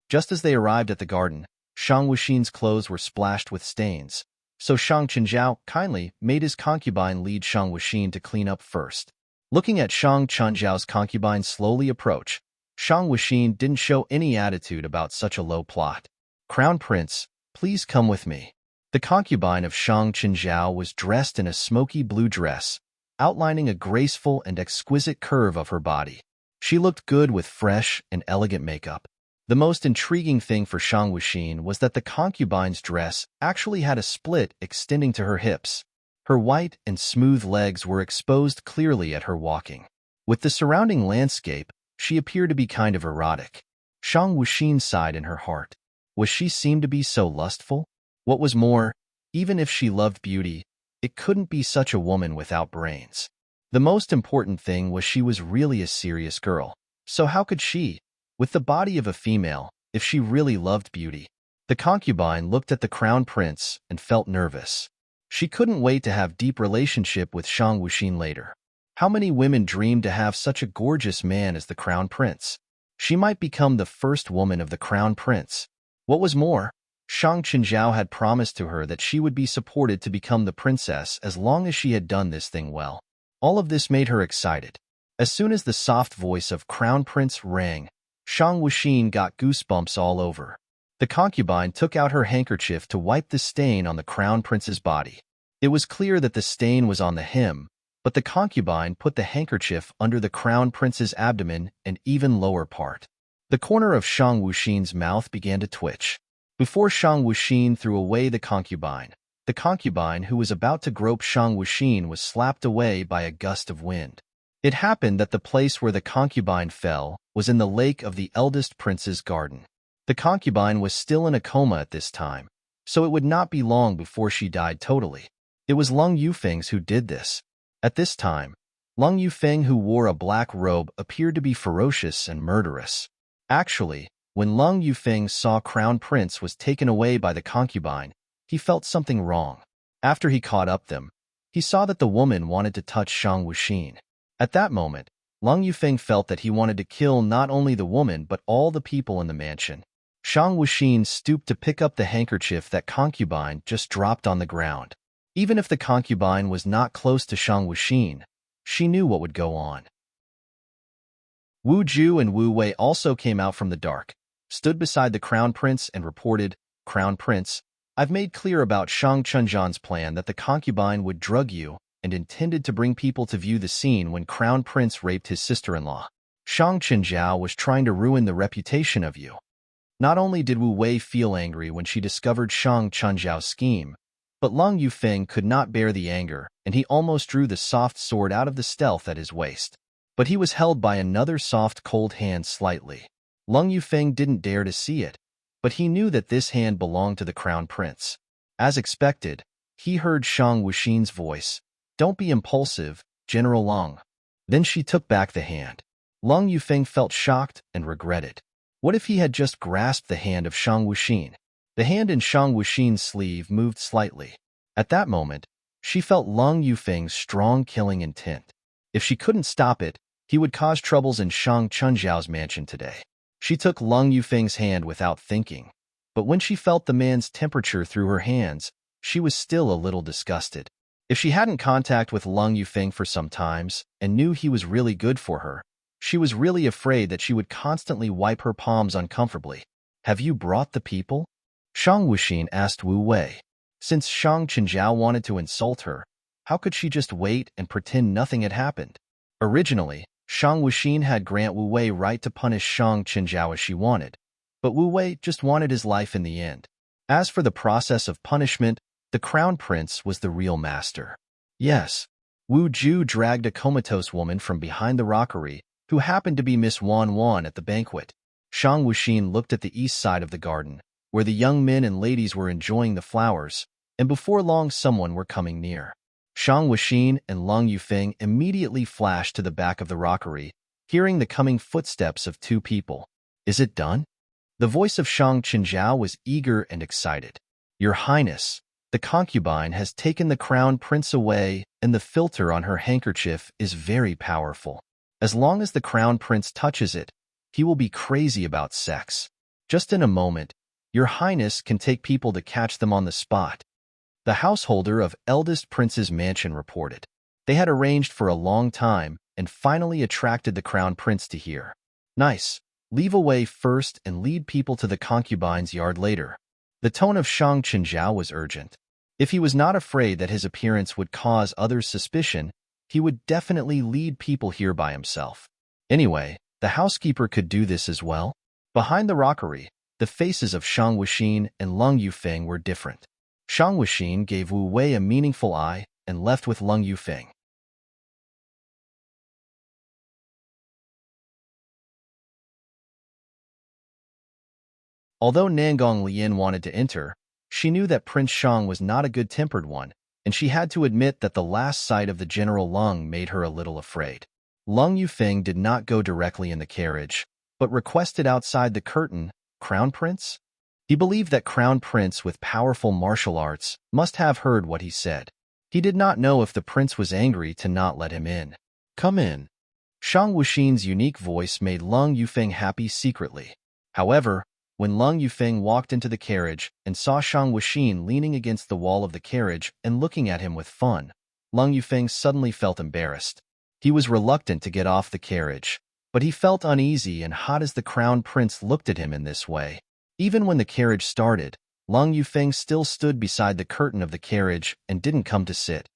Just as they arrived at the garden, Shang Wuxin's clothes were splashed with stains, so Shang Chenjiao kindly made his concubine lead Shang Wuxin to clean up first. Looking at Shang Chenjiao's concubine slowly approach, Shang Wuxin didn't show any attitude about such a low plot. "Crown Prince, please come with me." The concubine of Shang Chenjiao was dressed in a smoky blue dress, outlining a graceful and exquisite curve of her body. She looked good with fresh and elegant makeup. The most intriguing thing for Shang Wuxin was that the concubine's dress actually had a split extending to her hips. Her white and smooth legs were exposed clearly at her walking. With the surrounding landscape, she appeared to be kind of erotic. Shang Wuxin sighed in her heart. Was she seemed to be so lustful? What was more, even if she loved beauty, it couldn't be such a woman without brains. The most important thing was she was really a serious girl. So how could she, with the body of a female, if she really loved beauty? The concubine looked at the crown prince and felt nervous. She couldn't wait to have deep relationship with Shang Wuxin later. How many women dreamed to have such a gorgeous man as the crown prince? She might become the first woman of the crown prince. What was more, Shang Chenjiao had promised to her that she would be supported to become the princess as long as she had done this thing well. All of this made her excited. As soon as the soft voice of Crown Prince rang, Shang Wuxin got goosebumps all over. The concubine took out her handkerchief to wipe the stain on the Crown Prince's body. It was clear that the stain was on the hem, but the concubine put the handkerchief under the Crown Prince's abdomen and even lower part. The corner of Shang Wuxin's mouth began to twitch. Before Shang Wuxin threw away the concubine who was about to grope Shang Wuxin was slapped away by a gust of wind. It happened that the place where the concubine fell was in the lake of the eldest prince's garden. The concubine was still in a coma at this time, so it would not be long before she died totally. It was Lung Yufeng's who did this. At this time, Lung Yufeng, who wore a black robe, appeared to be ferocious and murderous. Actually, when Lung Yufeng saw Crown Prince was taken away by the concubine, he felt something wrong. After he caught up them, he saw that the woman wanted to touch Shang Wuxin. At that moment, Lung Yufeng felt that he wanted to kill not only the woman but all the people in the mansion. Shang Wuxin stooped to pick up the handkerchief that concubine just dropped on the ground. Even if the concubine was not close to Shang Wuxin, she knew what would go on. Wu Ju and Wu Wei also came out from the dark, stood beside the Crown Prince and reported, "Crown Prince, I've made clear about Shang Chunjian's plan that the concubine would drug you and intended to bring people to view the scene when Crown Prince raped his sister-in-law. Shang Chenjiao was trying to ruin the reputation of you." Not only did Wu Wei feel angry when she discovered Shang Chenjiao's scheme, but Lung Yufeng could not bear the anger, and he almost drew the soft sword out of the stealth at his waist. But he was held by another soft, cold hand slightly. Lung Yufeng didn't dare to see it, but he knew that this hand belonged to the Crown Prince. As expected, he heard Shang Wuxin's voice, "Don't be impulsive, General Lung." Then she took back the hand. Lung Yufeng felt shocked and regretted. What if he had just grasped the hand of Shang Wuxin? The hand in Shang Wuxin's sleeve moved slightly. At that moment, she felt Lung Yufeng's strong killing intent. If she couldn't stop it, he would cause troubles in Shang Chunjiao's mansion today. She took Lung Yufeng's hand without thinking, but when she felt the man's temperature through her hands, she was still a little disgusted. If she hadn't contact with Lung Yufeng for some times and knew he was really good for her, she was really afraid that she would constantly wipe her palms uncomfortably. "Have you brought the people?" Shang Wuxin asked Wu Wei. Since Shang Chenjiao wanted to insult her, how could she just wait and pretend nothing had happened? Originally, Shang Wuxin had grant Wu Wei right to punish Shang Chenjiao as she wanted, but Wu Wei just wanted his life in the end. As for the process of punishment, the Crown Prince was the real master. Yes, Wu Ju dragged a comatose woman from behind the rockery, who happened to be Miss Wan Wan at the banquet. Shang Wuxin looked at the east side of the garden, where the young men and ladies were enjoying the flowers, and before long someone were coming near. Shang Wuxin and Lung Yufeng immediately flashed to the back of the rockery, hearing the coming footsteps of two people. "Is it done?" The voice of Shang Chenjiao was eager and excited. "Your Highness, the concubine has taken the Crown Prince away, and the filter on her handkerchief is very powerful. As long as the Crown Prince touches it, he will be crazy about sex." Just in a moment, Your Highness can take people to catch them on the spot, the householder of eldest prince's mansion reported. They had arranged for a long time and finally attracted the crown prince to hear. Nice. Leave away first and lead people to the concubine's yard later. The tone of Shang Qinzhao was urgent. If he was not afraid that his appearance would cause others suspicion, he would definitely lead people here by himself. Anyway, the housekeeper could do this as well. Behind the rockery, the faces of Shang Wuxin and Lung Yufeng were different. Shang Wuxin gave Wu Wei a meaningful eye and left with Lung Yufeng. Although Nangong Lian wanted to enter, she knew that Prince Shang was not a good-tempered one, and she had to admit that the last sight of the General Lung made her a little afraid. Lung Yufeng did not go directly in the carriage, but requested outside the curtain, Crown Prince? He believed that Crown Prince with powerful martial arts must have heard what he said. He did not know if the prince was angry to not let him in. Come in. Shang Wuxin's unique voice made Lung Yufeng happy secretly. However, when Lung Yufeng walked into the carriage and saw Shang Wuxin leaning against the wall of the carriage and looking at him with fun, Lung Yufeng suddenly felt embarrassed. He was reluctant to get off the carriage, but he felt uneasy and hot as the crown prince looked at him in this way. Even when the carriage started, Lung Yufeng still stood beside the curtain of the carriage and didn't come to sit.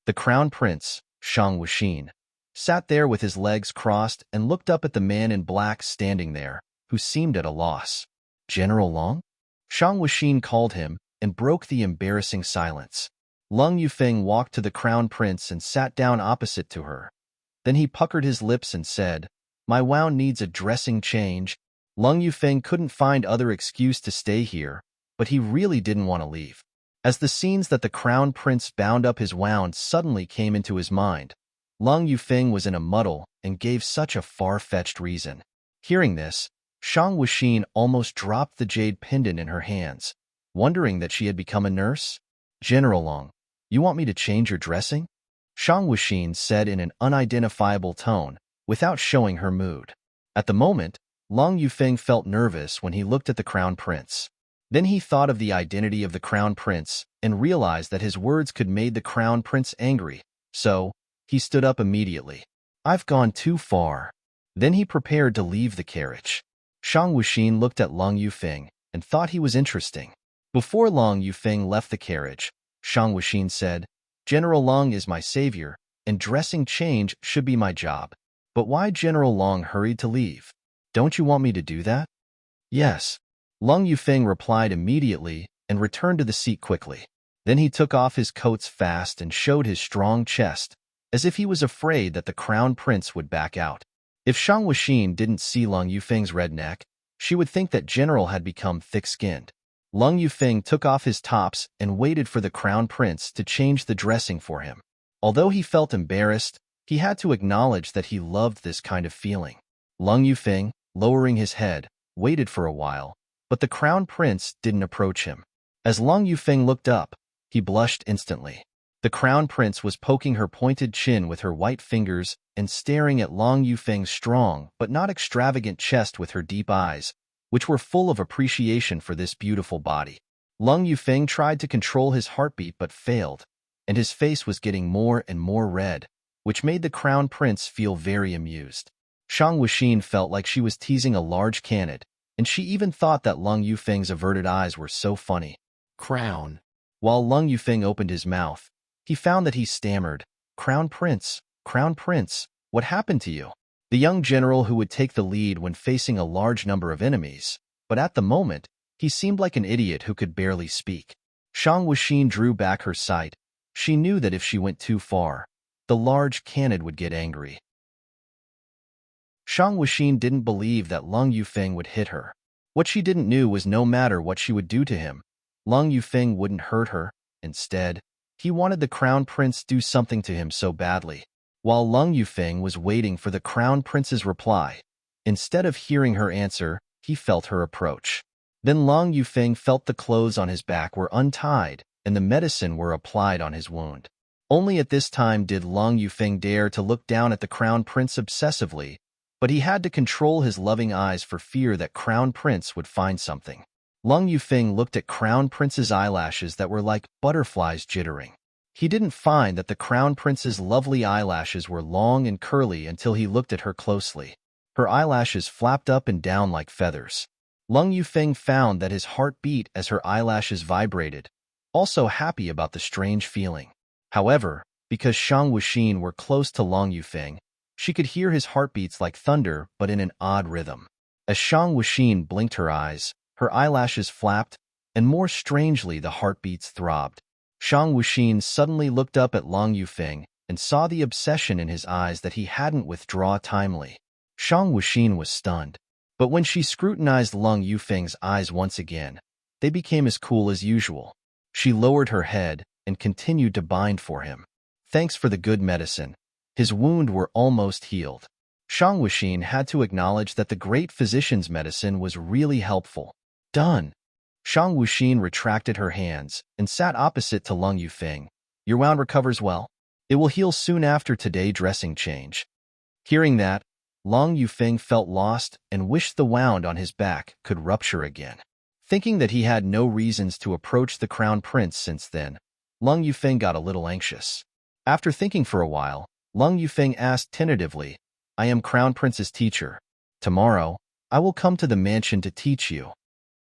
The crown prince, Shang Wuxin, sat there with his legs crossed and looked up at the man in black standing there, who seemed at a loss. General Long? Shang Wuxin called him and broke the embarrassing silence. Lung Yufeng walked to the crown prince and sat down opposite to her. Then he puckered his lips and said, My wound needs a dressing change. Lung Yufeng couldn't find other excuse to stay here, but he really didn't want to leave. As the scenes that the crown prince bound up his wound suddenly came into his mind, Lung Yufeng was in a muddle and gave such a far-fetched reason. Hearing this, Shang Wuxin almost dropped the jade pendant in her hands, wondering that she had become a nurse. General Long, you want me to change your dressing? Shang Wuxin said in an unidentifiable tone, without showing her mood. At the moment, Lung Yufeng felt nervous when he looked at the crown prince. Then he thought of the identity of the crown prince and realized that his words could make the crown prince angry, so he stood up immediately. I've gone too far. Then he prepared to leave the carriage. Shang Wuxin looked at Lung Yufeng and thought he was interesting. Before Lung Yufeng left the carriage, Shang Wuxin said, General Lung is my savior, and dressing change should be my job. But why General Lung hurried to leave? Don't you want me to do that? Yes. Lung Yufeng replied immediately and returned to the seat quickly. Then he took off his coats fast and showed his strong chest, as if he was afraid that the crown prince would back out. If Shang Wuxin didn't see Lung Yufeng's red neck, she would think that General had become thick-skinned. Lung Yufeng took off his tops and waited for the crown prince to change the dressing for him. Although he felt embarrassed, he had to acknowledge that he loved this kind of feeling. Lung Yufeng, lowering his head, waited for a while, but the crown prince didn't approach him. As Lung Yufeng looked up, he blushed instantly. The crown prince was poking her pointed chin with her white fingers and staring at Lung Yufeng's strong but not extravagant chest with her deep eyes, which were full of appreciation for this beautiful body. Lung Yufeng tried to control his heartbeat but failed, and his face was getting more and more red, which made the crown prince feel very amused. Shang Wuxin felt like she was teasing a large canid, and she even thought that Lung Yufeng's averted eyes were so funny. Crown. While Lung Yufeng opened his mouth, he found that he stammered, Crown Prince, what happened to you? The young general who would take the lead when facing a large number of enemies, but at the moment, he seemed like an idiot who could barely speak. Shang Wuxin drew back her sight. She knew that if she went too far, the large canid would get angry. Shang Wuxin didn't believe that Lung Yufeng would hit her. What she didn't know was no matter what she would do to him, Lung Yufeng wouldn't hurt her. Instead, he wanted the crown prince do something to him so badly. While Lung Yufeng was waiting for the crown prince's reply, instead of hearing her answer, he felt her approach. Then Lung Yufeng felt the clothes on his back were untied and the medicine were applied on his wound. Only at this time did Lung Yufeng dare to look down at the crown prince obsessively, but he had to control his loving eyes for fear that Crown Prince would find something. Lung Yufeng looked at Crown Prince's eyelashes that were like butterflies jittering. He didn't find that the Crown Prince's lovely eyelashes were long and curly until he looked at her closely. Her eyelashes flapped up and down like feathers. Lung Yufeng found that his heart beat as her eyelashes vibrated, also happy about the strange feeling. However, because Shang Wuxin were close to Lung Yufeng, she could hear his heartbeats like thunder but in an odd rhythm. As Shang Wuxin blinked her eyes, her eyelashes flapped, and more strangely the heartbeats throbbed. Shang Wuxin suddenly looked up at Lung Yufeng and saw the obsession in his eyes that he hadn't withdrawn timely. Shang Wuxin was stunned, but when she scrutinized Lung Yufeng's eyes once again, they became as cool as usual. She lowered her head and continued to bind for him. Thanks for the good medicine. His wound were almost healed. Shang Wuxin had to acknowledge that the great physician's medicine was really helpful. Done. Shang Wuxin retracted her hands and sat opposite to Lung Yufeng. Your wound recovers well. It will heal soon after today's dressing change. Hearing that, Lung Yufeng felt lost and wished the wound on his back could rupture again. Thinking that he had no reasons to approach the Crown Prince since then, Lung Yufeng got a little anxious. After thinking for a while, Lung Yufeng asked tentatively, I am Crown Prince's teacher. Tomorrow, I will come to the mansion to teach you.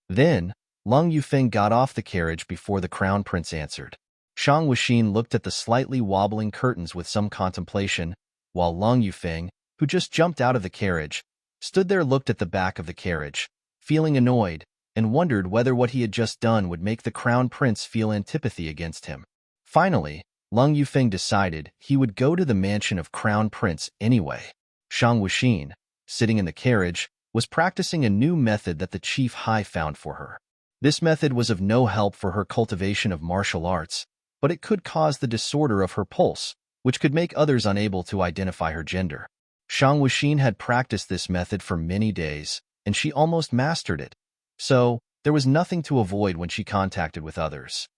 Then, Lung Yufeng got off the carriage before the Crown Prince answered. Shang Wuxin looked at the slightly wobbling curtains with some contemplation, while Lung Yufeng, who just jumped out of the carriage, stood there looked at the back of the carriage, feeling annoyed, and wondered whether what he had just done would make the Crown Prince feel antipathy against him. Finally, Lung Yufeng decided he would go to the mansion of Crown Prince anyway. Shang Wuxin, sitting in the carriage, was practicing a new method that the Chief Hai found for her. This method was of no help for her cultivation of martial arts, but it could cause the disorder of her pulse, which could make others unable to identify her gender. Shang Wuxin had practiced this method for many days, and she almost mastered it, so there was nothing to avoid when she contacted with others.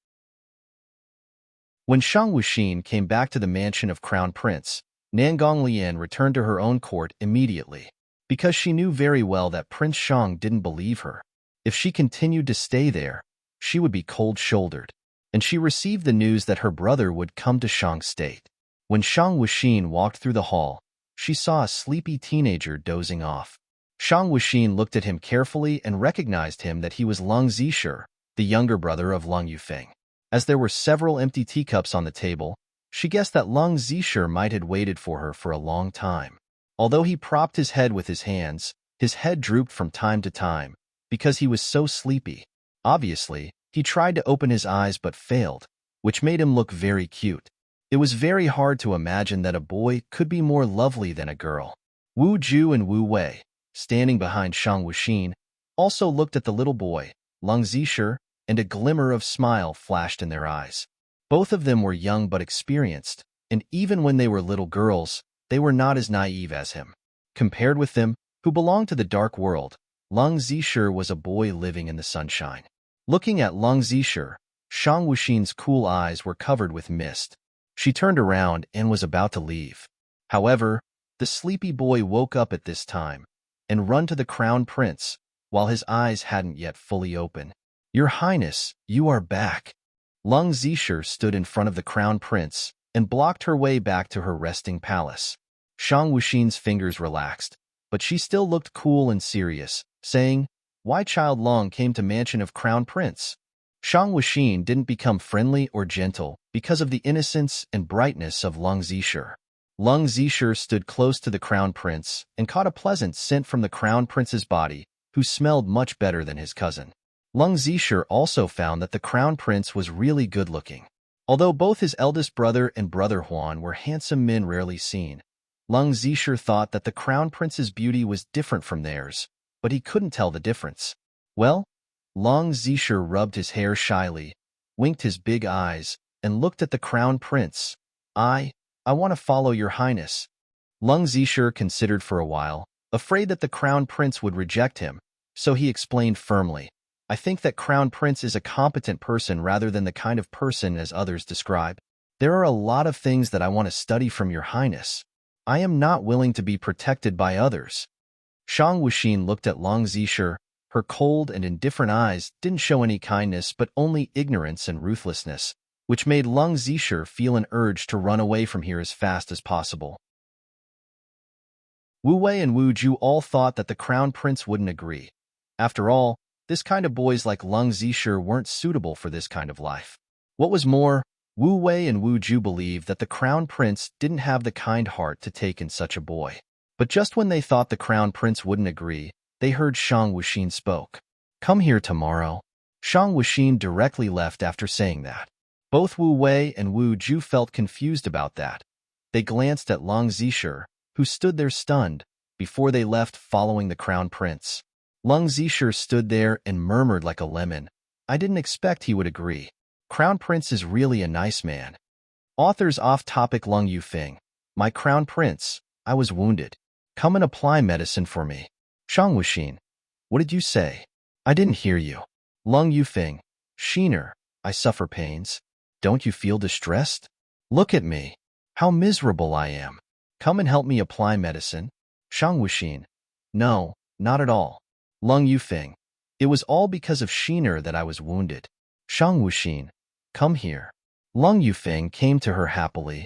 When Shang Wuxin came back to the mansion of Crown Prince, Nangong Lian returned to her own court immediately, because she knew very well that Prince Shang didn't believe her. If she continued to stay there, she would be cold-shouldered, and she received the news that her brother would come to Shang's state. When Shang Wuxin walked through the hall, she saw a sleepy teenager dozing off. Shang Wuxin looked at him carefully and recognized him that he was Lung Zisher, the younger brother of Lung Yufeng. As there were several empty teacups on the table, she guessed that Lung Zisher might have waited for her for a long time. Although he propped his head with his hands, his head drooped from time to time, because he was so sleepy. Obviously, he tried to open his eyes but failed, which made him look very cute. It was very hard to imagine that a boy could be more lovely than a girl. Wu Ju and Wu Wei, standing behind Shang Wuxin, also looked at the little boy, Lung Zisher, and a glimmer of smile flashed in their eyes. Both of them were young but experienced, and even when they were little girls, they were not as naive as him. Compared with them, who belonged to the dark world, Lung Zisher was a boy living in the sunshine. Looking at Lung Zisher, Shang Wuxin's cool eyes were covered with mist. She turned around and was about to leave. However, the sleepy boy woke up at this time and ran to the Crown Prince, while his eyes hadn't yet fully opened. Your Highness, you are back. Lung Zisher stood in front of the Crown Prince and blocked her way back to her resting palace. Shang Wuxin's fingers relaxed, but she still looked cool and serious, saying, Why child Long came to mansion of Crown Prince? Shang Wuxin didn't become friendly or gentle because of the innocence and brightness of Lung Zisher. Lung Zisher stood close to the Crown Prince and caught a pleasant scent from the Crown Prince's body, who smelled much better than his cousin. Lung Zisher also found that the Crown Prince was really good-looking. Although both his eldest brother and brother Huan were handsome men rarely seen, Lung Zisher thought that the Crown Prince's beauty was different from theirs, but he couldn't tell the difference. Well, Lung Zisher rubbed his hair shyly, winked his big eyes, and looked at the Crown Prince. I want to follow your Highness. Lung Zisher considered for a while, afraid that the Crown Prince would reject him, so he explained firmly, I think that Crown Prince is a competent person rather than the kind of person as others describe. There are a lot of things that I want to study from your Highness. I am not willing to be protected by others. Shang Wuxin looked at Long Zisher. Her cold and indifferent eyes didn't show any kindness but only ignorance and ruthlessness, which made Long Zisher feel an urge to run away from here as fast as possible. Wu Wei and Wu Ju all thought that the crown prince wouldn't agree. After all, this kind of boys like Long Zisher weren't suitable for this kind of life. What was more, Wu Wei and Wu Ju believed that the crown prince didn't have the kind heart to take in such a boy. But just when they thought the crown prince wouldn't agree, they heard Shang Wuxin spoke. Come here tomorrow. Shang Wuxin directly left after saying that. Both Wu Wei and Wu Ju felt confused about that. They glanced at Long Zisher, who stood there stunned, before they left following the crown prince. Long Zisher stood there and murmured like a lemon. I didn't expect he would agree. Crown prince is really a nice man. Author's off-topic Lung Yufeng. My crown prince, I was wounded. Come and apply medicine for me. Shang Wuxin. What did you say? I didn't hear you. Lung Yufeng. Sheener, I suffer pains. Don't you feel distressed? Look at me. How miserable I am. Come and help me apply medicine. Shang Wuxin. No, not at all. Lung Yufeng. It was all because of Sheener that I was wounded. Shang Wuxin. Come here. Lung Yufeng came to her happily.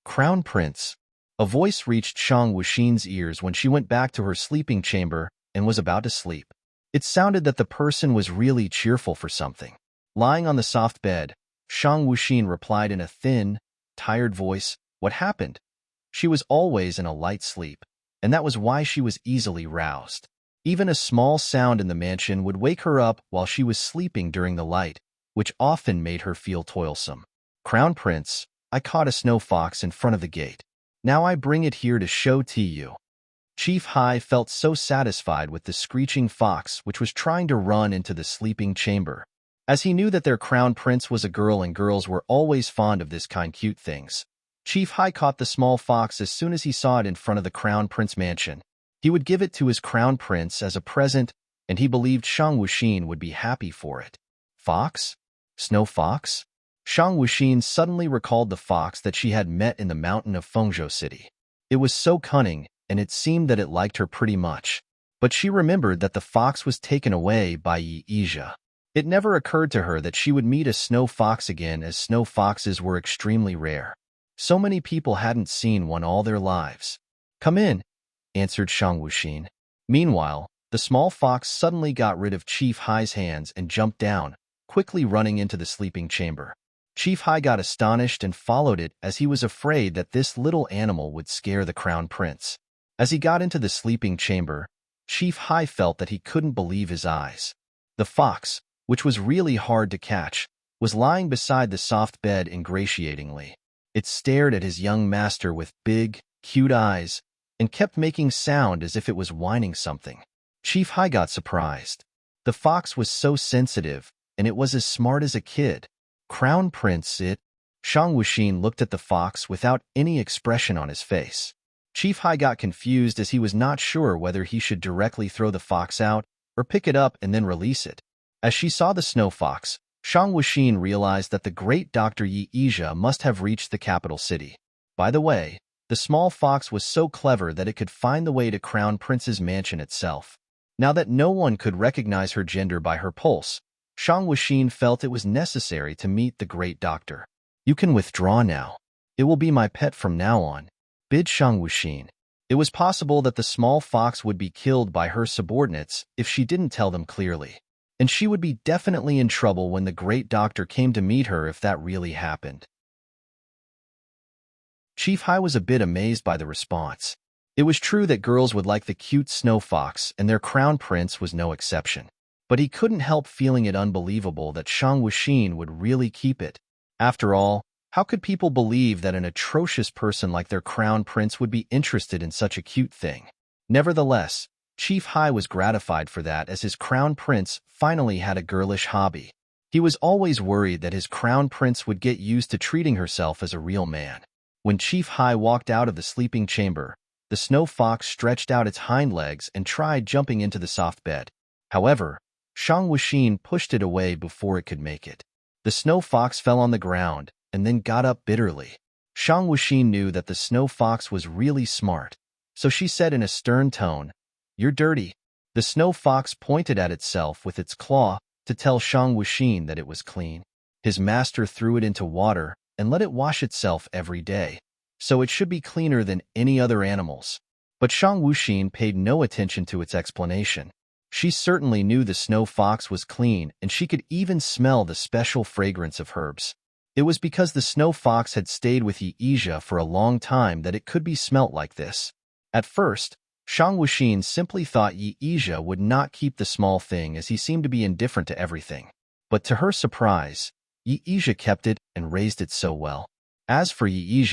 Crown Prince. A voice reached Shang Wuxin's ears when she went back to her sleeping chamber and was about to sleep. It sounded that the person was really cheerful for something. Lying on the soft bed, Shang Wuxin replied in a thin, tired voice, What happened? She was always in a light sleep, and that was why she was easily roused. Even a small sound in the mansion would wake her up while she was sleeping during the light, which often made her feel toilsome. Crown Prince, I caught a snow fox in front of the gate. Now I bring it here to show to you. Chief Hai felt so satisfied with the screeching fox which was trying to run into the sleeping chamber. As he knew that their crown prince was a girl and girls were always fond of this kind cute things, Chief Hai caught the small fox as soon as he saw it in front of the crown prince mansion. He would give it to his crown prince as a present, and he believed Shang Wuxin would be happy for it. Fox? Snow fox? Shang Wuxin suddenly recalled the fox that she had met in the mountain of Fengzhou City. It was so cunning, and it seemed that it liked her pretty much. But she remembered that the fox was taken away by Yi Yizha. It never occurred to her that she would meet a snow fox again, as snow foxes were extremely rare. So many people hadn't seen one all their lives. Come in, answered Shang Wuxin. Meanwhile, the small fox suddenly got rid of Chief Hai's hands and jumped down, quickly running into the sleeping chamber. Chief Hai got astonished and followed it as he was afraid that this little animal would scare the crown prince. As he got into the sleeping chamber, Chief Hai felt that he couldn't believe his eyes. The fox, which was really hard to catch, was lying beside the soft bed ingratiatingly. It stared at his young master with big, cute eyes and kept making sound as if it was whining something. Chief Hai got surprised. The fox was so sensitive, and it was as smart as a kid. Crown Prince, it? Shang Wuxin looked at the fox without any expression on his face. Chief Hai got confused as he was not sure whether he should directly throw the fox out or pick it up and then release it. As she saw the snow fox, Shang Wuxin realized that the great Dr. Yi Yizha must have reached the capital city. By the way, the small fox was so clever that it could find the way to Crown Prince's mansion itself. Now that no one could recognize her gender by her pulse, Shang Wuxin felt it was necessary to meet the great doctor. You can withdraw now. It will be my pet from now on, bid Shang Wuxin. It was possible that the small fox would be killed by her subordinates if she didn't tell them clearly. And she would be definitely in trouble when the great doctor came to meet her if that really happened. Chief Hai was a bit amazed by the response. It was true that girls would like the cute snow fox, and their crown prince was no exception. But he couldn't help feeling it unbelievable that Shang Wuxin would really keep it. After all, how could people believe that an atrocious person like their crown prince would be interested in such a cute thing? Nevertheless, Chief Hai was gratified for that, as his crown prince finally had a girlish hobby. He was always worried that his crown prince would get used to treating herself as a real man. When Chief Hai walked out of the sleeping chamber, the snow fox stretched out its hind legs and tried jumping into the soft bed. However, Shang Wuxin pushed it away before it could make it. The snow fox fell on the ground, and then got up bitterly. Shang Wuxin knew that the snow fox was really smart, so she said in a stern tone, "You're dirty." The snow fox pointed at itself with its claw to tell Shang Wuxin that it was clean. His master threw it into water and let it wash itself every day, so it should be cleaner than any other animals. But Shang Wuxin paid no attention to its explanation. She certainly knew the snow fox was clean, and she could even smell the special fragrance of herbs. It was because the snow fox had stayed with Yi for a long time that it could be smelt like this. At first, Shang Wuxin simply thought Yi would not keep the small thing as he seemed to be indifferent to everything. But to her surprise, Yi kept it and raised it so well. As for Yi,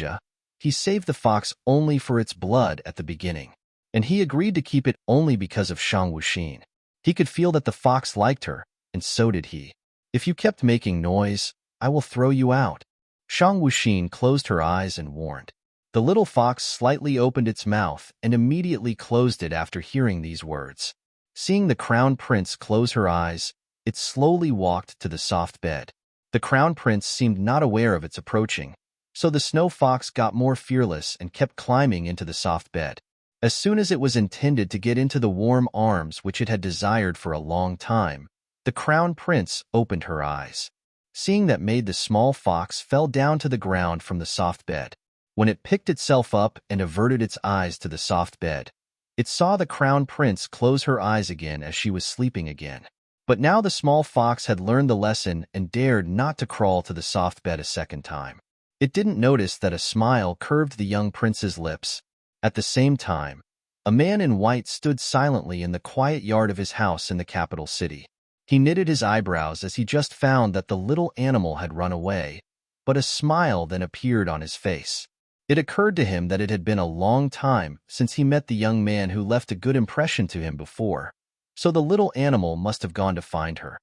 he saved the fox only for its blood at the beginning, and he agreed to keep it only because of Shang Wuxin. He could feel that the fox liked her, and so did he. "If you kept making noise, I will throw you out." Shang Wuxin closed her eyes and warned. The little fox slightly opened its mouth and immediately closed it after hearing these words. Seeing the crown prince close her eyes, it slowly walked to the soft bed. The crown prince seemed not aware of its approaching, so the snow fox got more fearless and kept climbing into the soft bed. As soon as it was intended to get into the warm arms which it had desired for a long time, the crown prince opened her eyes. Seeing that made the small fox fell down to the ground from the soft bed. When it picked itself up and averted its eyes to the soft bed, it saw the crown prince close her eyes again as she was sleeping again. But now the small fox had learned the lesson and dared not to crawl to the soft bed a second time. It didn't notice that a smile curved the young prince's lips. At the same time, a man in white stood silently in the quiet yard of his house in the capital city. He knitted his eyebrows as he just found that the little animal had run away, but a smile then appeared on his face. It occurred to him that it had been a long time since he met the young man who left a good impression to him before, so the little animal must have gone to find her.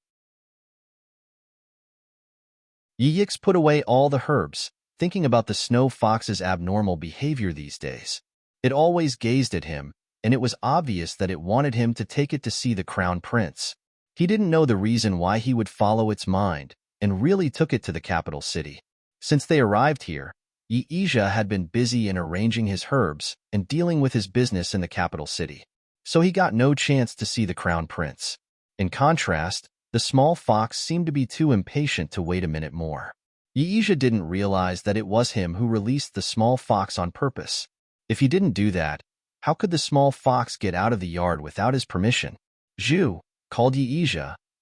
Yi put away all the herbs, thinking about the snow fox's abnormal behavior these days. It always gazed at him, and it was obvious that it wanted him to take it to see the crown prince. He didn't know the reason why he would follow its mind, and really took it to the capital city. Since they arrived here, Yi had been busy in arranging his herbs and dealing with his business in the capital city, so he got no chance to see the crown prince. In contrast, the small fox seemed to be too impatient to wait a minute more. Yi didn't realize that it was him who released the small fox on purpose. If he didn't do that, how could the small fox get out of the yard without his permission? "Zhu," called Yi,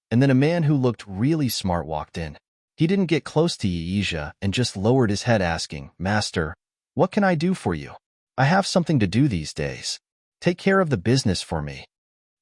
and then a man who looked really smart walked in. He didn't get close to Yi and just lowered his head asking, "Master, what can I do for you? I have something to do these days. Take care of the business for me."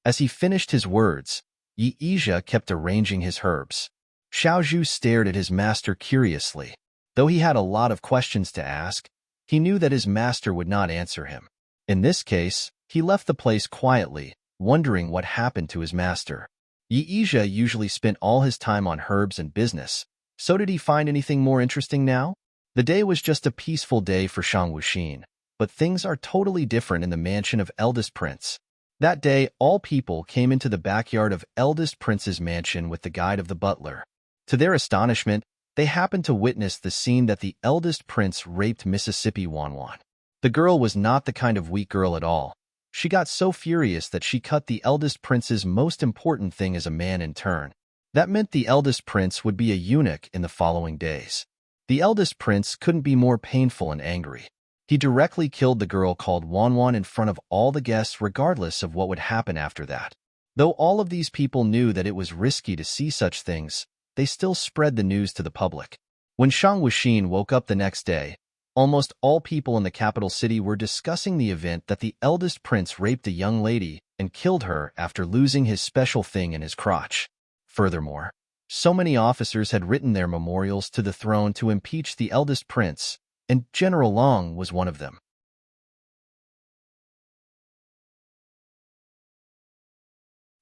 As he finished his words, Yi kept arranging his herbs. Xiao Zhu stared at his master curiously. Though he had a lot of questions to ask, he knew that his master would not answer him. In this case, he left the place quietly, wondering what happened to his master. Yi usually spent all his time on herbs and business, so did he find anything more interesting now? The day was just a peaceful day for Shang Wuxin, but things are totally different in the mansion of Eldest Prince. That day, all people came into the backyard of Eldest Prince's mansion with the guide of the butler. To their astonishment, they happened to witness the scene that the Eldest Prince raped Mississippi Wanwan. The girl was not the kind of weak girl at all. She got so furious that she cut the Eldest Prince's most important thing as a man in turn. That meant the Eldest Prince would be a eunuch in the following days. The Eldest Prince couldn't be more painful and angry. He directly killed the girl called Wanwan in front of all the guests regardless of what would happen after that. Though all of these people knew that it was risky to see such things, they still spread the news to the public. When Shang Wuxin woke up the next day, almost all people in the capital city were discussing the event that the Eldest Prince raped a young lady and killed her after losing his special thing in his crotch. Furthermore, so many officers had written their memorials to the throne to impeach the Eldest Prince, and General Long was one of them.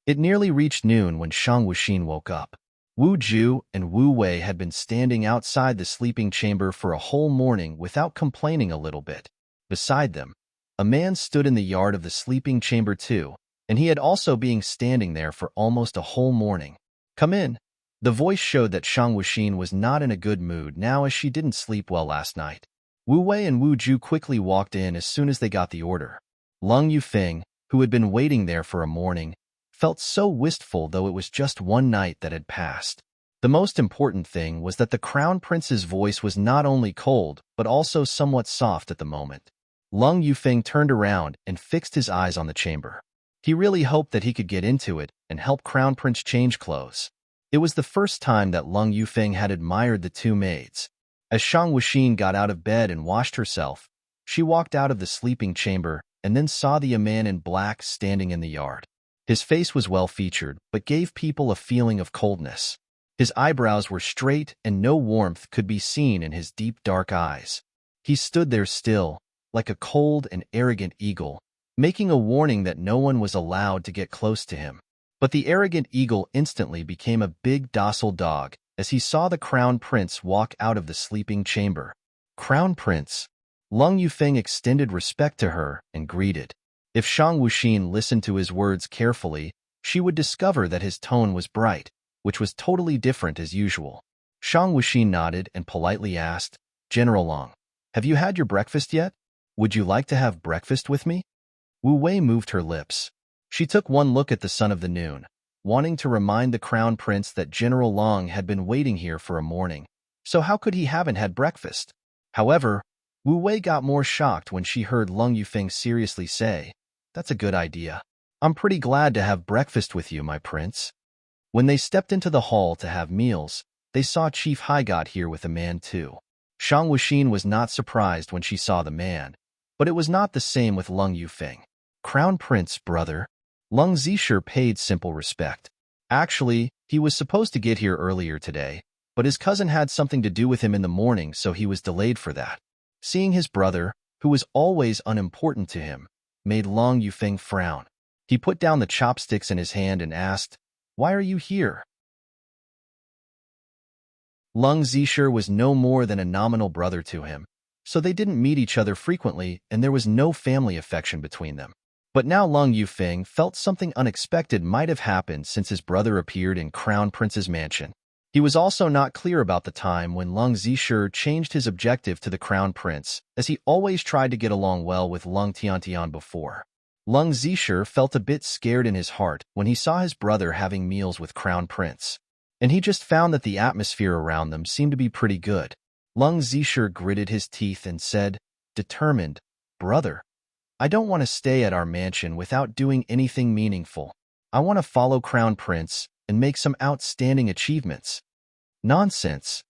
It nearly reached noon when Shang Wuxin woke up. Wu Ju and Wu Wei had been standing outside the sleeping chamber for a whole morning without complaining a little bit. Beside them, a man stood in the yard of the sleeping chamber too, and he had also been standing there for almost a whole morning. "Come in," The voice showed that Shang Wuxin was not in a good mood now as she didn't sleep well last night. Wu Wei and Wu Ju quickly walked in as soon as they got the order. Lung Yufeng, who had been waiting there for a morning, felt so wistful though it was just one night that had passed. The most important thing was that the Crown Prince's voice was not only cold, but also somewhat soft at the moment. Lung Yufeng turned around and fixed his eyes on the chamber. He really hoped that he could get into it and help Crown Prince change clothes. It was the first time that Lung Yufeng had admired the two maids. As Shang Wuxin got out of bed and washed herself, she walked out of the sleeping chamber and then saw the man in black standing in the yard. His face was well-featured, but gave people a feeling of coldness. His eyebrows were straight and no warmth could be seen in his deep dark eyes. He stood there still, like a cold and arrogant eagle, making a warning that no one was allowed to get close to him. But the arrogant eagle instantly became a big docile dog as he saw the Crown Prince walk out of the sleeping chamber. Crown Prince. Lung Yufeng extended respect to her and greeted. If Shang Wuxin listened to his words carefully, she would discover that his tone was bright, which was totally different as usual. Shang Wuxin nodded and politely asked, "General Long, have you had your breakfast yet? Would you like to have breakfast with me?" Wu Wei moved her lips. She took one look at the sun of the noon, wanting to remind the Crown Prince that General Long had been waiting here for a morning, so how could he haven't had breakfast? However, Wu Wei got more shocked when she heard Lung Yufeng seriously say, "That's a good idea. I'm pretty glad to have breakfast with you, my prince." When they stepped into the hall to have meals, they saw Chief Haigot here with a man too. Shang Wuxin was not surprised when she saw the man, but it was not the same with Lung Yufeng. "Crown Prince, brother." Lung Zisher paid simple respect. Actually, he was supposed to get here earlier today, but his cousin had something to do with him in the morning, so he was delayed for that. Seeing his brother, who was always unimportant to him, made Lung Yufeng frown. He put down the chopsticks in his hand and asked, "Why are you here?" Lung Zisher was no more than a nominal brother to him, so they didn't meet each other frequently and there was no family affection between them. But now Lung Yufeng felt something unexpected might have happened since his brother appeared in Crown Prince's mansion. He was also not clear about the time when Lung Zisher changed his objective to the Crown Prince, as he always tried to get along well with Lung Tiantian before. Lung Zisher felt a bit scared in his heart when he saw his brother having meals with Crown Prince. And he just found that the atmosphere around them seemed to be pretty good. Lung Zisher gritted his teeth and said, determined, "Brother, I don't want to stay at our mansion without doing anything meaningful. I want to follow Crown Prince and make some outstanding achievements." "Nonsense."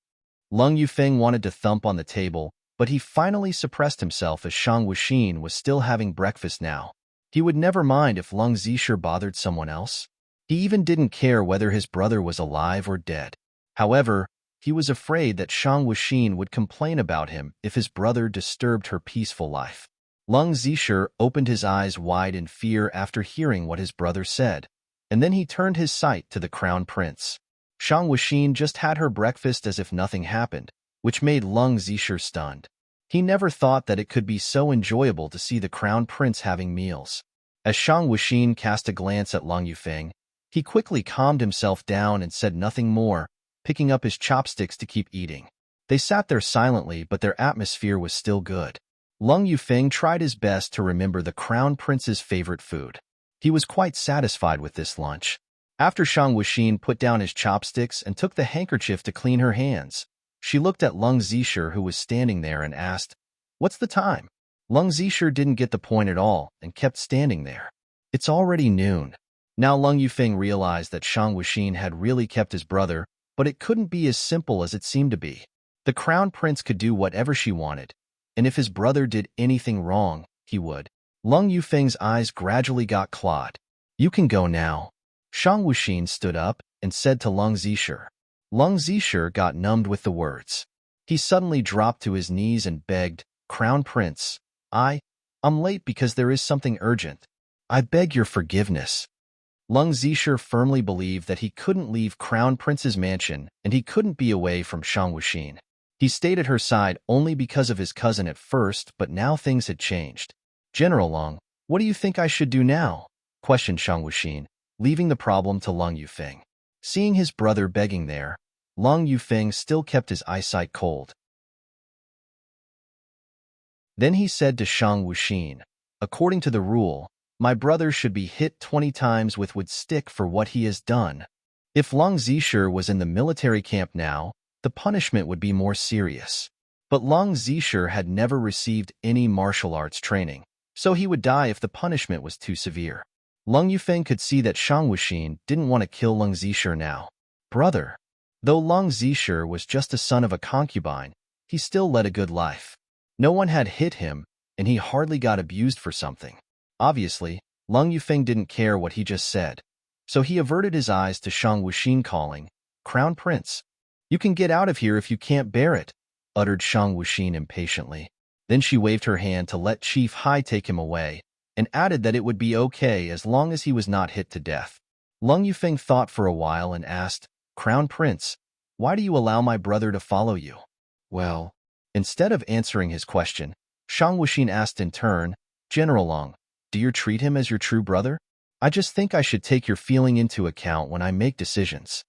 Lung Yufeng wanted to thump on the table, but he finally suppressed himself as Shang Wuxin was still having breakfast now. He would never mind if Lung Zisher bothered someone else. He even didn't care whether his brother was alive or dead. However, he was afraid that Shang Wuxin would complain about him if his brother disturbed her peaceful life. Lung Zisher opened his eyes wide in fear after hearing what his brother said, and then he turned his sight to the Crown Prince. Shang Wuxin just had her breakfast as if nothing happened, which made Lung Zisher stunned. He never thought that it could be so enjoyable to see the Crown Prince having meals. As Shang Wuxin cast a glance at Lung Yufeng, he quickly calmed himself down and said nothing more, picking up his chopsticks to keep eating. They sat there silently, but their atmosphere was still good. Lung Yufeng tried his best to remember the Crown Prince's favorite food. He was quite satisfied with this lunch. After Shang Wuxin put down his chopsticks and took the handkerchief to clean her hands, she looked at Lung Zisher who was standing there and asked, "What's the time?" Lung Zisher didn't get the point at all and kept standing there. "It's already noon." Now Lung Yufeng realized that Shang Wuxin had really kept his brother, but it couldn't be as simple as it seemed to be. The Crown Prince could do whatever she wanted, and if his brother did anything wrong, he would. Lung Yufeng's eyes gradually got clawed. "You can go now." Shang Wuxin stood up and said to Lung Zisher. Lung Zisher got numbed with the words. He suddenly dropped to his knees and begged, "Crown Prince, I'm late because there is something urgent. I beg your forgiveness." Lung Zisher firmly believed that he couldn't leave Crown Prince's mansion and he couldn't be away from Shang Wuxin. He stayed at her side only because of his cousin at first, but now things had changed. "General Long, what do you think I should do now?" questioned Shang Wuxin, leaving the problem to Lung Yufeng. Seeing his brother begging there, Long Yufeng still kept his eyesight cold. Then he said to Shang Wuxin, "According to the rule, my brother should be hit 20 times with wood stick for what he has done. If Long Zisher was in the military camp now, the punishment would be more serious. But Long Zisher had never received any martial arts training, so he would die if the punishment was too severe." Long Yufeng could see that Shang Wuxin didn't want to kill Long Zisher now. Brother. Though Long Zisher was just a son of a concubine, he still led a good life. No one had hit him, and he hardly got abused for something. Obviously, Long Yufeng didn't care what he just said, so he averted his eyes to Shang Wuxin calling, "Crown Prince, you can get out of here if you can't bear it," uttered Shang Wuxin impatiently. Then she waved her hand to let Chief Hai take him away, and added that it would be okay as long as he was not hit to death. Long Yufeng thought for a while and asked, "Crown Prince, why do you allow my brother to follow you?" "Well," instead of answering his question, Shang Wuxin asked in turn, "General Long, do you treat him as your true brother? I just think I should take your feeling into account when I make decisions."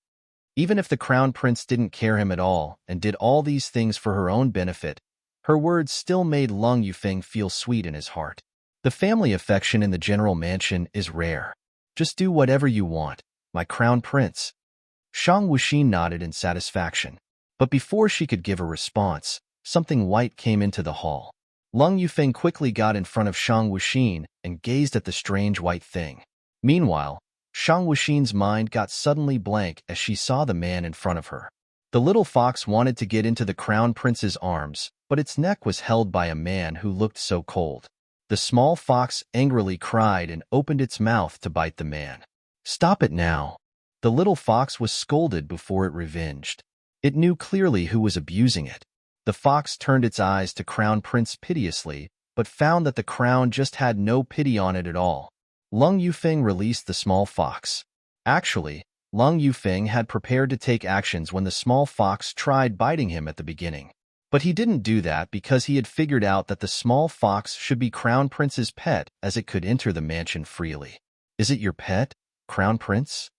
Even if the Crown Prince didn't care him at all and did all these things for her own benefit, her words still made Long Yufeng feel sweet in his heart. The family affection in the general mansion is rare. "Just do whatever you want, my Crown Prince." Shang Wuxin nodded in satisfaction. But before she could give a response, something white came into the hall. Long Yufeng quickly got in front of Shang Wuxin and gazed at the strange white thing. Meanwhile, Shang Wuxin's mind got suddenly blank as she saw the man in front of her. The little fox wanted to get into the Crown Prince's arms, but its neck was held by a man who looked so cold. The small fox angrily cried and opened its mouth to bite the man. "Stop it now." The little fox was scolded before it revenged. It knew clearly who was abusing it. The fox turned its eyes to Crown Prince piteously, but found that the crown just had no pity on it at all. Long Yufeng released the small fox. Actually, Long Yufeng had prepared to take actions when the small fox tried biting him at the beginning. But he didn't do that because he had figured out that the small fox should be Crown Prince's pet as it could enter the mansion freely. "Is it your pet, Crown Prince?"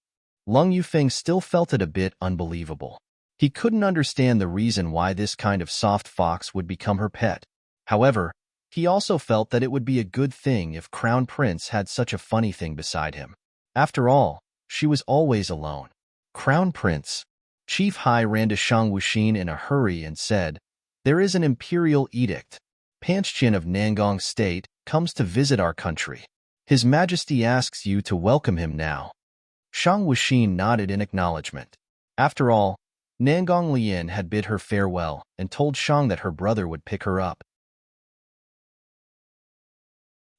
Long Yufeng still felt it a bit unbelievable. He couldn't understand the reason why this kind of soft fox would become her pet. However, he also felt that it would be a good thing if Crown Prince had such a funny thing beside him. After all, she was always alone. "Crown Prince." Chief Hai ran to Shang Wuxin in a hurry and said, "There is an imperial edict. Panchchen of Nangong State comes to visit our country. His Majesty asks you to welcome him now." Shang Wuxin nodded in acknowledgement. After all, Nangong Lian had bid her farewell and told Shang that her brother would pick her up.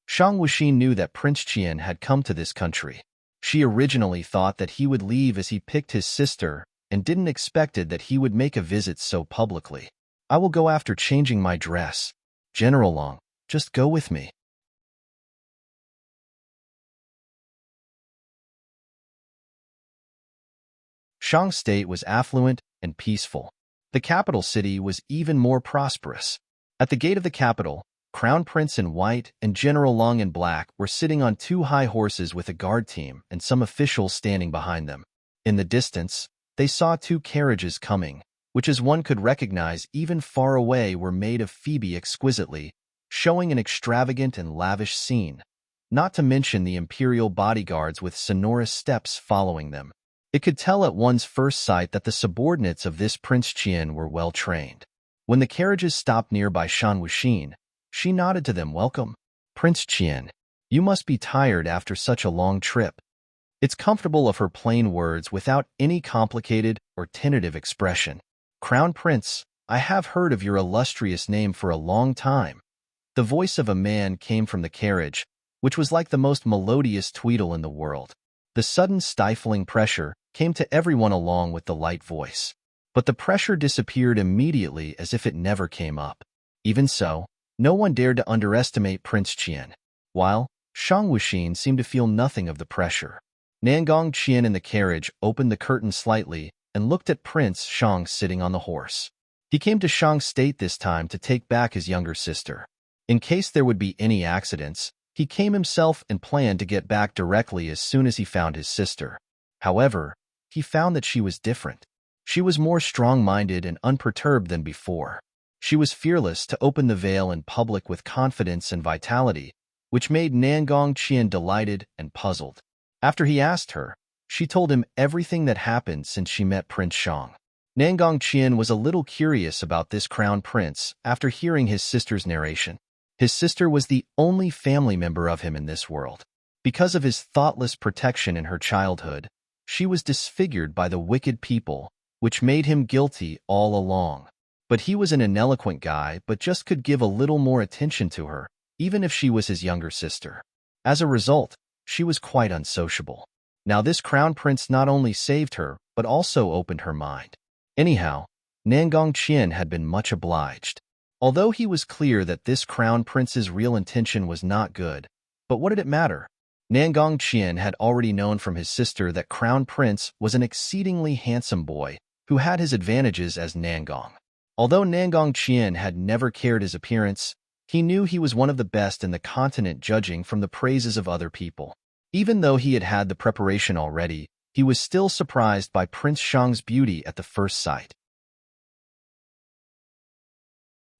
Shang Wuxin knew that Prince Qian had come to this country. She originally thought that he would leave as he picked his sister and didn't expected that he would make a visit so publicly. "I will go after changing my dress. General Long, just go with me." Shang State was affluent and peaceful. The capital city was even more prosperous. At the gate of the capital, Crown Prince in white and General Long in black were sitting on two high horses with a guard team and some officials standing behind them. In the distance, they saw two carriages coming, which as one could recognize even far away were made of Phoebe exquisitely, showing an extravagant and lavish scene, not to mention the imperial bodyguards with sonorous steps following them. It could tell at one's first sight that the subordinates of this Prince Qian were well trained. When the carriages stopped nearby Shang Wuxin, she nodded to them, "Welcome, Prince Qian. You must be tired after such a long trip." It's comfortable of her plain words without any complicated or tentative expression. "Crown Prince, I have heard of your illustrious name for a long time." The voice of a man came from the carriage, which was like the most melodious tweedle in the world. The sudden stifling pressure came to everyone along with the light voice. But the pressure disappeared immediately as if it never came up. Even so, no one dared to underestimate Prince Qian, while Shang Wuxin seemed to feel nothing of the pressure. Nangong Qian in the carriage opened the curtain slightly and looked at Prince Shang sitting on the horse. He came to Shang State this time to take back his younger sister. In case there would be any accidents, he came himself and planned to get back directly as soon as he found his sister. However, he found that she was different. She was more strong-minded and unperturbed than before. She was fearless to open the veil in public with confidence and vitality, which made Nangong Qian delighted and puzzled. After he asked her, she told him everything that happened since she met Prince Shang. Nangong Qian was a little curious about this crown prince after hearing his sister's narration. His sister was the only family member of him in this world. Because of his thoughtless protection in her childhood, she was disfigured by the wicked people, which made him guilty all along. But he was an ineloquent guy but just could give a little more attention to her, even if she was his younger sister. As a result, she was quite unsociable. Now this crown prince not only saved her, but also opened her mind. Anyhow, Nangong Qian had been much obliged. Although he was clear that this crown prince's real intention was not good, but what did it matter? Nangong Qian had already known from his sister that Crown Prince was an exceedingly handsome boy who had his advantages as Nangong. Although Nangong Qian had never cared his appearance, he knew he was one of the best in the continent judging from the praises of other people. Even though he had had the preparation already, he was still surprised by Prince Shang's beauty at the first sight.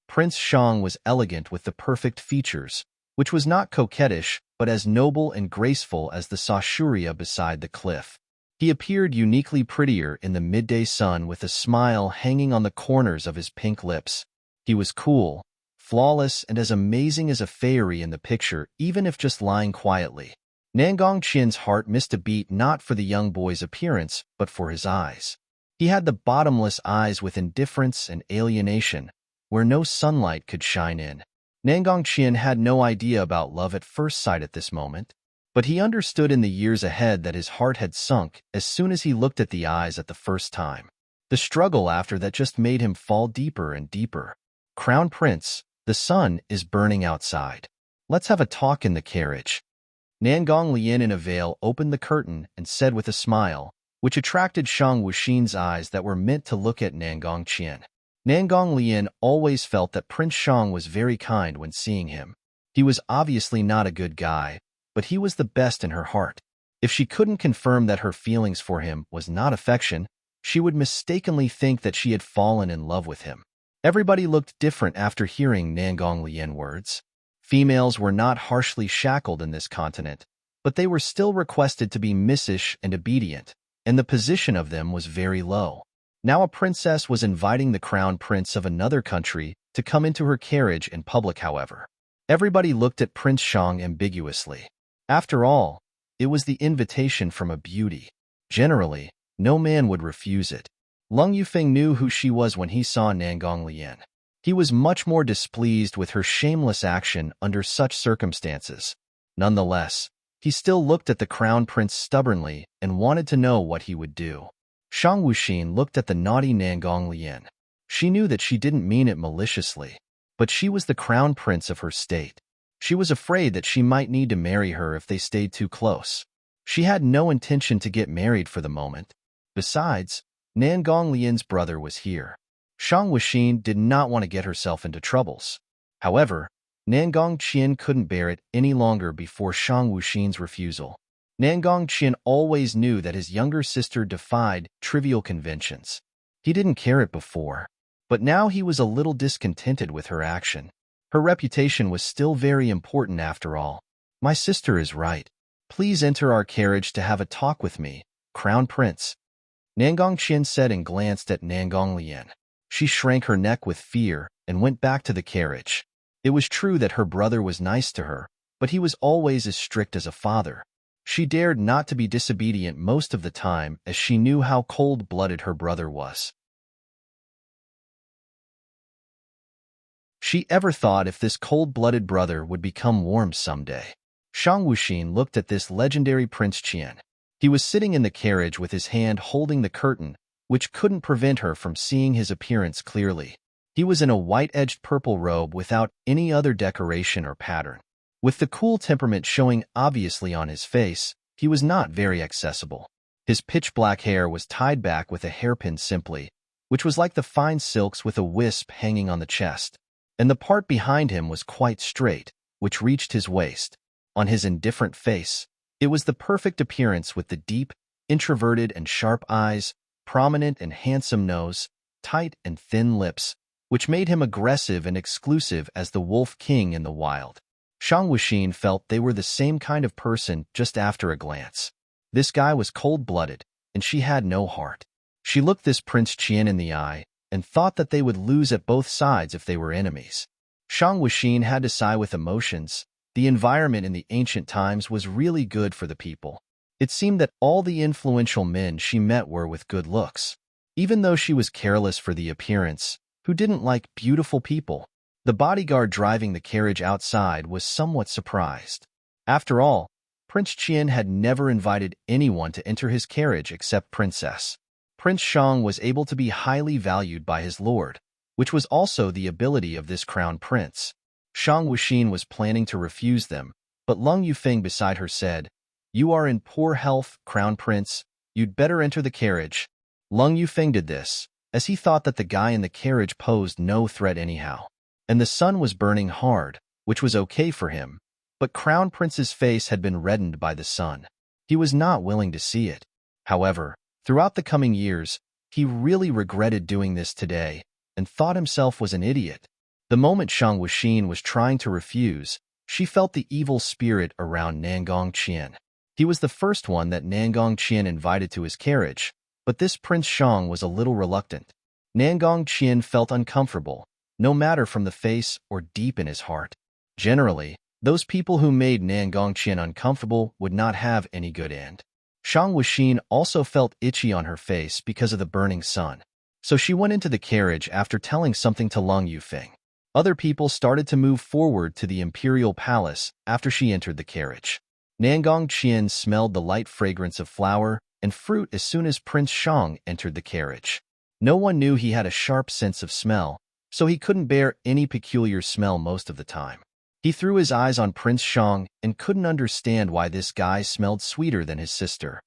Prince Shang was elegant with the perfect features, which was not coquettish, but as noble and graceful as the Saussuria beside the cliff. He appeared uniquely prettier in the midday sun with a smile hanging on the corners of his pink lips. He was cool, flawless, and as amazing as a fairy in the picture, even if just lying quietly. Nangong Qian's heart missed a beat not for the young boy's appearance, but for his eyes. He had the bottomless eyes with indifference and alienation, where no sunlight could shine in. Nangong Qian had no idea about love at first sight at this moment, but he understood in the years ahead that his heart had sunk as soon as he looked at the eyes at the first time. The struggle after that just made him fall deeper and deeper. Crown Prince, the sun is burning outside. Let's have a talk in the carriage. Nangong Lian in a veil opened the curtain and said with a smile, which attracted Shang Wuxin's eyes that were meant to look at Nangong Qian. Nangong Lian always felt that Prince Shang was very kind when seeing him. He was obviously not a good guy, but he was the best in her heart. If she couldn't confirm that her feelings for him was not affection, she would mistakenly think that she had fallen in love with him. Everybody looked different after hearing Nangong Lian words. Females were not harshly shackled in this continent, but they were still requested to be missish and obedient, and the position of them was very low. Now a princess was inviting the crown prince of another country to come into her carriage in public, however. Everybody looked at Prince Shang ambiguously. After all, it was the invitation from a beauty. Generally, no man would refuse it. Lung Yufeng knew who she was when he saw Nangong Lian. He was much more displeased with her shameless action under such circumstances. Nonetheless, he still looked at the crown prince stubbornly and wanted to know what he would do. Shang Wuxin looked at the naughty Nangong Lian. She knew that she didn't mean it maliciously, but she was the crown prince of her state. She was afraid that she might need to marry her if they stayed too close. She had no intention to get married for the moment. Besides, Nangong Lian's brother was here. Shang Wuxin did not want to get herself into troubles. However, Nangong Qian couldn't bear it any longer before Shang Wuxin's refusal. Nangong Qian always knew that his younger sister defied trivial conventions. He didn't care it before, but now he was a little discontented with her action. Her reputation was still very important after all. My sister is right. Please enter our carriage to have a talk with me, Crown Prince. Nangong Qian said and glanced at Nangong Lian. She shrank her neck with fear and went back to the carriage. It was true that her brother was nice to her, but he was always as strict as a father. She dared not to be disobedient most of the time as she knew how cold-blooded her brother was. She ever thought if this cold-blooded brother would become warm someday. Shang Wuxin looked at this legendary Prince Qian. He was sitting in the carriage with his hand holding the curtain, which couldn't prevent her from seeing his appearance clearly. He was in a white-edged purple robe without any other decoration or pattern. With the cool temperament showing obviously on his face, he was not very accessible. His pitch-black hair was tied back with a hairpin simply, which was like the fine silks with a wisp hanging on the chest, and the part behind him was quite straight, which reached his waist. On his indifferent face, it was the perfect appearance with the deep, introverted and sharp eyes, prominent and handsome nose, tight and thin lips, which made him aggressive and exclusive as the Wolf King in the wild. Shang Wuxin felt they were the same kind of person just after a glance. This guy was cold-blooded, and she had no heart. She looked this Prince Qian in the eye and thought that they would lose at both sides if they were enemies. Shang Wuxin had to sigh with emotions. The environment in the ancient times was really good for the people. It seemed that all the influential men she met were with good looks. Even though she was careless for the appearance, who didn't like beautiful people? The bodyguard driving the carriage outside was somewhat surprised. After all, Prince Qian had never invited anyone to enter his carriage except Princess. Prince Shang was able to be highly valued by his lord, which was also the ability of this crown prince. Shang Wuxin was planning to refuse them, but Lung Yufeng beside her said, "You are in poor health, crown prince. You'd better enter the carriage." Lung Yufeng did this, as he thought that the guy in the carriage posed no threat anyhow. And the sun was burning hard, which was okay for him, but Crown Prince's face had been reddened by the sun. He was not willing to see it. However, throughout the coming years, he really regretted doing this today and thought himself was an idiot. The moment Shang Wuxin was trying to refuse, she felt the evil spirit around Nangong Qian. He was the first one that Nangong Qian invited to his carriage, but this Prince Shang was a little reluctant. Nangong Qian felt uncomfortable, no matter from the face or deep in his heart. Generally, those people who made Nangong Qian uncomfortable would not have any good end. Shang Wuxin also felt itchy on her face because of the burning sun, so she went into the carriage after telling something to Lung Yufeng. Other people started to move forward to the imperial palace after she entered the carriage. Nangong Qian smelled the light fragrance of flower and fruit as soon as Prince Shang entered the carriage. No one knew he had a sharp sense of smell, so he couldn't bear any peculiar smell most of the time. He threw his eyes on Prince Shang and couldn't understand why this guy smelled sweeter than his sister.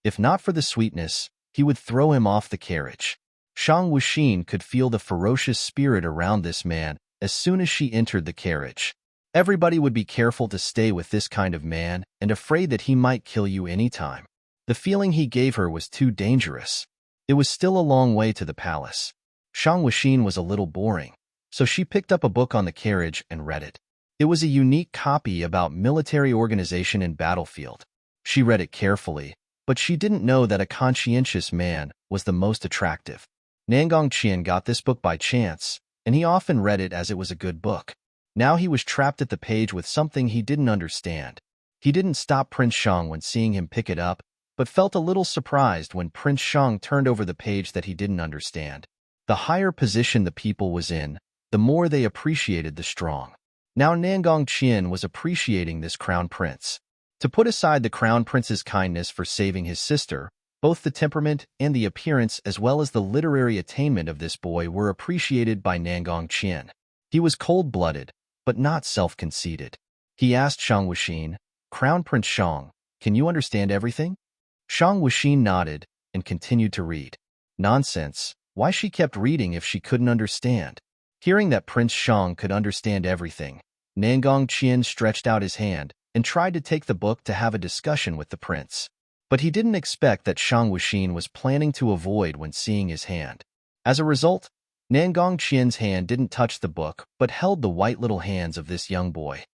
If not for the sweetness, he would throw him off the carriage. Shang Wuxin could feel the ferocious spirit around this man as soon as she entered the carriage. Everybody would be careful to stay with this kind of man and afraid that he might kill you anytime. The feeling he gave her was too dangerous. It was still a long way to the palace. Shang Wuxin was a little boring, so she picked up a book on the carriage and read it. It was a unique copy about military organization and battlefield. She read it carefully, but she didn't know that a conscientious man was the most attractive. Nangong Qian got this book by chance, and he often read it as it was a good book. Now he was trapped at the page with something he didn't understand. He didn't stop Prince Shang when seeing him pick it up, but felt a little surprised when Prince Shang turned over the page that he didn't understand. The higher position the people was in, the more they appreciated the strong. Now Nangong Qian was appreciating this crown prince. To put aside the crown prince's kindness for saving his sister, both the temperament and the appearance as well as the literary attainment of this boy were appreciated by Nangong Qian. He was cold-blooded, but not self-conceited. He asked Shang Wuxin, "Crown Prince Shang, can you understand everything?" Shang Wuxin nodded and continued to read. Nonsense. Why she kept reading if she couldn't understand? Hearing that Prince Shang could understand everything, Nangong Qian stretched out his hand and tried to take the book to have a discussion with the prince. But he didn't expect that Shang Wuxin was planning to avoid when seeing his hand. As a result, Nangong Qian's hand didn't touch the book but held the white little hands of this young boy.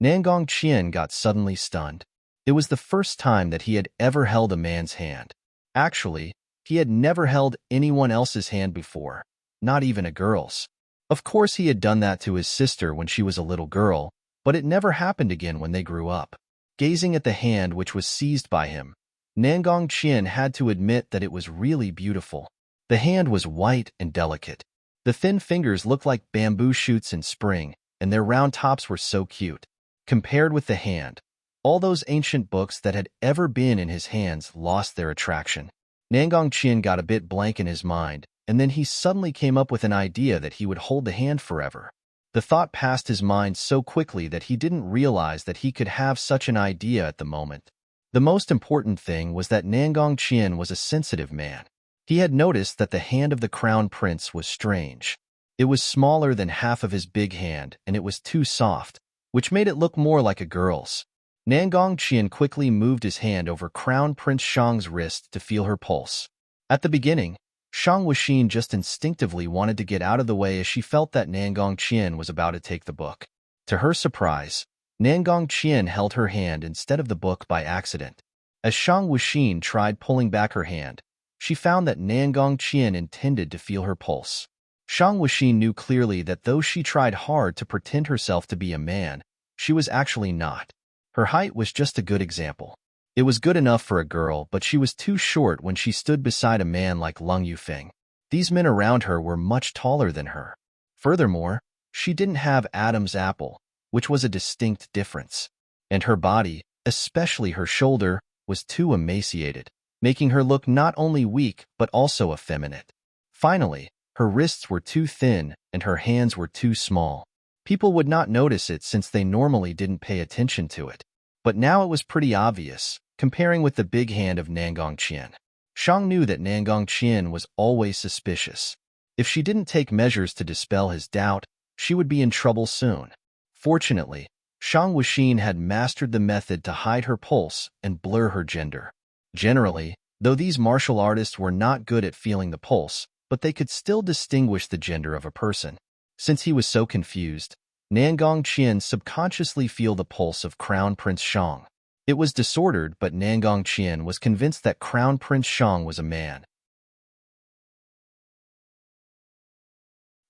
Nangong Qian got suddenly stunned. It was the first time that he had ever held a man's hand. Actually, he had never held anyone else's hand before, not even a girl's. Of course he had done that to his sister when she was a little girl, but it never happened again when they grew up. Gazing at the hand which was seized by him, Nangong Qian had to admit that it was really beautiful. The hand was white and delicate. The thin fingers looked like bamboo shoots in spring, and their round tops were so cute. Compared with the hand, all those ancient books that had ever been in his hands lost their attraction. Nangong Qian got a bit blank in his mind, and then he suddenly came up with an idea that he would hold the hand forever. The thought passed his mind so quickly that he didn't realize that he could have such an idea at the moment. The most important thing was that Nangong Qian was a sensitive man. He had noticed that the hand of the crown prince was strange. It was smaller than half of his big hand, and it was too soft, which made it look more like a girl's. Nangong Qian quickly moved his hand over Crown Prince Shang's wrist to feel her pulse. At the beginning, Shang Wuxin just instinctively wanted to get out of the way as she felt that Nangong Qian was about to take the book. To her surprise, Nangong Qian held her hand instead of the book by accident. As Shang Wuxin tried pulling back her hand, she found that Nangong Qian intended to feel her pulse. Shang Wuxin knew clearly that though she tried hard to pretend herself to be a man, she was actually not. Her height was just a good example. It was good enough for a girl, but she was too short when she stood beside a man like Lung Yufeng. These men around her were much taller than her. Furthermore, she didn't have Adam's apple, which was a distinct difference. And her body, especially her shoulder, was too emaciated, making her look not only weak but also effeminate. Finally, her wrists were too thin and her hands were too small. People would not notice it since they normally didn't pay attention to it. But now it was pretty obvious, comparing with the big hand of Nangong Qian. Shang knew that Nangong Qian was always suspicious. If she didn't take measures to dispel his doubt, she would be in trouble soon. Fortunately, Shang Wuxin had mastered the method to hide her pulse and blur her gender. Generally, though these martial artists were not good at feeling the pulse, but they could still distinguish the gender of a person. Since he was so confused, Nangong Qian subconsciously feel the pulse of Crown Prince Shang. It was disordered, but Nangong Qian was convinced that Crown Prince Shang was a man.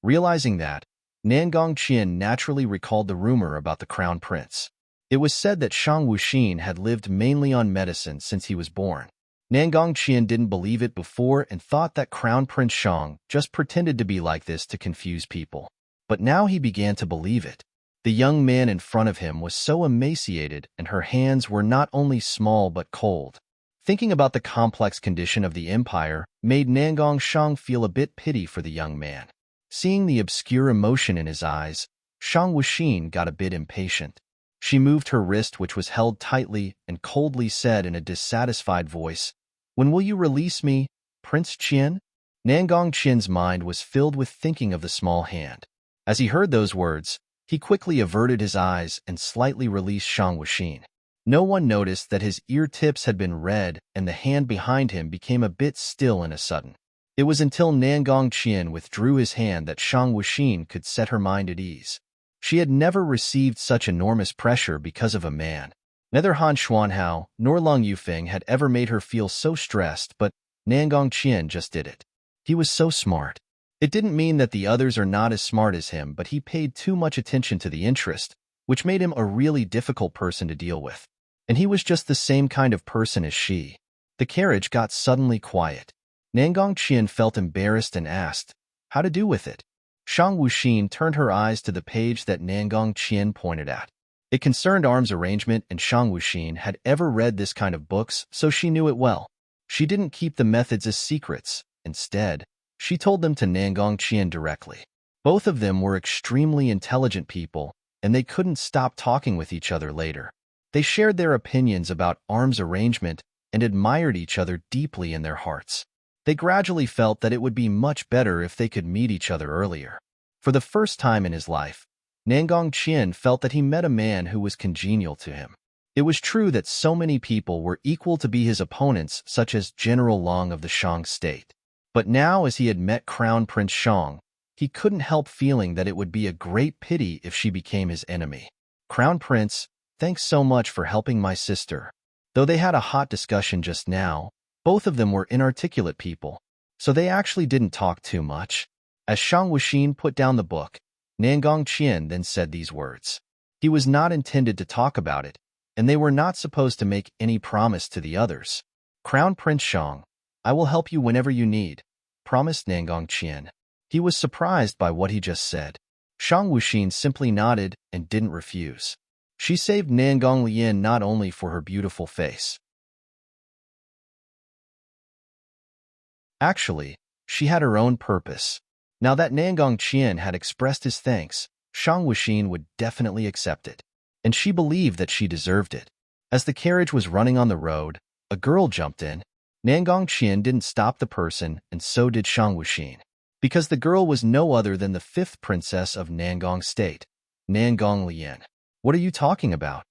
Realizing that, Nangong Qian naturally recalled the rumor about the Crown Prince. It was said that Shang Wuxin had lived mainly on medicine since he was born. Nangong Qian didn't believe it before and thought that Crown Prince Shang just pretended to be like this to confuse people. But now he began to believe it. The young man in front of him was so emaciated and her hands were not only small but cold. Thinking about the complex condition of the empire made Nangong Shang feel a bit pity for the young man. Seeing the obscure emotion in his eyes, Shang Wuxin got a bit impatient. She moved her wrist, which was held tightly, and coldly said in a dissatisfied voice, "When will you release me, Prince Qian?" Nangong Qian's mind was filled with thinking of the small hand. As he heard those words, he quickly averted his eyes and slightly released Shang Wuxin. No one noticed that his ear tips had been red and the hand behind him became a bit still in a sudden. It was until Nangong Qian withdrew his hand that Shang Wuxin could set her mind at ease. She had never received such enormous pressure because of a man. Neither Han Xuanhao nor Lung Yufeng had ever made her feel so stressed, but Nangong Qian just did it. He was so smart. It didn't mean that the others are not as smart as him, but he paid too much attention to the interest, which made him a really difficult person to deal with. And he was just the same kind of person as she. The carriage got suddenly quiet. Nangong Qian felt embarrassed and asked, "How to do with it?" Shang Wuxin turned her eyes to the page that Nangong Qian pointed at. It concerned arms arrangement, and Shang Wuxin had ever read this kind of books, so she knew it well. She didn't keep the methods as secrets. Instead, she told them to Nangong Qian directly. Both of them were extremely intelligent people, and they couldn't stop talking with each other later. They shared their opinions about arms arrangement and admired each other deeply in their hearts. They gradually felt that it would be much better if they could meet each other earlier. For the first time in his life, Nangong Qian felt that he met a man who was congenial to him. It was true that so many people were equal to be his opponents, such as General Long of the Shang state. But now, as he had met Crown Prince Shang, he couldn't help feeling that it would be a great pity if she became his enemy. "Crown Prince, thanks so much for helping my sister." Though they had a hot discussion just now, both of them were inarticulate people, so they actually didn't talk too much. As Shang Wuxin put down the book, Nangong Qian then said these words. He was not intended to talk about it, and they were not supposed to make any promise to the others. "Crown Prince Shang, I will help you whenever you need," promised Nangong Qian. He was surprised by what he just said. Shang Wuxin simply nodded and didn't refuse. She saved Nangong Lian not only for her beautiful face. Actually, she had her own purpose. Now that Nangong Qian had expressed his thanks, Shang Wuxin would definitely accept it. And she believed that she deserved it. As the carriage was running on the road, a girl jumped in. Nangong Qian didn't stop the person, and so did Shang Wuxin. because the girl was no other than the fifth princess of Nangong State, Nangong Lian. What are you talking about?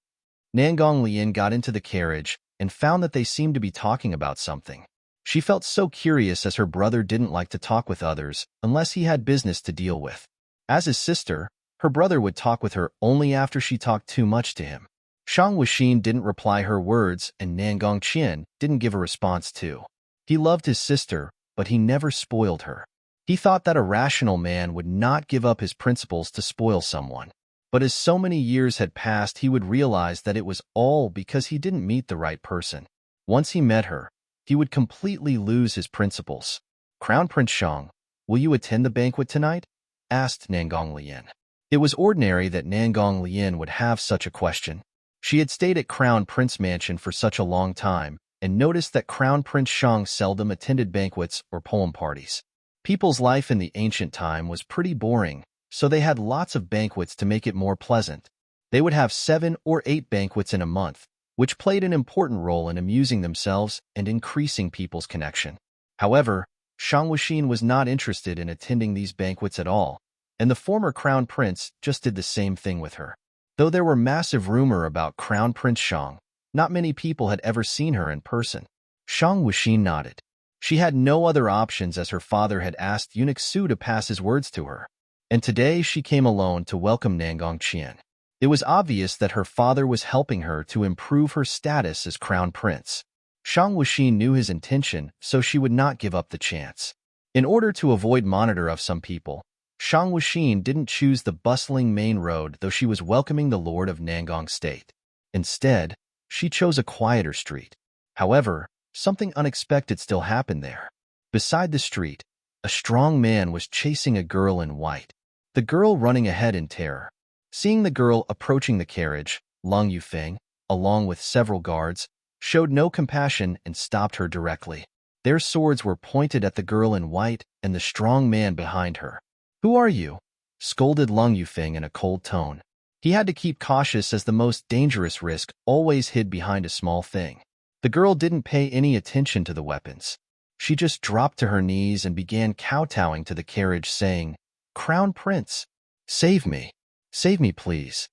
Nangong Lian got into the carriage and found that they seemed to be talking about something. She felt so curious as her brother didn't like to talk with others unless he had business to deal with. As his sister, her brother would talk with her only after she talked too much to him. Shang Wuxin didn't reply her words and Nangong Qian didn't give a response too. He loved his sister, but he never spoiled her. He thought that a rational man would not give up his principles to spoil someone. But as so many years had passed, he would realize that it was all because he didn't meet the right person. Once he met her, he would completely lose his principles. Crown Prince Shang, will you attend the banquet tonight? Asked Nangong Lian. It was ordinary that Nangong Lian would have such a question. She had stayed at Crown Prince Mansion for such a long time and noticed that Crown Prince Shang seldom attended banquets or poem parties. People's life in the ancient time was pretty boring, so they had lots of banquets to make it more pleasant. They would have 7 or 8 banquets in a month, which played an important role in amusing themselves and increasing people's connection. However, Shang Wuxin was not interested in attending these banquets at all, and the former crown prince just did the same thing with her. Though there were massive rumor about Crown Prince Shang, not many people had ever seen her in person. Shang Wuxin nodded. She had no other options as her father had asked Eunuch Su to pass his words to her, and today she came alone to welcome Nangong Qian. It was obvious that her father was helping her to improve her status as crown prince. Shang Wuxin knew his intention, so she would not give up the chance. In order to avoid monitor of some people, Shang Wuxin didn't choose the bustling main road, though she was welcoming the lord of Nangong State. Instead, she chose a quieter street. However, something unexpected still happened there. Beside the street, a strong man was chasing a girl in white, the girl running ahead in terror. Seeing the girl approaching the carriage, Long Yufeng, along with several guards, showed no compassion and stopped her directly. Their swords were pointed at the girl in white and the strong man behind her. "Who are you?" scolded Long Yufeng in a cold tone. He had to keep cautious as the most dangerous risk always hid behind a small thing. The girl didn't pay any attention to the weapons. She just dropped to her knees and began kowtowing to the carriage, saying, "Crown Prince, save me. Save me, please."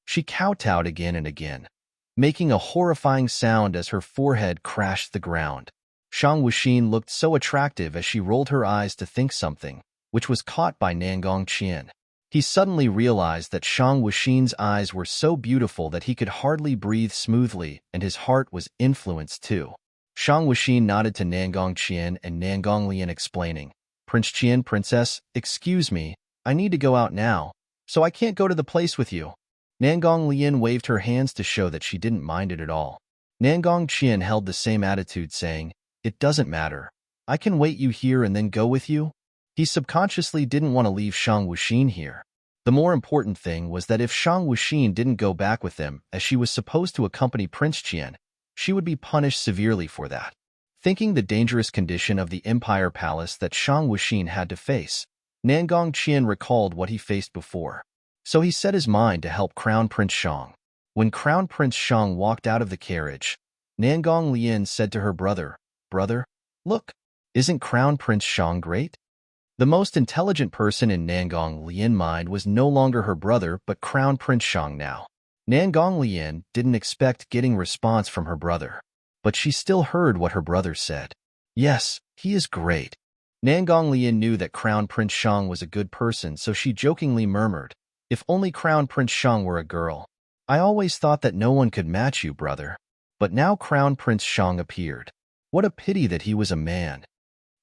She kowtowed again and again, making a horrifying sound as her forehead crashed the ground. Shang Wuxin looked so attractive as she rolled her eyes to think something, which was caught by Nangong Qian. He suddenly realized that Shang Wuxin's eyes were so beautiful that he could hardly breathe smoothly, and his heart was influenced too. Shang Wuxin nodded to Nangong Qian and Nangong Lian, explaining, "Prince Qian, Princess, excuse me, I need to go out now, so I can't go to the place with you." Nangong Lian waved her hands to show that she didn't mind it at all. Nangong Qian held the same attitude, saying, "It doesn't matter. I can wait you here and then go with you." He subconsciously didn't want to leave Shang Wuxin here. The more important thing was that if Shang Wuxin didn't go back with them, as she was supposed to accompany Prince Qian, she would be punished severely for that. Thinking the dangerous condition of the Empire Palace that Shang Wuxin had to face, Nangong Qian recalled what he faced before. So he set his mind to help Crown Prince Shang. When Crown Prince Shang walked out of the carriage, Nangong Lian said to her brother, "Brother, look, isn't Crown Prince Shang great?" The most intelligent person in Nangong Lian's mind was no longer her brother but Crown Prince Shang now. Nangong Lian didn't expect getting response from her brother, but she still heard what her brother said. "Yes, he is great." Nangong Lian knew that Crown Prince Shang was a good person, so she jokingly murmured, "If only Crown Prince Shang were a girl. I always thought that no one could match you, brother." But now Crown Prince Shang appeared. What a pity that he was a man.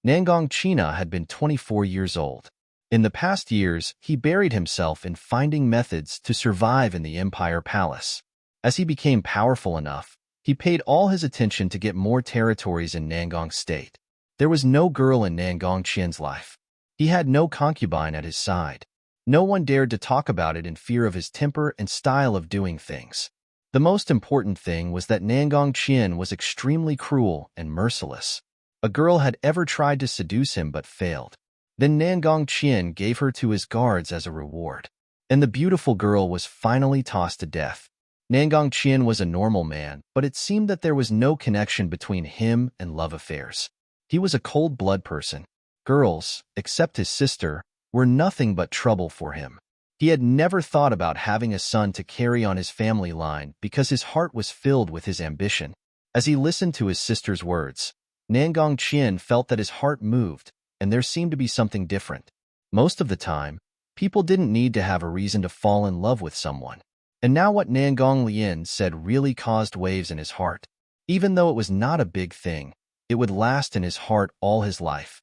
Nangong China had been 24 years old. In the past years, he buried himself in finding methods to survive in the Empire Palace. As he became powerful enough, he paid all his attention to get more territories in Nangong State. There was no girl in Nangong Qian's life. He had no concubine at his side. No one dared to talk about it in fear of his temper and style of doing things. The most important thing was that Nangong Qian was extremely cruel and merciless. A girl had ever tried to seduce him but failed. Then Nangong Qian gave her to his guards as a reward. And the beautiful girl was finally tossed to death. Nangong Qian was a normal man, but it seemed that there was no connection between him and love affairs. He was a cold-blood person. Girls, except his sister, were nothing but trouble for him. He had never thought about having a son to carry on his family line because his heart was filled with his ambition. As he listened to his sister's words, Nangong Qian felt that his heart moved, and there seemed to be something different. Most of the time, people didn't need to have a reason to fall in love with someone. And now what Nangong Lian said really caused waves in his heart. Even though it was not a big thing, it would last in his heart all his life.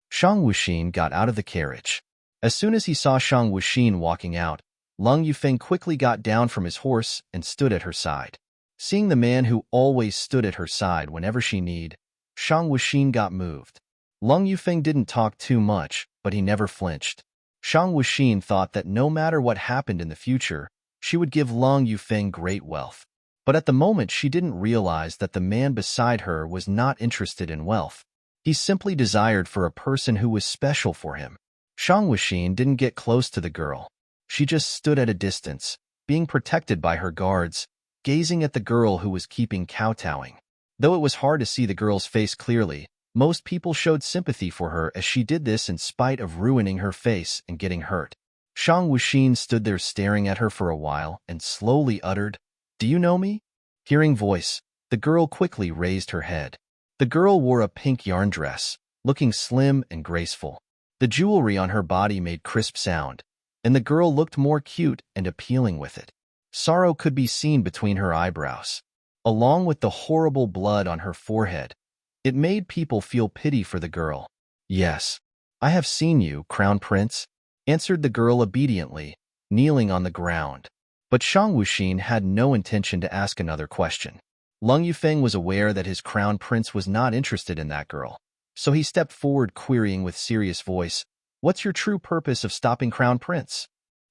Shang Wuxin got out of the carriage. As soon as he saw Shang Wuxin walking out, Leng Yufeng quickly got down from his horse and stood at her side. Seeing the man who always stood at her side whenever she needed, Shang Wuxin got moved. Leng Yufeng didn't talk too much, but he never flinched. Shang Wuxin thought that no matter what happened in the future, she would give Leng Yufeng great wealth. But at the moment she didn't realize that the man beside her was not interested in wealth. He simply desired for a person who was special for him. Shang Wuxin didn't get close to the girl. She just stood at a distance, being protected by her guards, gazing at the girl who was keeping kowtowing. Though it was hard to see the girl's face clearly, most people showed sympathy for her as she did this in spite of ruining her face and getting hurt. Shang Wuxin stood there staring at her for a while and slowly uttered, "Do you know me?" Hearing voice, the girl quickly raised her head. The girl wore a pink yarn dress, looking slim and graceful. The jewelry on her body made crisp sound, and the girl looked more cute and appealing with it. Sorrow could be seen between her eyebrows, along with the horrible blood on her forehead. It made people feel pity for the girl. "Yes, I have seen you, Crown Prince," answered the girl obediently, kneeling on the ground. But Shang Wuxin had no intention to ask another question. Leng Yufeng was aware that his crown prince was not interested in that girl, so he stepped forward querying with serious voice, "What's your true purpose of stopping Crown Prince?"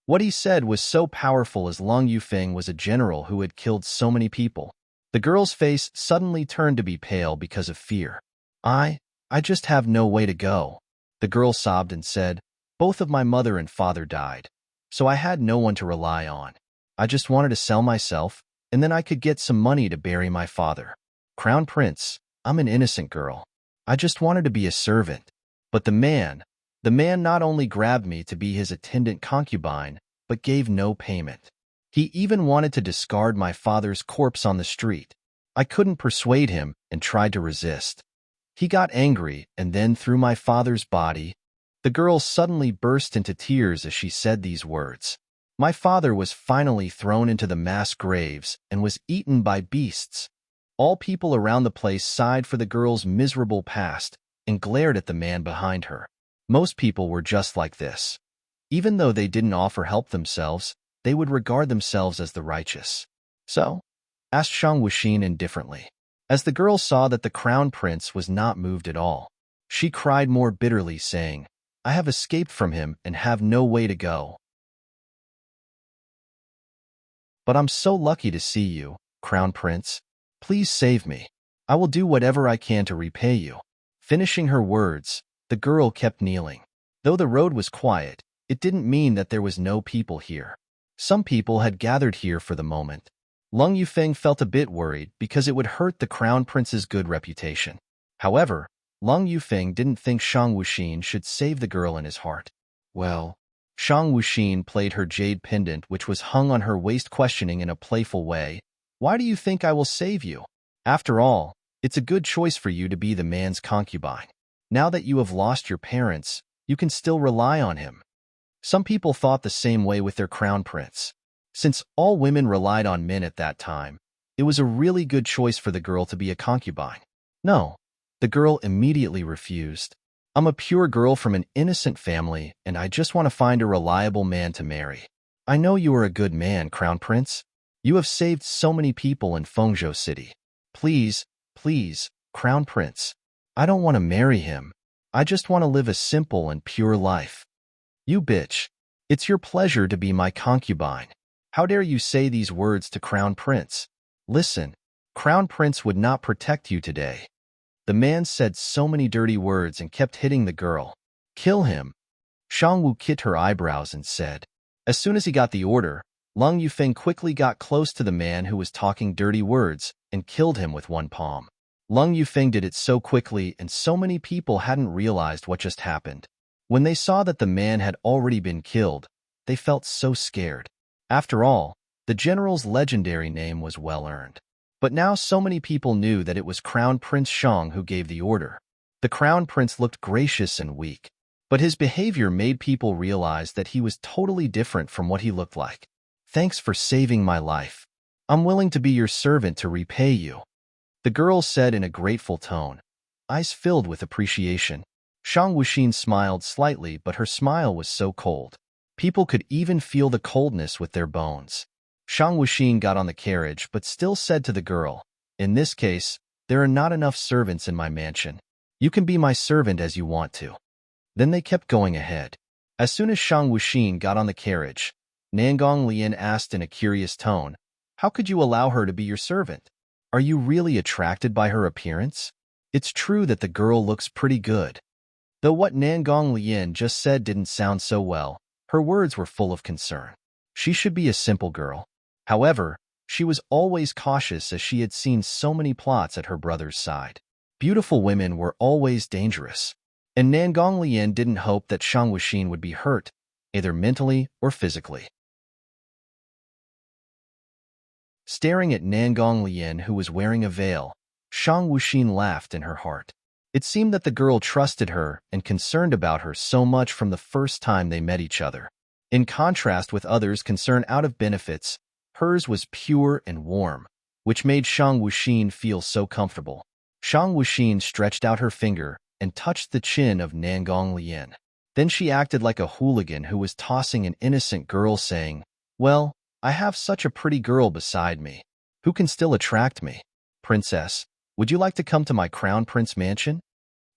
What he said was so powerful as Leng Yufeng was a general who had killed so many people. The girl's face suddenly turned to be pale because of fear. I just have no way to go." The girl sobbed and said, "Both of my mother and father died, so I had no one to rely on. I just wanted to sell myself, and then I could get some money to bury my father. Crown Prince, I'm an innocent girl. I just wanted to be a servant. But the man not only grabbed me to be his attendant concubine, but gave no payment. He even wanted to discard my father's corpse on the street. I couldn't persuade him and tried to resist. He got angry and then threw my father's body." The girl suddenly burst into tears as she said these words. "My father was finally thrown into the mass graves and was eaten by beasts." All people around the place sighed for the girl's miserable past and glared at the man behind her. Most people were just like this. Even though they didn't offer help themselves, they would regard themselves as the righteous. "So?" asked Shang Wuxin indifferently. As the girl saw that the crown prince was not moved at all, she cried more bitterly, saying, "I have escaped from him and have no way to go. But I'm so lucky to see you, Crown Prince. Please save me. I will do whatever I can to repay you." Finishing her words, the girl kept kneeling. Though the road was quiet, it didn't mean that there was no people here. Some people had gathered here for the moment. Leng Yufeng felt a bit worried because it would hurt the Crown Prince's good reputation. However, Leng Yufeng didn't think Shang Wuxin should save the girl in his heart. "Well," Shang Wuxin played her jade pendant which was hung on her waist, questioning in a playful way, "Why do you think I will save you? After all, it's a good choice for you to be the man's concubine. Now that you have lost your parents, you can still rely on him." Some people thought the same way with their crown prince. Since all women relied on men at that time, it was a really good choice for the girl to be a concubine. "No," the girl immediately refused. "I'm a pure girl from an innocent family, and I just want to find a reliable man to marry." "I know you are a good man, Crown Prince. You have saved so many people in Fengzhou City. Please, Crown Prince. I don't want to marry him. I just want to live a simple and pure life." "You bitch. It's your pleasure to be my concubine. How dare you say these words to Crown Prince? Listen, Crown Prince would not protect you today." The man said so many dirty words and kept hitting the girl. "Kill him." Shang Wu kit her eyebrows and said. As soon as he got the order, Lung Yufeng quickly got close to the man who was talking dirty words and killed him with one palm. Lung Yufeng did it so quickly and so many people hadn't realized what just happened. When they saw that the man had already been killed, they felt so scared. After all, the general's legendary name was well earned. But now so many people knew that it was Crown Prince Shang who gave the order. The Crown Prince looked gracious and weak, but his behavior made people realize that he was totally different from what he looked like. "Thanks for saving my life. I'm willing to be your servant to repay you," the girl said in a grateful tone, eyes filled with appreciation. Shang Wuxin smiled slightly, but her smile was so cold. People could even feel the coldness with their bones. Shang Wuxin got on the carriage but still said to the girl, "In this case, there are not enough servants in my mansion. You can be my servant as you want to." Then they kept going ahead. As soon as Shang Wuxin got on the carriage, Nangong Lian asked in a curious tone, "How could you allow her to be your servant? Are you really attracted by her appearance? It's true that the girl looks pretty good." Though what Nangong Lian just said didn't sound so well, her words were full of concern. She should be a simple girl. However, she was always cautious as she had seen so many plots at her brother's side. Beautiful women were always dangerous, and Nangong Lian didn't hope that Shang Wuxin would be hurt, either mentally or physically. Staring at Nangong Lian, who was wearing a veil, Shang Wuxin laughed in her heart. It seemed that the girl trusted her and concerned about her so much from the first time they met each other. In contrast with others' concern out of benefits, hers was pure and warm, which made Shang Wuxin feel so comfortable. Shang Wuxin stretched out her finger and touched the chin of Nangong Lian. Then she acted like a hooligan who was tossing an innocent girl, saying, "Well, I have such a pretty girl beside me. Who can still attract me? Princess, would you like to come to my crown prince mansion?"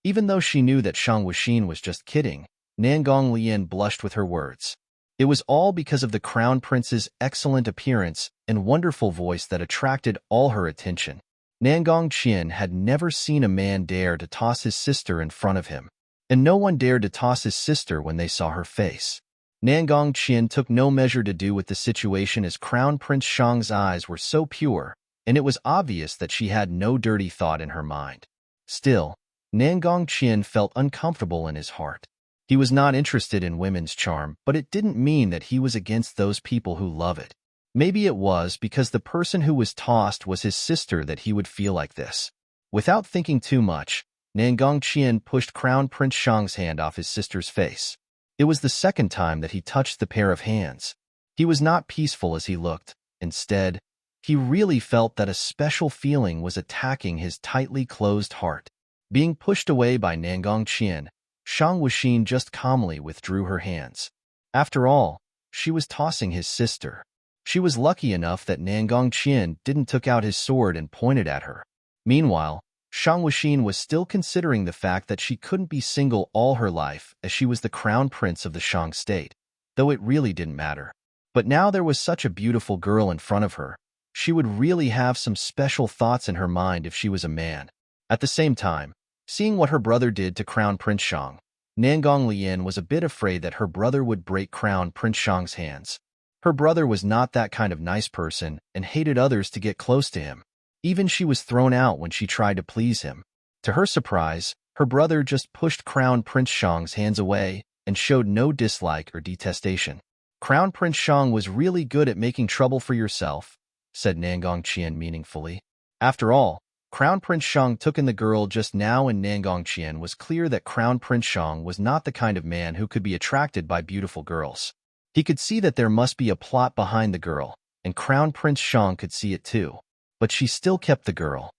Even though she knew that Shang Wuxin was just kidding, Nangong Lian blushed with her words. It was all because of the crown prince's excellent appearance and wonderful voice that attracted all her attention. Nangong Qian had never seen a man dare to toss his sister in front of him, and no one dared to toss his sister when they saw her face. Nangong Qian took no measure to do with the situation as Crown Prince Shang's eyes were so pure, and it was obvious that she had no dirty thought in her mind. Still, Nangong Qian felt uncomfortable in his heart. He was not interested in women's charm, but it didn't mean that he was against those people who love it. Maybe it was because the person who was tossed was his sister that he would feel like this. Without thinking too much, Nangong Qian pushed Crown Prince Shang's hand off his sister's face. It was the second time that he touched the pair of hands. He was not peaceful as he looked. Instead, he really felt that a special feeling was attacking his tightly closed heart. Being pushed away by Nangong Qian, Shang Wuxin just calmly withdrew her hands. After all, she was tossing his sister. She was lucky enough that Nangong Qian didn't took out his sword and pointed at her. Meanwhile, Shang Wuxin was still considering the fact that she couldn't be single all her life as she was the crown prince of the Shang state, though it really didn't matter. But now there was such a beautiful girl in front of her. She would really have some special thoughts in her mind if she was a man. At the same time, seeing what her brother did to Crown Prince Shang, Nangong Lian was a bit afraid that her brother would break Crown Prince Shang's hands. Her brother was not that kind of nice person and hated others to get close to him. Even she was thrown out when she tried to please him. To her surprise, her brother just pushed Crown Prince Shang's hands away and showed no dislike or detestation. "Crown Prince Shang was really good at making trouble for yourself," said Nangong Qian meaningfully. After all, Crown Prince Shang took in the girl just now, and Nangong Qian was clear that Crown Prince Shang was not the kind of man who could be attracted by beautiful girls. He could see that there must be a plot behind the girl, and Crown Prince Shang could see it too. But she still kept the girl.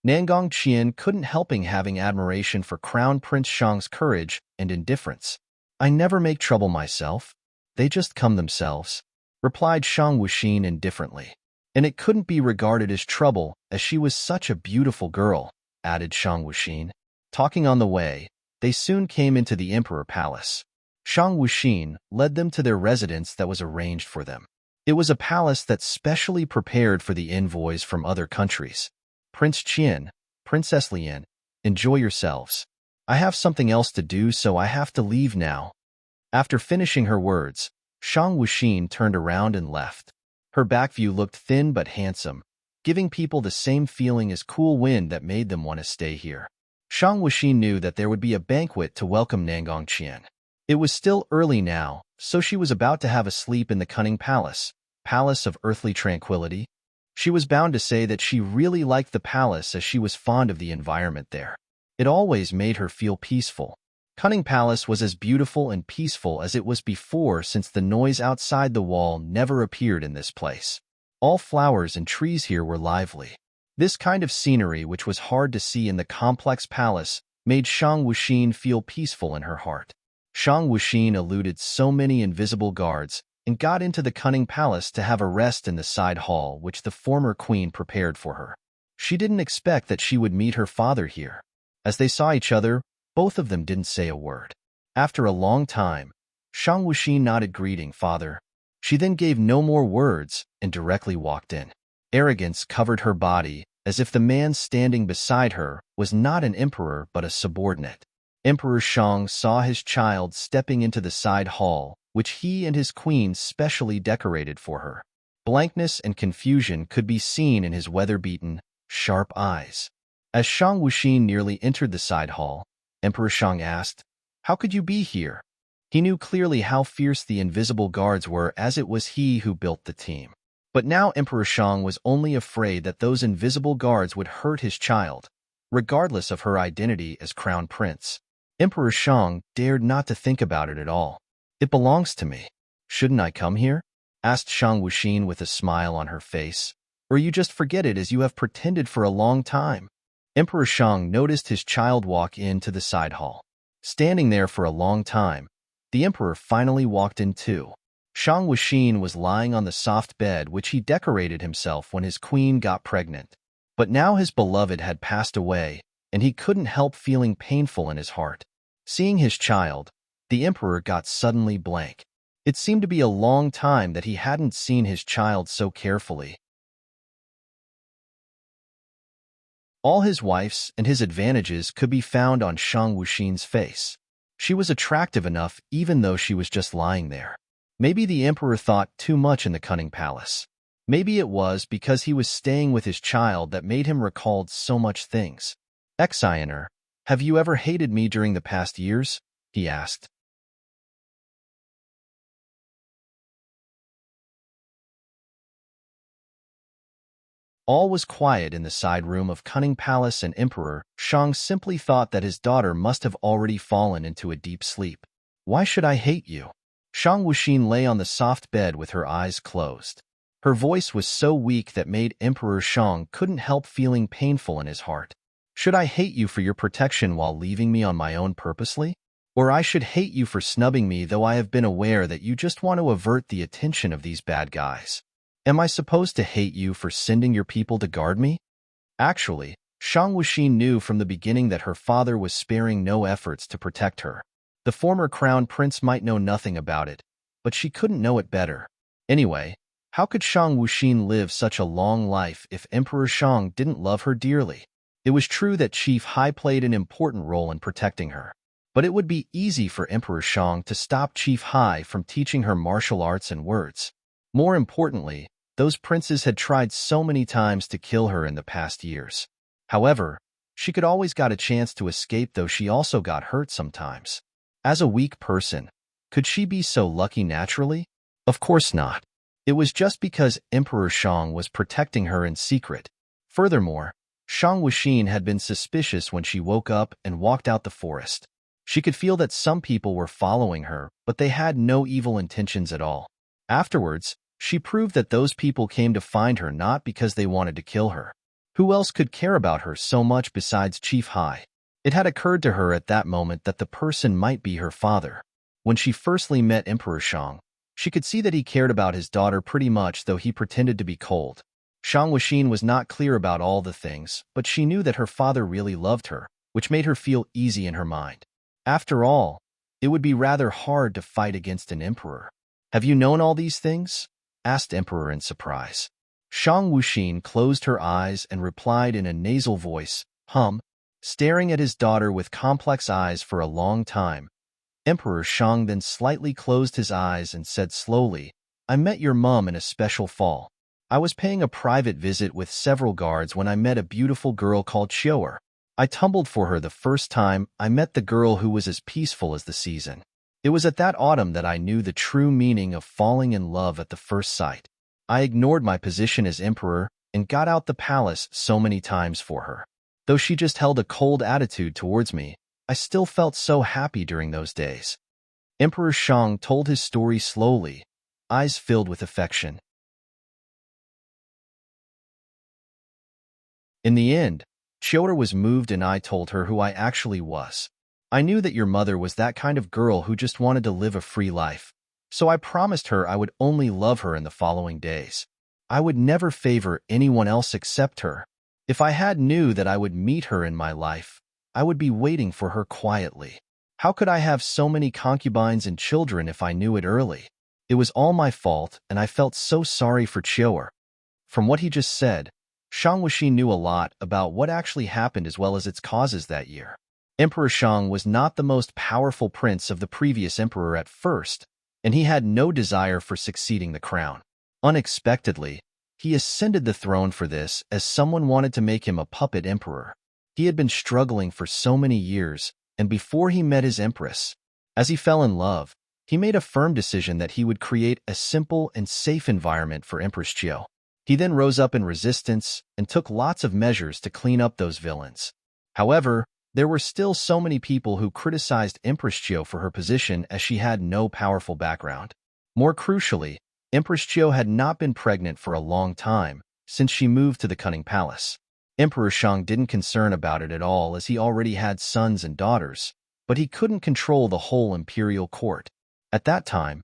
Nangong Qian couldn't helping having admiration for Crown Prince Shang's courage and indifference. "I never make trouble myself. They just come themselves," replied Shang Wuxin indifferently. "And it couldn't be regarded as trouble as she was such a beautiful girl," added Shang Wuxin. Talking on the way, they soon came into the Emperor Palace. Shang Wuxin led them to their residence that was arranged for them. It was a palace that's specially prepared for the envoys from other countries. "Prince Qian, Princess Lian, enjoy yourselves. I have something else to do, so I have to leave now." After finishing her words, Shang Wuxin turned around and left. Her back view looked thin but handsome, giving people the same feeling as cool wind that made them want to stay here. Shang Wuxin knew that there would be a banquet to welcome Nangongqian. It was still early now, so she was about to have a sleep in the cunning palace of earthly tranquility. She was bound to say that she really liked the palace as she was fond of the environment there. It always made her feel peaceful. Cunning Palace was as beautiful and peaceful as it was before, since the noise outside the wall never appeared in this place. All flowers and trees here were lively. This kind of scenery, which was hard to see in the complex palace, made Shang Wuxin feel peaceful in her heart. Shang Wuxin eluded so many invisible guards and got into the cunning palace to have a rest in the side hall which the former queen prepared for her. She didn't expect that she would meet her father here. As they saw each other, both of them didn't say a word. After a long time, Shang Wuxin nodded greeting, "Father." She then gave no more words and directly walked in. Arrogance covered her body, as if the man standing beside her was not an emperor but a subordinate. Emperor Shang saw his child stepping into the side hall, which he and his queen specially decorated for her. Blankness and confusion could be seen in his weather-beaten, sharp eyes. As Shang Wuxin nearly entered the side hall, Emperor Shang asked, "How could you be here?" He knew clearly how fierce the invisible guards were, as it was he who built the team. But now Emperor Shang was only afraid that those invisible guards would hurt his child, regardless of her identity as crown prince. Emperor Shang dared not to think about it at all. "It belongs to me. Shouldn't I come here?" asked Shang Wuxin with a smile on her face. "Or you just forget it as you have pretended for a long time?" Emperor Shang noticed his child walk into the side hall. Standing there for a long time, the emperor finally walked in too. Shang Wuxin was lying on the soft bed which he decorated himself when his queen got pregnant. But now his beloved had passed away, and he couldn't help feeling painful in his heart. Seeing his child, the emperor got suddenly blank. It seemed to be a long time that he hadn't seen his child so carefully. All his wife's and his advantages could be found on Shang Wuxin's face. She was attractive enough even though she was just lying there. Maybe the emperor thought too much in the cunning palace. Maybe it was because he was staying with his child that made him recall so much things. "Exiner, have you ever hated me during the past years?" he asked. All was quiet in the side room of Cunning Palace, and Emperor Shang simply thought that his daughter must have already fallen into a deep sleep. "Why should I hate you?" Shang Wuxin lay on the soft bed with her eyes closed. Her voice was so weak that made Emperor Shang couldn't help feeling painful in his heart. "Should I hate you for your protection while leaving me on my own purposely? Or I should hate you for snubbing me, though I have been aware that you just want to avert the attention of these bad guys? Am I supposed to hate you for sending your people to guard me?" Actually, Shang Wuxin knew from the beginning that her father was sparing no efforts to protect her. The former crown prince might know nothing about it, but she couldn't know it better. Anyway, how could Shang Wuxin live such a long life if Emperor Shang didn't love her dearly? It was true that Chief Hai played an important role in protecting her, but it would be easy for Emperor Shang to stop Chief Hai from teaching her martial arts and words. More importantly, those princes had tried so many times to kill her in the past years. However, she could always got a chance to escape, though she also got hurt sometimes. As a weak person, could she be so lucky naturally? Of course not. It was just because Emperor Shang was protecting her in secret. Furthermore, Shang Wuxin had been suspicious when she woke up and walked out the forest. She could feel that some people were following her, but they had no evil intentions at all. Afterwards, she proved that those people came to find her not because they wanted to kill her. Who else could care about her so much besides Chief Hai? It had occurred to her at that moment that the person might be her father. When she firstly met Emperor Shang, she could see that he cared about his daughter pretty much, though he pretended to be cold. Shang Wuxin was not clear about all the things, but she knew that her father really loved her, which made her feel easy in her mind. After all, it would be rather hard to fight against an emperor. "Have you known all these things?" asked Emperor in surprise. Shang Wuxin closed her eyes and replied in a nasal voice, staring at his daughter with complex eyes for a long time. Emperor Shang then slightly closed his eyes and said slowly, I met your mom in a special fall. I was paying a private visit with several guards when I met a beautiful girl called Xiaoer. I tumbled for her the first time I met the girl who was as peaceful as the season. It was at that autumn that I knew the true meaning of falling in love at the first sight. I ignored my position as emperor and got out the palace so many times for her. Though she just held a cold attitude towards me, I still felt so happy during those days. Emperor Shang told his story slowly, eyes filled with affection. In the end, Xiaoer was moved and I told her who I actually was. I knew that your mother was that kind of girl who just wanted to live a free life, so I promised her I would only love her in the following days. I would never favor anyone else except her. If I had knew that I would meet her in my life, I would be waiting for her quietly. How could I have so many concubines and children if I knew it early? It was all my fault, and I felt so sorry for Xiaoer. From what he just said, Shang Wuxi knew a lot about what actually happened as well as its causes that year. Emperor Shang was not the most powerful prince of the previous emperor at first, and he had no desire for succeeding the crown. Unexpectedly, he ascended the throne for this as someone wanted to make him a puppet emperor. He had been struggling for so many years, and before he met his empress, as he fell in love, he made a firm decision that he would create a simple and safe environment for Empress Qiu. He then rose up in resistance and took lots of measures to clean up those villains. However, there were still so many people who criticized Empress Qiu for her position as she had no powerful background. More crucially, Empress Qiu had not been pregnant for a long time since she moved to the Cunning Palace. Emperor Shang didn't concern about it at all as he already had sons and daughters, but he couldn't control the whole imperial court. At that time,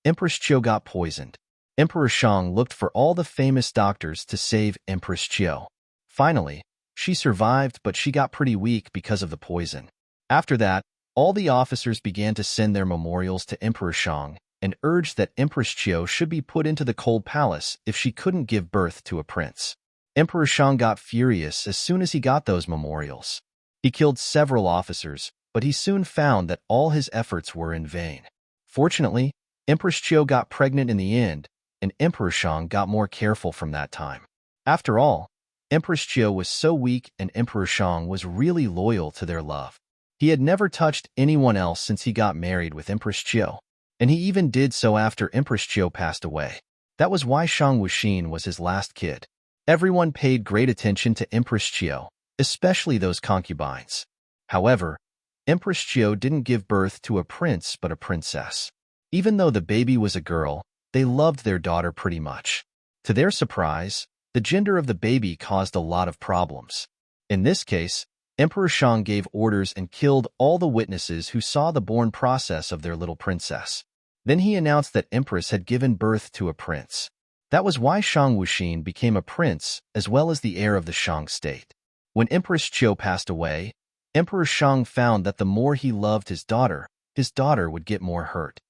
Empress Qiu got poisoned. Emperor Shang looked for all the famous doctors to save Empress Qiu. Finally, she survived, but she got pretty weak because of the poison. After that, all the officers began to send their memorials to Emperor Shang and urged that Empress Qiu should be put into the cold palace if she couldn't give birth to a prince. Emperor Shang got furious as soon as he got those memorials. He killed several officers, but he soon found that all his efforts were in vain. Fortunately, Empress Qiu got pregnant in the end, and Emperor Shang got more careful from that time. After all, Empress Qiu was so weak and Emperor Shang was really loyal to their love. He had never touched anyone else since he got married with Empress Qiu, and he even did so after Empress Qiu passed away. That was why Shang Wuxin was his last kid. Everyone paid great attention to Empress Qiu, especially those concubines. However, Empress Qiu didn't give birth to a prince but a princess. Even though the baby was a girl, they loved their daughter pretty much. To their surprise, the gender of the baby caused a lot of problems. In this case, Emperor Shang gave orders and killed all the witnesses who saw the born process of their little princess. Then he announced that Empress had given birth to a prince. That was why Shang Wuxin became a prince as well as the heir of the Shang state. When Empress Qiu passed away, Emperor Shang found that the more he loved his daughter would get more hurt.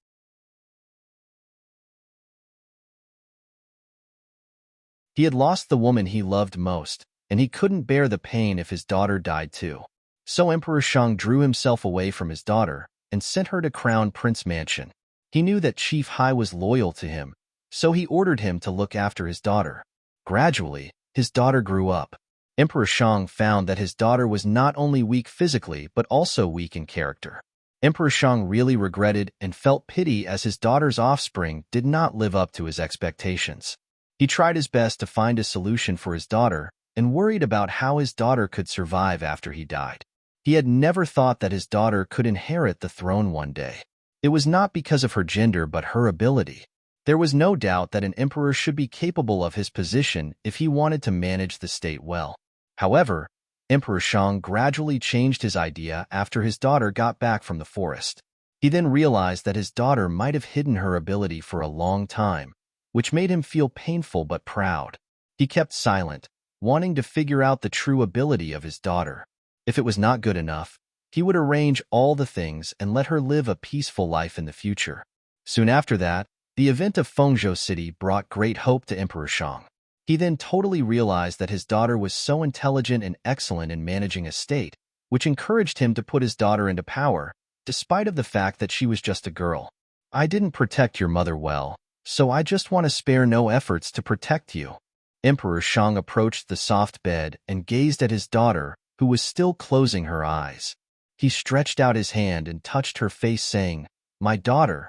He had lost the woman he loved most, and he couldn't bear the pain if his daughter died too. So Emperor Shang drew himself away from his daughter and sent her to Crown Prince Mansion. He knew that Chief Hai was loyal to him, so he ordered him to look after his daughter. Gradually, his daughter grew up. Emperor Shang found that his daughter was not only weak physically but also weak in character. Emperor Shang really regretted and felt pity as his daughter's offspring did not live up to his expectations. He tried his best to find a solution for his daughter and worried about how his daughter could survive after he died. He had never thought that his daughter could inherit the throne one day. It was not because of her gender but her ability. There was no doubt that an emperor should be capable of his position if he wanted to manage the state well. However, Emperor Shang gradually changed his idea after his daughter got back from the forest. He then realized that his daughter might have hidden her ability for a long time, which made him feel painful but proud. He kept silent, wanting to figure out the true ability of his daughter. If it was not good enough, he would arrange all the things and let her live a peaceful life in the future. Soon after that, the event of Fengzhou City brought great hope to Emperor Shang. He then totally realized that his daughter was so intelligent and excellent in managing a state, which encouraged him to put his daughter into power, despite of the fact that she was just a girl. I didn't protect your mother well, so I just want to spare no efforts to protect you. Emperor Shang approached the soft bed and gazed at his daughter, who was still closing her eyes. He stretched out his hand and touched her face, saying, "My daughter,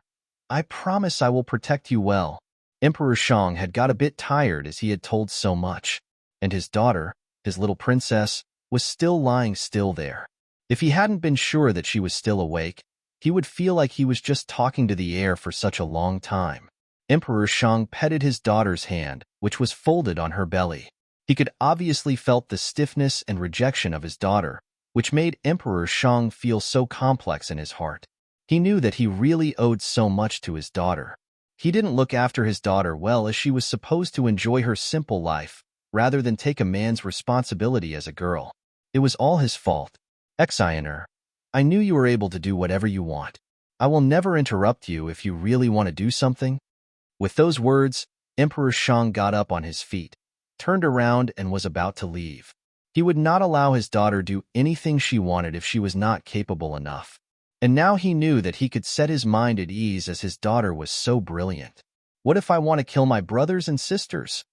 I promise I will protect you well." Emperor Shang had got a bit tired as he had told so much, and his daughter, his little princess, was still lying still there. If he hadn't been sure that she was still awake, he would feel like he was just talking to the air for such a long time. Emperor Shang petted his daughter's hand, which was folded on her belly. He could obviously felt the stiffness and rejection of his daughter, which made Emperor Shang feel so complex in his heart. He knew that he really owed so much to his daughter. He didn't look after his daughter well, as she was supposed to enjoy her simple life, rather than take a man's responsibility as a girl. It was all his fault. Exiner, I knew you were able to do whatever you want. I will never interrupt you if you really want to do something. With those words, Emperor Shang got up on his feet, turned around, and was about to leave. He would not allow his daughter do anything she wanted if she was not capable enough. And now he knew that he could set his mind at ease, as his daughter was so brilliant. "What if I want to kill my brothers and sisters?"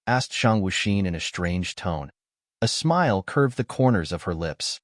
asked Shang Wuxin in a strange tone. A smile curved the corners of her lips.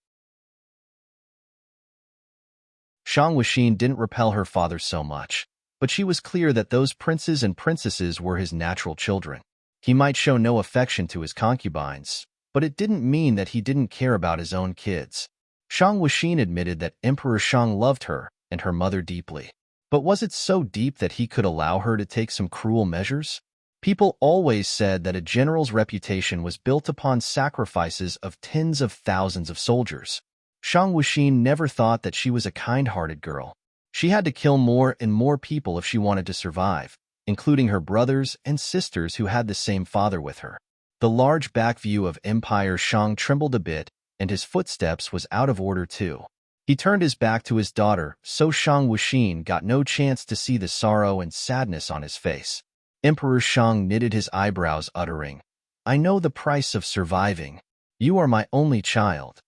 Shang Wuxin didn't repel her father so much, but she was clear that those princes and princesses were his natural children. He might show no affection to his concubines, but it didn't mean that he didn't care about his own kids. Shang Wuxin admitted that Emperor Shang loved her and her mother deeply. But was it so deep that he could allow her to take some cruel measures? People always said that a general's reputation was built upon sacrifices of tens of thousands of soldiers. Shang Wuxin never thought that she was a kind-hearted girl. She had to kill more and more people if she wanted to survive, including her brothers and sisters who had the same father with her. The large back view of Empire Shang trembled a bit, and his footsteps was out of order too. He turned his back to his daughter, so Shang Wuxin got no chance to see the sorrow and sadness on his face. Emperor Shang knitted his eyebrows, uttering, "I know the price of surviving. You are my only child."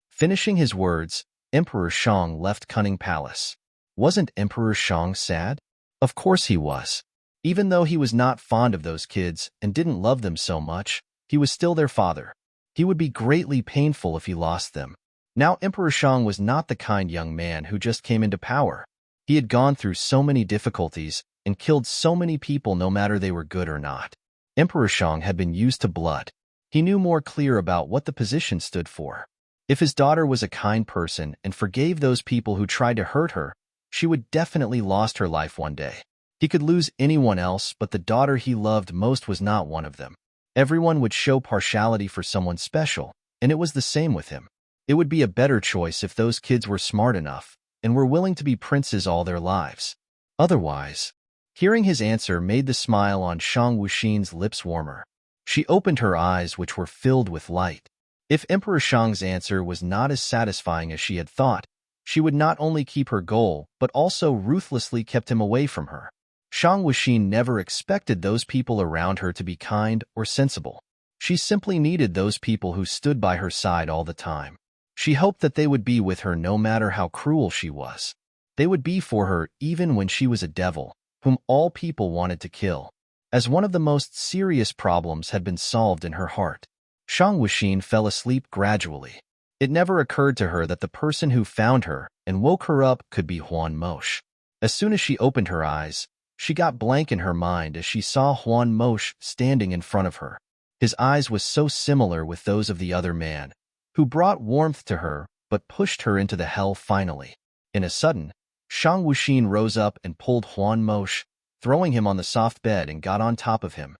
Finishing his words, Emperor Shang left Cunning Palace. Wasn't Emperor Shang sad? Of course he was. Even though he was not fond of those kids and didn't love them so much, he was still their father. He would be greatly painful if he lost them. Now Emperor Shang was not the kind young man who just came into power. He had gone through so many difficulties and killed so many people, no matter they were good or not. Emperor Shang had been used to blood. He knew more clear about what the position stood for. If his daughter was a kind person and forgave those people who tried to hurt her, she would definitely lost her life one day. He could lose anyone else, but the daughter he loved most was not one of them. Everyone would show partiality for someone special, and it was the same with him. It would be a better choice if those kids were smart enough and were willing to be princes all their lives. Otherwise, hearing his answer made the smile on Shang Wuxin's lips warmer. She opened her eyes, which were filled with light. If Emperor Shang's answer was not as satisfying as she had thought, she would not only keep her goal, but also ruthlessly kept him away from her. Shang Wuxin never expected those people around her to be kind or sensible. She simply needed those people who stood by her side all the time. She hoped that they would be with her no matter how cruel she was. They would be for her even when she was a devil, whom all people wanted to kill. As one of the most serious problems had been solved in her heart, Shang Wuxin fell asleep gradually. It never occurred to her that the person who found her and woke her up could be Huan Mosh. As soon as she opened her eyes, she got blank in her mind as she saw Huan Mosh standing in front of her. His eyes was so similar with those of the other man, who brought warmth to her but pushed her into the hell finally. In a sudden, Shang Wuxin rose up and pulled Huan Mosh, throwing him on the soft bed, and got on top of him.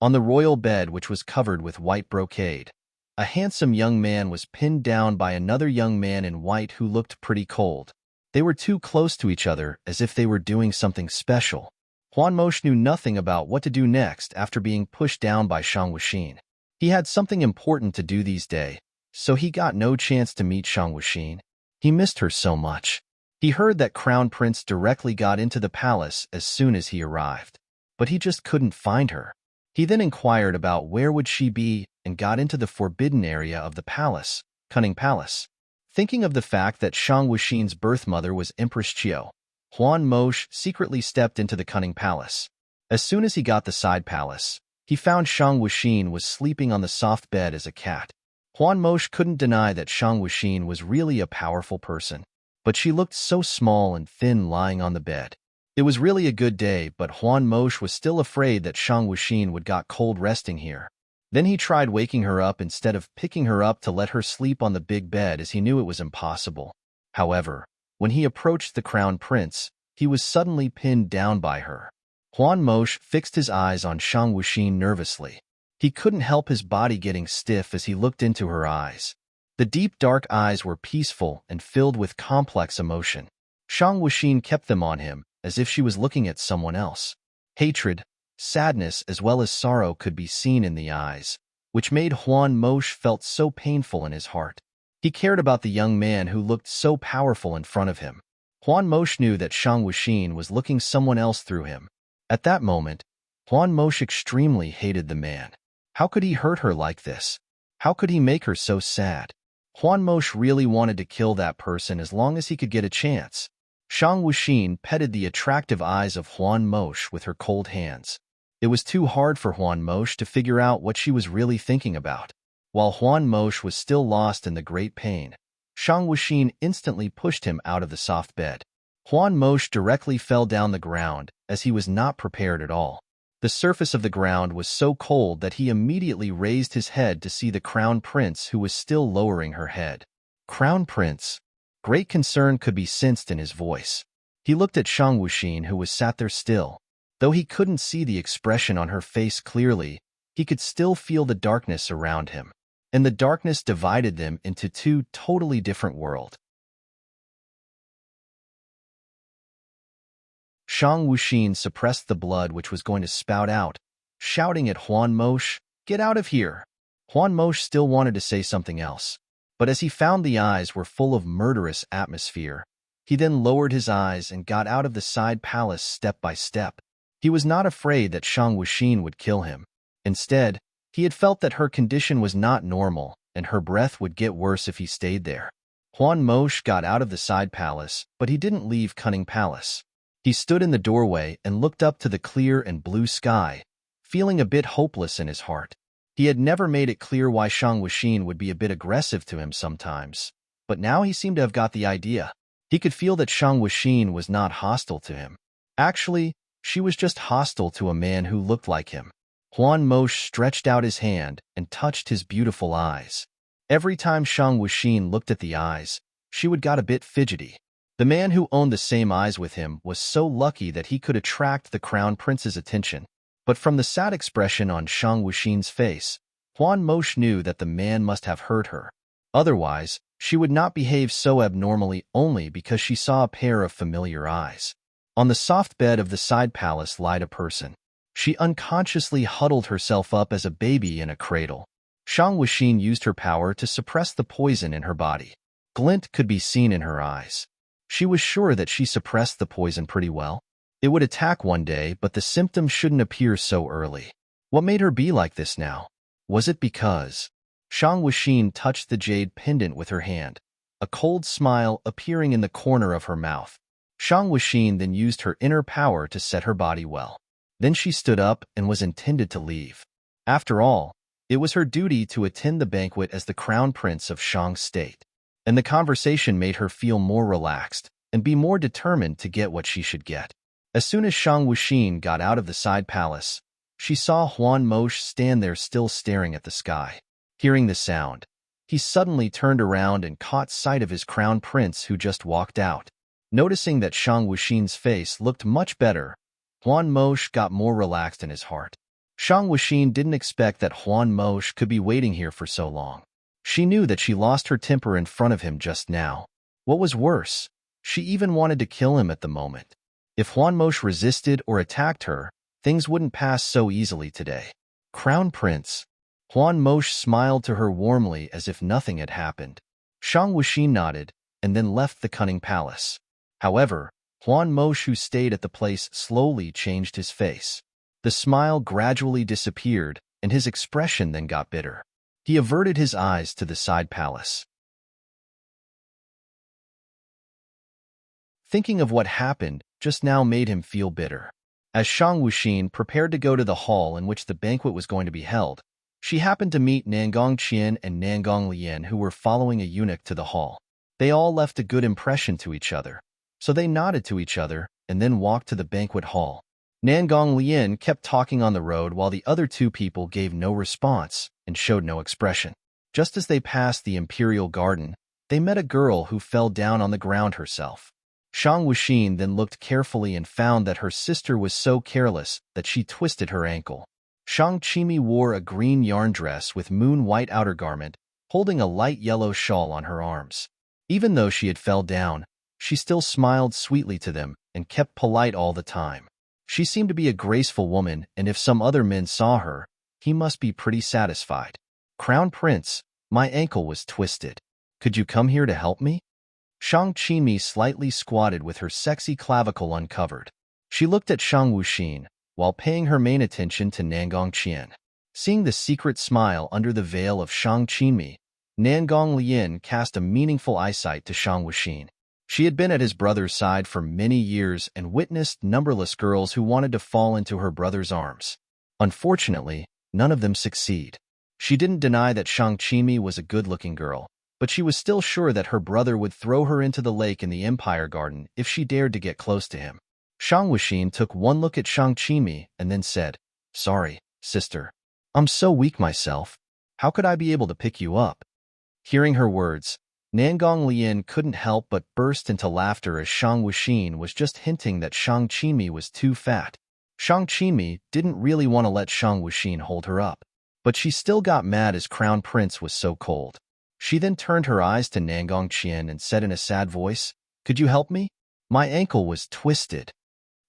On the royal bed, which was covered with white brocade, a handsome young man was pinned down by another young man in white who looked pretty cold. They were too close to each other, as if they were doing something special. Huan Mosh knew nothing about what to do next after being pushed down by Shang Wuxin. He had something important to do these days, so he got no chance to meet Shang Wuxin. He missed her so much. He heard that Crown Prince directly got into the palace as soon as he arrived, but he just couldn't find her. He then inquired about where would she be and got into the forbidden area of the palace, Cunning Palace. Thinking of the fact that Shang Wuxin's birth mother was Empress Qiu, Huan Mosh secretly stepped into the Cunning Palace. As soon as he got the side palace, he found Shang Wuxin was sleeping on the soft bed as a cat. Huan Mosh couldn't deny that Shang Wuxin was really a powerful person, but she looked so small and thin lying on the bed. It was really a good day, but Huan Mosh was still afraid that Shang Wuxin would got cold resting here. Then he tried waking her up instead of picking her up to let her sleep on the big bed, as he knew it was impossible. However, when he approached the crown prince, he was suddenly pinned down by her. Huan Mosh fixed his eyes on Shang Wuxin nervously. He couldn't help his body getting stiff as he looked into her eyes. The deep dark eyes were peaceful and filled with complex emotion. Shang Wuxin kept them on him, as if she was looking at someone else. Hatred, sadness, as well as sorrow could be seen in the eyes, which made Huan Mosh felt so painful in his heart. He cared about the young man who looked so powerful in front of him. Huan Mosh knew that Shang Wuxin was looking someone else through him. At that moment, Huan Mosh extremely hated the man. How could he hurt her like this? How could he make her so sad? Huan Mosh really wanted to kill that person as long as he could get a chance. Shang Wuxin petted the attractive eyes of Huan Mosh with her cold hands. It was too hard for Huan Mosh to figure out what she was really thinking about. While Huan Mosh was still lost in the great pain, Shang Wuxin instantly pushed him out of the soft bed. Huan Mosh directly fell down the ground, as he was not prepared at all. The surface of the ground was so cold that he immediately raised his head to see the crown prince, who was still lowering her head. Crown Prince. Great concern could be sensed in his voice. He looked at Shang Wuxin, who was sat there still. Though he couldn't see the expression on her face clearly, he could still feel the darkness around him. And the darkness divided them into two totally different worlds. Shang Wuxin suppressed the blood which was going to spout out, shouting at Huan Mosh, "Get out of here!" Huan Mosh still wanted to say something else, but as he found the eyes were full of murderous atmosphere, he then lowered his eyes and got out of the side palace step by step. He was not afraid that Shang Wuxin would kill him. Instead, he had felt that her condition was not normal, and her breath would get worse if he stayed there. Huan Mosh got out of the side palace, but he didn't leave Cunning Palace. He stood in the doorway and looked up to the clear and blue sky, feeling a bit hopeless in his heart. He had never made it clear why Shang Wuxin would be a bit aggressive to him sometimes, but now he seemed to have got the idea. He could feel that Shang Wuxin was not hostile to him. Actually, she was just hostile to a man who looked like him. Huan Mosh stretched out his hand and touched his beautiful eyes. Every time Shang Wuxin looked at the eyes, she would got a bit fidgety. The man who owned the same eyes with him was so lucky that he could attract the crown prince's attention. But from the sad expression on Shang Wuxin's face, Huan Mosh knew that the man must have hurt her. Otherwise, she would not behave so abnormally only because she saw a pair of familiar eyes. On the soft bed of the side palace lied a person. She unconsciously huddled herself up as a baby in a cradle. Shang Wuxin used her power to suppress the poison in her body. Glint could be seen in her eyes. She was sure that she suppressed the poison pretty well. It would attack one day, but the symptoms shouldn't appear so early. What made her be like this now? Was it because... Shang Wuxin touched the jade pendant with her hand, a cold smile appearing in the corner of her mouth. Shang Wuxin then used her inner power to set her body well. Then she stood up and was intended to leave. After all, it was her duty to attend the banquet as the crown prince of Shang's state. And the conversation made her feel more relaxed and be more determined to get what she should get. As soon as Shang Wuxin got out of the side palace, she saw Huan Mosh stand there still staring at the sky. Hearing the sound, he suddenly turned around and caught sight of his crown prince who just walked out. Noticing that Shang Wuxin's face looked much better, Huan Mosh got more relaxed in his heart. Shang Wuxin didn't expect that Huan Mosh could be waiting here for so long. She knew that she lost her temper in front of him just now. What was worse, she even wanted to kill him at the moment. If Huan Mosh resisted or attacked her, things wouldn't pass so easily today. Crown Prince. Huan Mosh smiled to her warmly as if nothing had happened. Shang Wuxin nodded and then left the Cunning Palace. However, Huan Mosh, who stayed at the place, slowly changed his face. The The smile gradually disappeared, and his expression then got bitter. He averted his eyes to the side palace. Thinking of what happened just now made him feel bitter. As Shang Wuxin prepared to go to the hall in which the banquet was going to be held, she happened to meet Nangong Qian and Nangong Lian, who were following a eunuch to the hall. They all left a good impression to each other, so they nodded to each other and then walked to the banquet hall. Nangong Lian kept talking on the road while the other two people gave no response and showed no expression. Just as they passed the imperial garden, they met a girl who fell down on the ground herself. Shang Wuxin then looked carefully and found that her sister was so careless that she twisted her ankle. Shang Qimi wore a green yarn dress with moon-white outer garment, holding a light yellow shawl on her arms. Even though she had fell down, she still smiled sweetly to them and kept polite all the time. She seemed to be a graceful woman, and if some other men saw her, he must be pretty satisfied. "Crown Prince, my ankle was twisted. Could you come here to help me?" Shang Qimi slightly squatted with her sexy clavicle uncovered. She looked at Shang Wuxin, while paying her main attention to Nangong Qian. Seeing the secret smile under the veil of Shang Qimi, Nangong Lian cast a meaningful eyesight to Shang Wuxin. She had been at his brother's side for many years and witnessed numberless girls who wanted to fall into her brother's arms. Unfortunately, none of them succeed. She didn't deny that Shang Qimi was a good-looking girl, but she was still sure that her brother would throw her into the lake in the Empire Garden if she dared to get close to him. Shang Wuxin took one look at Shang Qimi and then said, "Sorry, sister. I'm so weak myself. How could I be able to pick you up?" Hearing her words, Nangong Lian couldn't help but burst into laughter as Shang Wuxin was just hinting that Shang Qimi was too fat. Shang Qimi didn't really want to let Shang Wuxin hold her up, but she still got mad as Crown Prince was so cold. She then turned her eyes to Nangong Qian and said in a sad voice, "Could you help me? My ankle was twisted."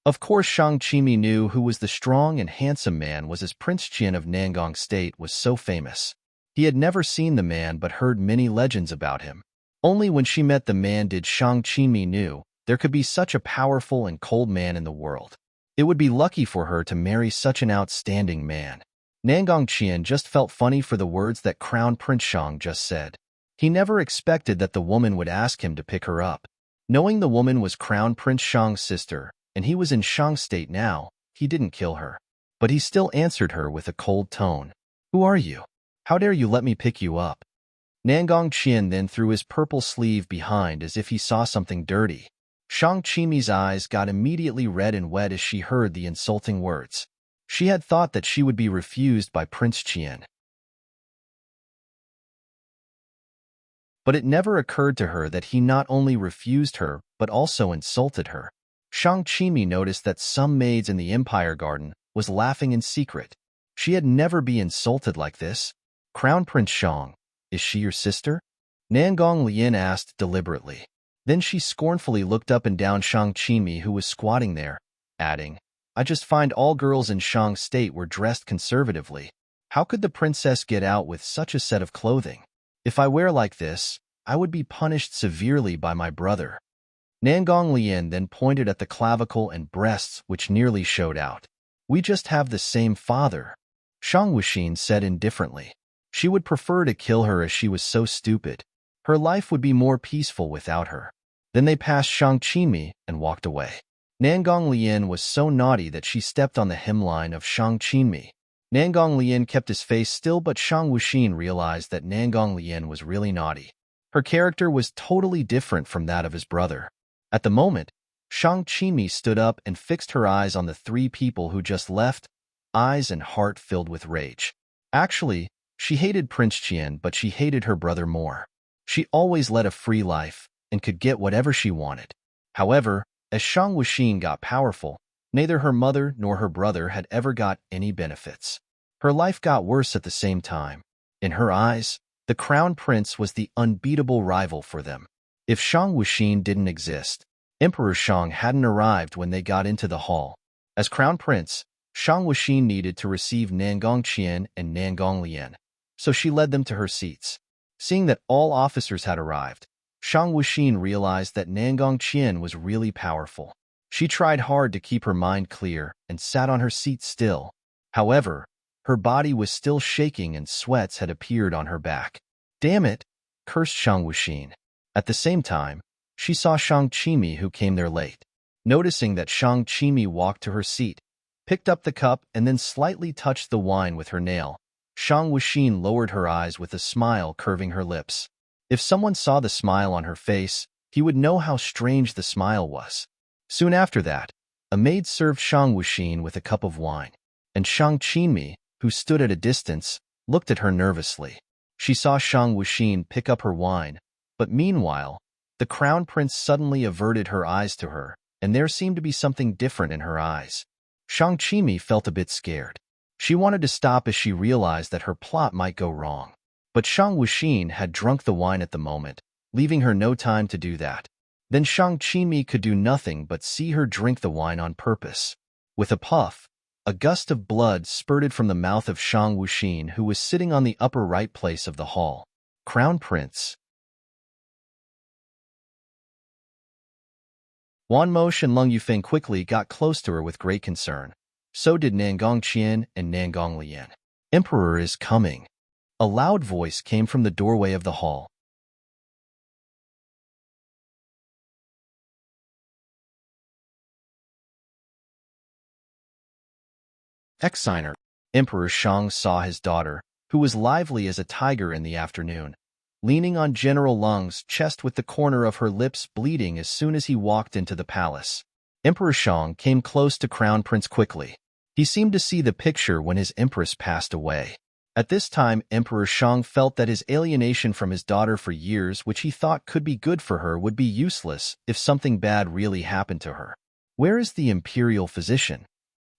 Of course, Shang Qimi knew who was the strong and handsome man was, as Prince Qian of Nangong State was so famous. He had never seen the man but heard many legends about him. Only when she met the man did Shang Qimi knew there could be such a powerful and cold man in the world. It would be lucky for her to marry such an outstanding man. Nangong Qian just felt funny for the words that Crown Prince Shang just said. He never expected that the woman would ask him to pick her up. Knowing the woman was Crown Prince Shang's sister, and he was in Shang State now, he didn't kill her. But he still answered her with a cold tone. "Who are you? How dare you let me pick you up?" Nangong Qian then threw his purple sleeve behind as if he saw something dirty. Shang Qimi's eyes got immediately red and wet as she heard the insulting words. She had thought that she would be refused by Prince Qian. But it never occurred to her that he not only refused her, but also insulted her. Shang Qimi noticed that some maids in the Empire Garden was laughing in secret. She had never been insulted like this. "Crown Prince Shang, is she your sister?" Nangong Lian asked deliberately. Then she scornfully looked up and down Shang Qimi, who was squatting there, adding, "I just find all girls in Shang State were dressed conservatively. How could the princess get out with such a set of clothing? If I wear like this, I would be punished severely by my brother." Nangong Lian then pointed at the clavicle and breasts which nearly showed out. "We just have the same father," Shang Wuxin said indifferently. She would prefer to kill her as she was so stupid. Her life would be more peaceful without her. Then they passed Shang Qimi and walked away. Nangong Lian was so naughty that she stepped on the hemline of Shang Qimi. Nangong Lian kept his face still, but Shang Wuxin realized that Nangong Lian was really naughty. Her character was totally different from that of his brother. At the moment, Shang Qimi stood up and fixed her eyes on the three people who just left, eyes and heart filled with rage. Actually, she hated Prince Qian, but she hated her brother more. She always led a free life and could get whatever she wanted. However, as Shang Wuxin got powerful, neither her mother nor her brother had ever got any benefits. Her life got worse at the same time. In her eyes, the Crown Prince was the unbeatable rival for them. If Shang Wuxin didn't exist, Emperor Shang hadn't arrived when they got into the hall. As Crown Prince, Shang Wuxin needed to receive Nangong Qian and Nangong Lian, so she led them to her seats. Seeing that all officers had arrived, Shang Wuxin realized that Nangong Qian was really powerful. She tried hard to keep her mind clear and sat on her seat still. However, her body was still shaking and sweats had appeared on her back. "Damn it!" cursed Shang Wuxin. At the same time, she saw Shang Qimi, who came there late. Noticing that Shang Qimi walked to her seat, picked up the cup and then slightly touched the wine with her nail, Shang Wuxin lowered her eyes with a smile curving her lips. If someone saw the smile on her face, he would know how strange the smile was. Soon after that, a maid served Shang Wuxin with a cup of wine, and Shang Qimi, who stood at a distance, looked at her nervously. She saw Shang Wuxin pick up her wine, but meanwhile, the crown prince suddenly averted her eyes to her, and there seemed to be something different in her eyes. Shang Qimi felt a bit scared. She wanted to stop as she realized that her plot might go wrong. But Shang Wuxin had drunk the wine at the moment, leaving her no time to do that. Then Shang Qimi could do nothing but see her drink the wine on purpose. With a puff, a gust of blood spurted from the mouth of Shang Wuxin, who was sitting on the upper right place of the hall. Crown Prince. Huan Mosh and Lung Yufeng quickly got close to her with great concern. So did Nangong Qian and Nangong Lian. "Emperor is coming." A loud voice came from the doorway of the hall. Exiner. Emperor Shang saw his daughter, who was lively as a tiger in the afternoon, leaning on General Lung's chest with the corner of her lips bleeding as soon as he walked into the palace. Emperor Shang came close to Crown Prince quickly. He seemed to see the picture when his empress passed away. At this time, Emperor Shang felt that his alienation from his daughter for years, which he thought could be good for her, would be useless if something bad really happened to her. "Where is the imperial physician?"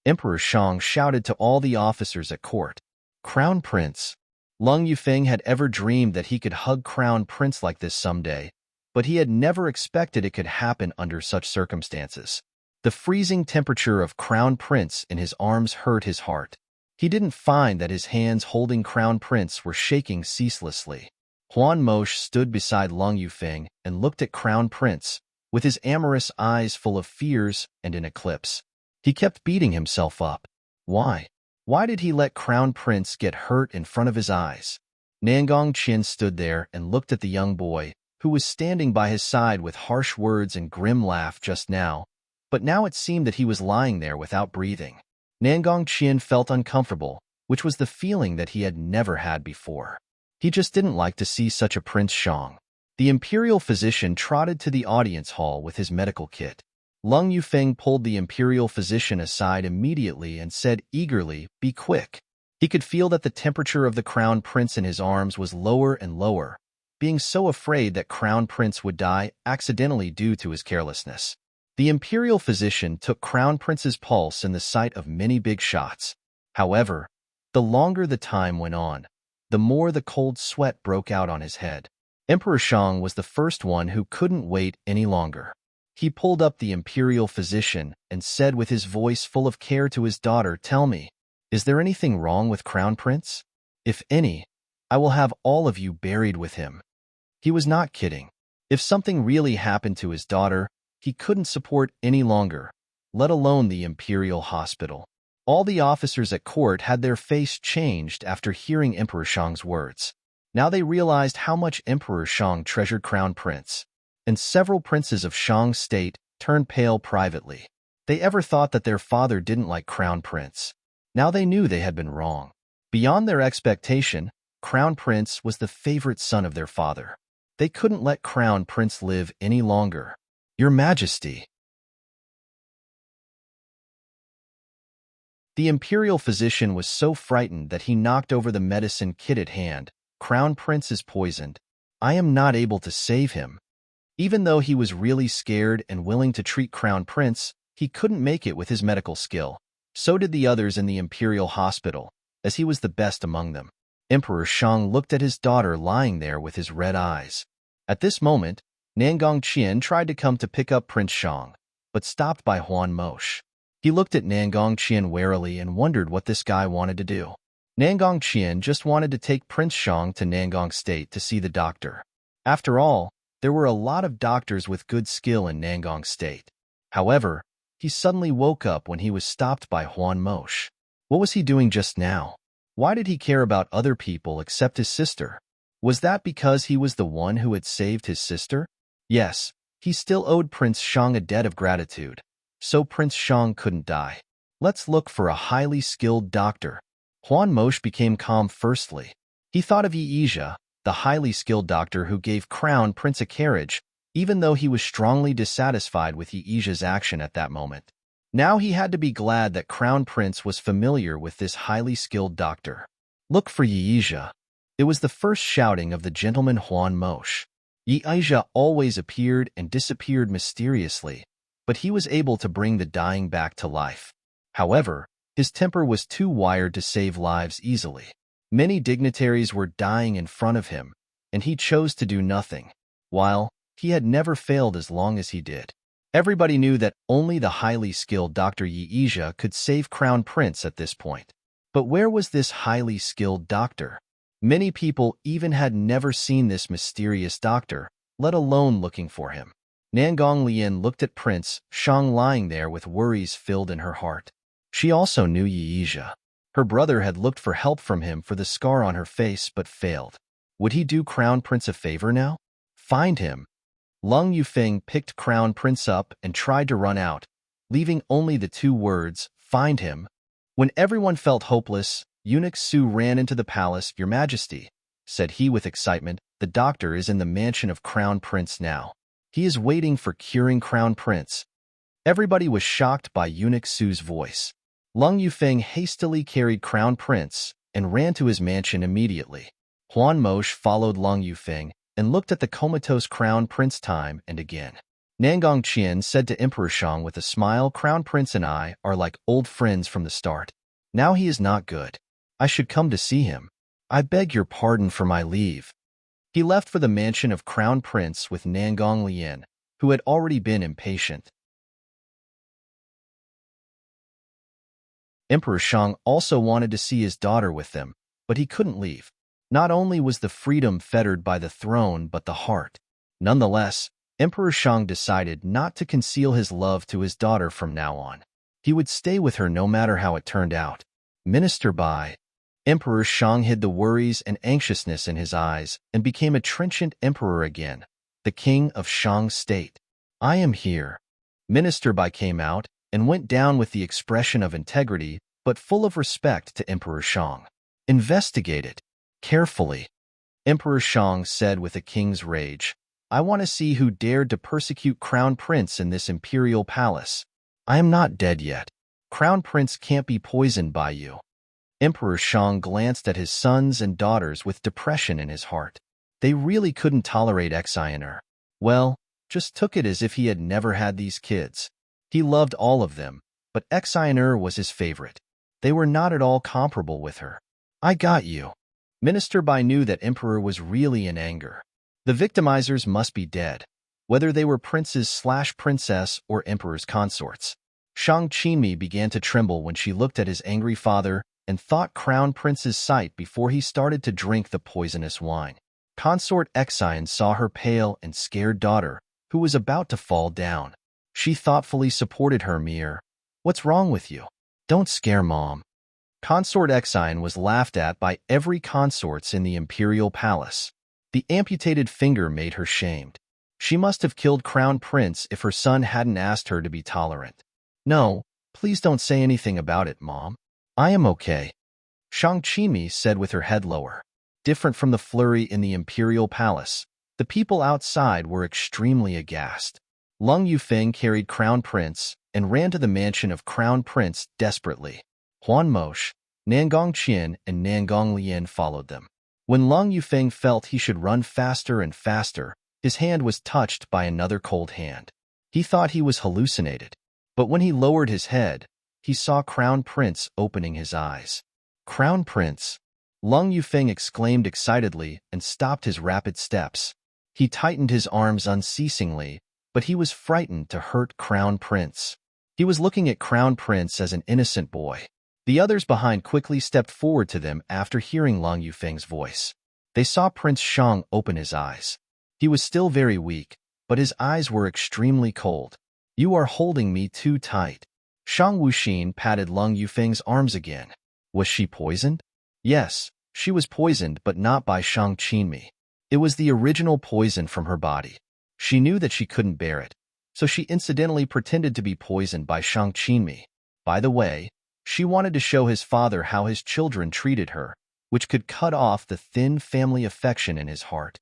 Emperor Shang shouted to all the officers at court. Crown Prince. Lung Yufeng had ever dreamed that he could hug Crown Prince like this someday, but he had never expected it could happen under such circumstances. The freezing temperature of Crown Prince in his arms hurt his heart. He didn't find that his hands holding Crown Prince were shaking ceaselessly. Huan Mosh stood beside Lung Yufeng and looked at Crown Prince, with his amorous eyes full of fears and an eclipse. He kept beating himself up. Why? Why did he let Crown Prince get hurt in front of his eyes? Nangong Qian stood there and looked at the young boy, who was standing by his side with harsh words and grim laugh just now, but now it seemed that he was lying there without breathing. Nangong Qian felt uncomfortable, which was the feeling that he had never had before. He just didn't like to see such a Prince Shang. The imperial physician trotted to the audience hall with his medical kit. Lung Yufeng pulled the imperial physician aside immediately and said eagerly, "Be quick." He could feel that the temperature of the Crown Prince in his arms was lower and lower, being so afraid that Crown Prince would die accidentally due to his carelessness. The imperial physician took Crown Prince's pulse in the sight of many big shots. However, the longer the time went on, the more the cold sweat broke out on his head. Emperor Shang was the first one who couldn't wait any longer. He pulled up the imperial physician and said with his voice full of care to his daughter, "Tell me, is there anything wrong with Crown Prince? If any, I will have all of you buried with him." He was not kidding. If something really happened to his daughter, he couldn't support any longer, let alone the imperial hospital. All the officers at court had their face changed after hearing Emperor Shang's words. Now they realized how much Emperor Shang treasured Crown Prince, and several princes of Shang state turned pale privately. They ever thought that their father didn't like Crown Prince. Now they knew they had been wrong. Beyond their expectation, Crown Prince was the favorite son of their father. They couldn't let Crown Prince live any longer. "Your Majesty." The imperial physician was so frightened that he knocked over the medicine kit at hand. "Crown Prince is poisoned. I am not able to save him." Even though he was really scared and willing to treat Crown Prince, he couldn't make it with his medical skill. So did the others in the imperial hospital, as he was the best among them. Emperor Shang looked at his daughter lying there with his red eyes. At this moment, Nangong Qian tried to come to pick up Prince Shang, but stopped by Huan Mosh. He looked at Nangong Qian warily and wondered what this guy wanted to do. Nangong Qian just wanted to take Prince Shang to Nangong State to see the doctor. After all, there were a lot of doctors with good skill in Nangong State. However, He suddenly woke up when he was stopped by Huan Mosh. What was he doing just now? Why did he care about other people except his sister? Was that because he was the one who had saved his sister? Yes, he still owed Prince Shang a debt of gratitude, so Prince Shang couldn't die. Let's look for a highly skilled doctor. Huan Mosh became calm firstly. He thought of Yeija, the highly skilled doctor who gave Crown Prince a carriage, even though he was strongly dissatisfied with Yeija's action at that moment. Now he had to be glad that Crown Prince was familiar with this highly skilled doctor. Look for Yeija. It was the first shouting of the gentleman Huan Mosh. Yeija always appeared and disappeared mysteriously, but he was able to bring the dying back to life. However, his temper was too wired to save lives easily. Many dignitaries were dying in front of him, and he chose to do nothing, while he had never failed as long as he did. Everybody knew that only the highly skilled Dr. Yeija could save Crown Prince at this point. But where was this highly skilled doctor? Many people even had never seen this mysterious doctor, let alone looking for him. Nangong Lian looked at Prince Shang lying there with worries filled in her heart. She also knew Yeija. Her brother had looked for help from him for the scar on her face but failed. Would he do Crown Prince a favor now? Find him. Lung Yufeng picked Crown Prince up and tried to run out, leaving only the two words, "Find him." When everyone felt hopeless, Eunuch Su ran into the palace. "Your Majesty," said he with excitement, "the doctor is in the mansion of Crown Prince now. He is waiting for curing Crown Prince." Everybody was shocked by Eunuch Su's voice. Lung Yufeng hastily carried Crown Prince and ran to his mansion immediately. Huan Mosh followed Lung Yufeng and looked at the comatose Crown Prince time and again. Nangong Qian said to Emperor Shang with a smile, "Crown Prince and I are like old friends from the start. Now he is not good. I should come to see him. I beg your pardon for my leave." He left for the mansion of Crown Prince with Nangong Lian, who had already been impatient. Emperor Shang also wanted to see his daughter with them, but he couldn't leave. Not only was the freedom fettered by the throne, but the heart. Nonetheless, Emperor Shang decided not to conceal his love to his daughter from now on. He would stay with her no matter how it turned out. Minister Bai. Emperor Shang hid the worries and anxiousness in his eyes and became a trenchant emperor again, the king of Shang state. "I am here." Minister Bai came out and went down with the expression of integrity, but full of respect to Emperor Shang. "Investigate it carefully," Emperor Shang said with a king's rage. "I want to see who dared to persecute Crown Prince in this imperial palace. I am not dead yet. Crown Prince can't be poisoned by you." Emperor Shang glanced at his sons and daughters with depression in his heart. They really couldn't tolerate Xiner. Well, just took it as if he had never had these kids. He loved all of them, but Xiner was his favorite. They were not at all comparable with her. "I got you." Minister Bai knew that Emperor was really in anger. The victimizers must be dead, whether they were princes/princess or emperor's consorts. Shang Qinmi began to tremble when she looked at his angry father and thought Crown Prince's sight before he started to drink the poisonous wine. Consort Xine saw her pale and scared daughter, who was about to fall down. She thoughtfully supported her mirror. "What's wrong with you? Don't scare Mom." Consort Xine was laughed at by every consorts in the imperial palace. The amputated finger made her shamed. She must have killed Crown Prince if her son hadn't asked her to be tolerant. "No, please don't say anything about it, Mom. I am okay," Shang Qinmi said with her head lower. Different from the flurry in the imperial palace, the people outside were extremely aghast. Lung Yufeng carried Crown Prince and ran to the mansion of Crown Prince desperately. Huan Mosh, Nangong Qian, and Nangong Lian followed them. When Lung Yufeng felt he should run faster and faster, his hand was touched by another cold hand. He thought he was hallucinated, but when he lowered his head, he saw Crown Prince opening his eyes. "Crown Prince!" Lung Yufeng exclaimed excitedly and stopped his rapid steps. He tightened his arms unceasingly, but he was frightened to hurt Crown Prince. He was looking at Crown Prince as an innocent boy. The others behind quickly stepped forward to them after hearing Lung Yufeng's voice. They saw Prince Shang open his eyes. He was still very weak, but his eyes were extremely cold. You are holding me too tight. Shang Wuxin patted Lung Yufeng's arms again. Was she poisoned? Yes, she was poisoned, but not by Shang Qinmi. It was the original poison from her body. She knew that she couldn't bear it, so she incidentally pretended to be poisoned by Shang Qinmi. By the way, she wanted to show his father how his children treated her, which could cut off the thin family affection in his heart.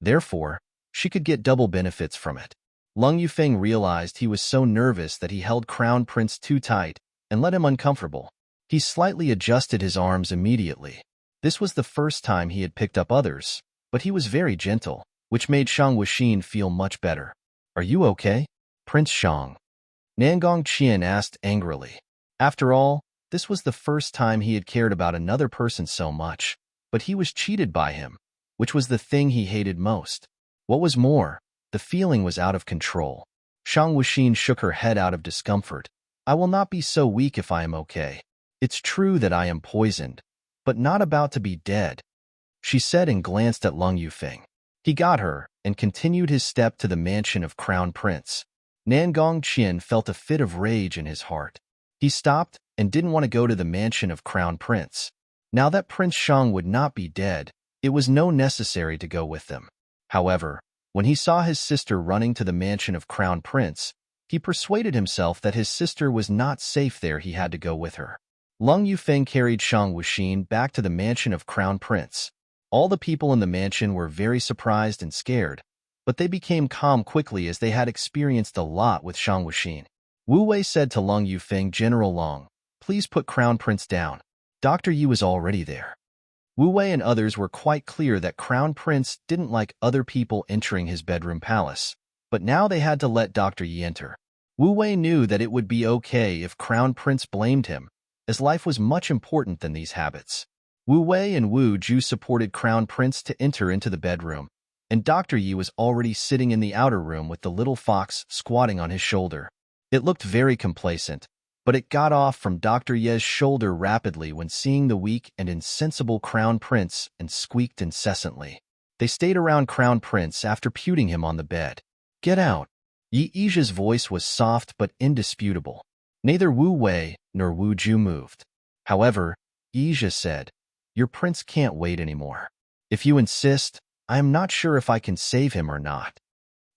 Therefore, she could get double benefits from it. Lung Yufeng realized he was so nervous that he held Crown Prince too tight and let him uncomfortable. He slightly adjusted his arms immediately. This was the first time he had picked up others, but he was very gentle, which made Shang Wuxin feel much better. Are you okay, Prince Shang? Nangong Qian asked angrily. After all, this was the first time he had cared about another person so much, but he was cheated by him, which was the thing he hated most. What was more, the feeling was out of control. Shang Wuxin shook her head out of discomfort. I will not be so weak if I am okay. It's true that I am poisoned, but not about to be dead, she said and glanced at Lung Yufeng. He got her and continued his step to the mansion of Crown Prince. Nangong Qian felt a fit of rage in his heart. He stopped and didn't want to go to the mansion of Crown Prince. Now that Prince Shang would not be dead, it was no necessary to go with them. However, when he saw his sister running to the mansion of Crown Prince, he persuaded himself that his sister was not safe there. He had to go with her. Lung Yufeng carried Shang Wuxin back to the mansion of Crown Prince. All the people in the mansion were very surprised and scared, but they became calm quickly as they had experienced a lot with Shang Wuxin. Wu Wei said to Lung Yufeng, General Long, please put Crown Prince down. Dr. Yi was already there. Wu Wei and others were quite clear that Crown Prince didn't like other people entering his bedroom palace, but now they had to let Dr. Yi enter. Wu Wei knew that it would be okay if Crown Prince blamed him, as life was much important than these habits. Wu Wei and Wu Ju supported Crown Prince to enter into the bedroom, and Dr. Yi was already sitting in the outer room with the little fox squatting on his shoulder. It looked very complacent, but it got off from Dr. Ye's shoulder rapidly when seeing the weak and insensible Crown Prince and squeaked incessantly. They stayed around Crown Prince after puting him on the bed. Get out! Yi Yi's voice was soft but indisputable. Neither Wu Wei nor Wu Ju moved. However, Yi said, Your prince can't wait anymore. If you insist, I am not sure if I can save him or not.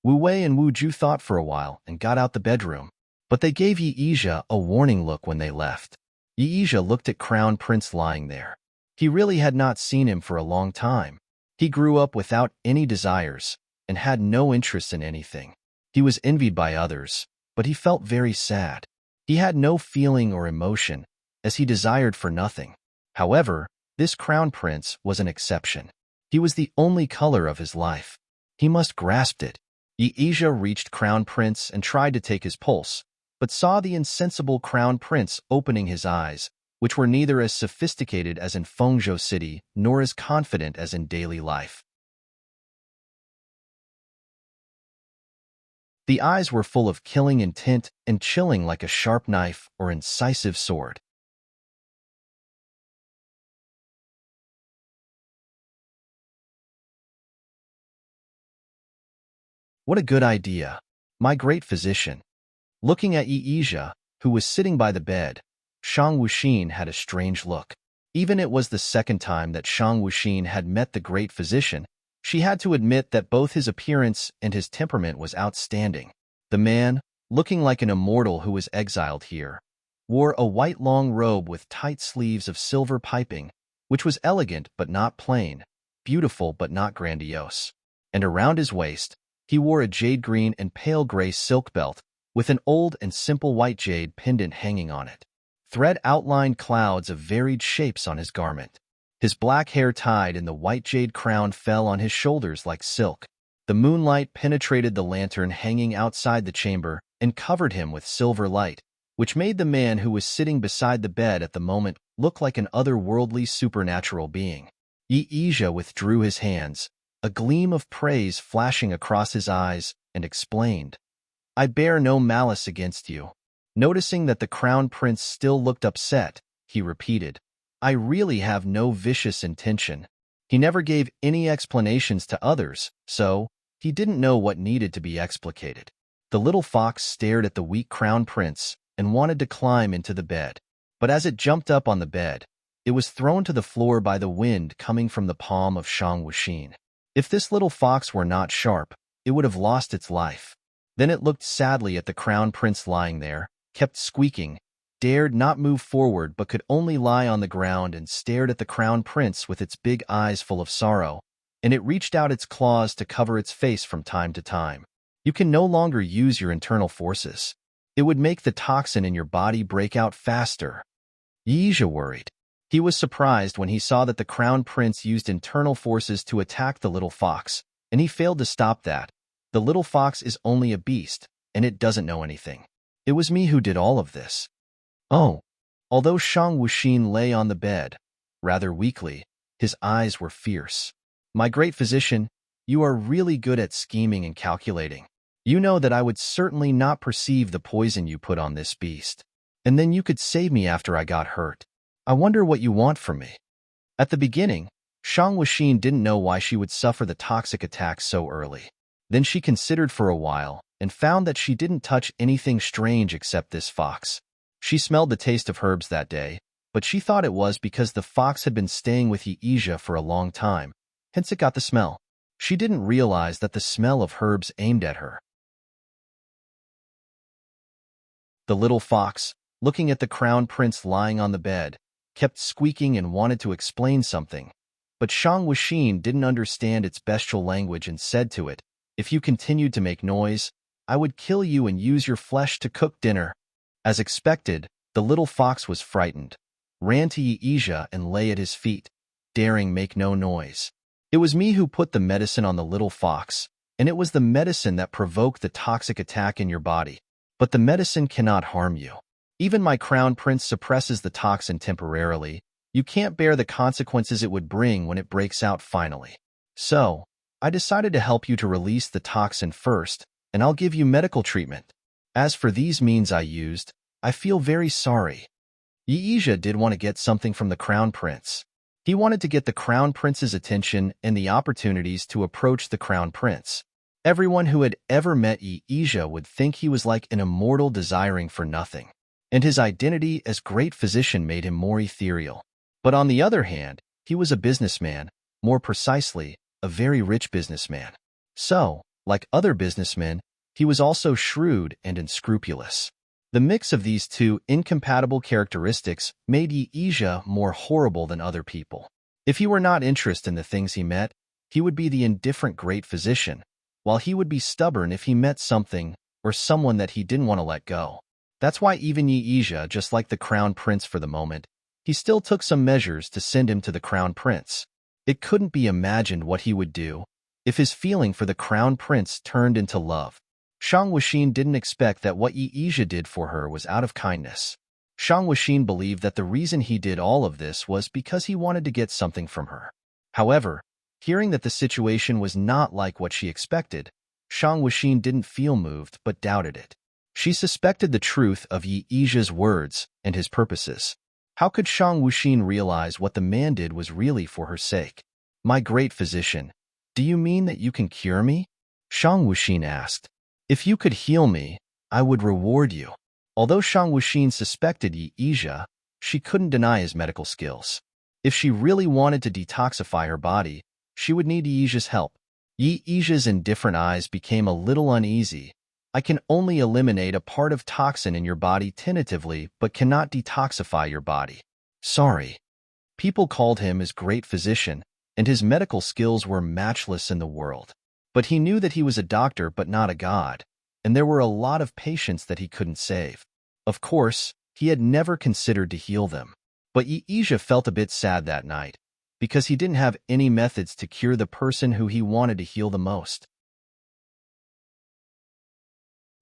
Wu Wei and Wu Ju thought for a while and got out the bedroom, but they gave Yi a warning look when they left. Yi looked at Crown Prince lying there. He really had not seen him for a long time. He grew up without any desires and had no interest in anything. He was envied by others, but he felt very sad. He had no feeling or emotion, as he desired for nothing. However, this Crown Prince was an exception. He was the only color of his life. He must grasp it. Yi reached Crown Prince and tried to take his pulse, but saw the insensible Crown Prince opening his eyes, which were neither as sophisticated as in Fengzhou City nor as confident as in daily life. The eyes were full of killing intent and chilling like a sharp knife or incisive sword. What a good idea, my great physician. Looking at Yi who was sitting by the bed, Shang Wuxin had a strange look. Even it was the second time that Shang Wuxin had met the great physician, she had to admit that both his appearance and his temperament was outstanding. The man, looking like an immortal who was exiled here, wore a white long robe with tight sleeves of silver piping, which was elegant but not plain, beautiful but not grandiose. And around his waist, he wore a jade green and pale gray silk belt with an old and simple white jade pendant hanging on it. Thread outlined clouds of varied shapes on his garment. His black hair tied in the white jade crown fell on his shoulders like silk. The moonlight penetrated the lantern hanging outside the chamber and covered him with silver light, which made the man who was sitting beside the bed at the moment look like an otherworldly supernatural being. Yi withdrew his hands, a gleam of praise flashing across his eyes, and explained, I bear no malice against you. Noticing that the Crown Prince still looked upset, he repeated, I really have no vicious intention. He never gave any explanations to others, so, He didn't know what needed to be explicated. The little fox stared at the weak crown prince and wanted to climb into the bed. But as it jumped up on the bed, it was thrown to the floor by the wind coming from the palm of Shang Wuxin. If this little fox were not sharp, it would have lost its life. Then it looked sadly at the crown prince lying there, kept squeaking, dared not move forward but could only lie on the ground and stared at the crown prince with its big eyes full of sorrow, and it reached out its claws to cover its face from time to time. You can no longer use your internal forces. It would make the toxin in your body break out faster. Yizha worried. He was surprised when he saw that the crown prince used internal forces to attack the little fox, and he failed to stop that. The little fox is only a beast, and it doesn't know anything. It was me who did all of this. Oh. Although Shang Wuxin lay on the bed, rather weakly, his eyes were fierce. My great physician, you are really good at scheming and calculating. You know that I would certainly not perceive the poison you put on this beast. And then you could save me after I got hurt. I wonder what you want from me. At the beginning, Shang Wuxin didn't know why she would suffer the toxic attack so early. Then she considered for a while and found that she didn't touch anything strange except this fox. She smelled the taste of herbs that day, but she thought it was because the fox had been staying with Yizha for a long time, hence it got the smell. She didn't realize that the smell of herbs aimed at her. The little fox, looking at the crown prince lying on the bed, kept squeaking and wanted to explain something, but Shang Wuxin didn't understand its bestial language and said to it, "If you continued to make noise, I would kill you and use your flesh to cook dinner." As expected, the little fox was frightened, ran to Yizha and lay at his feet, daring make no noise. It was me who put the medicine on the little fox, and it was the medicine that provoked the toxic attack in your body. But the medicine cannot harm you. Even my crown prince suppresses the toxin temporarily. You can't bear the consequences it would bring when it breaks out finally. So, I decided to help you to release the toxin first, and I'll give you medical treatment. As for these means I used, I feel very sorry. Yizha did want to get something from the crown prince. He wanted to get the crown prince's attention and the opportunities to approach the crown prince. Everyone who had ever met Yizha would think he was like an immortal desiring for nothing, and his identity as great physician made him more ethereal. But on the other hand, he was a businessman, more precisely, a very rich businessman. So, like other businessmen, he was also shrewd and unscrupulous. The mix of these two incompatible characteristics made Yizha more horrible than other people. If he were not interested in the things he met, he would be the indifferent great physician, while he would be stubborn if he met something or someone that he didn't want to let go. That's why even Yizha, just like the crown prince for the moment, he still took some measures to send him to the crown prince. It couldn't be imagined what he would do if his feeling for the crown prince turned into love. Shang Wuxin didn't expect that what Yizha did for her was out of kindness. Shang Wuxin believed that the reason he did all of this was because he wanted to get something from her. However, hearing that the situation was not like what she expected, Shang Wuxin didn't feel moved but doubted it. She suspected the truth of Yizha's words and his purposes. How could Shang Wuxin realize what the man did was really for her sake? "My great physician, do you mean that you can cure me?" Shang Wuxin asked. "If you could heal me, I would reward you." Although Shang Wuxin suspected Yizha, she couldn't deny his medical skills. If she really wanted to detoxify her body, she would need Yizha's help. Yizha's indifferent eyes became a little uneasy. "I can only eliminate a part of toxin in your body tentatively, but cannot detoxify your body. Sorry." People called him his great physician, and his medical skills were matchless in the world. But he knew that he was a doctor but not a god, and there were a lot of patients that he couldn't save. Of course, he had never considered to heal them. But Yizha felt a bit sad that night, because he didn't have any methods to cure the person who he wanted to heal the most.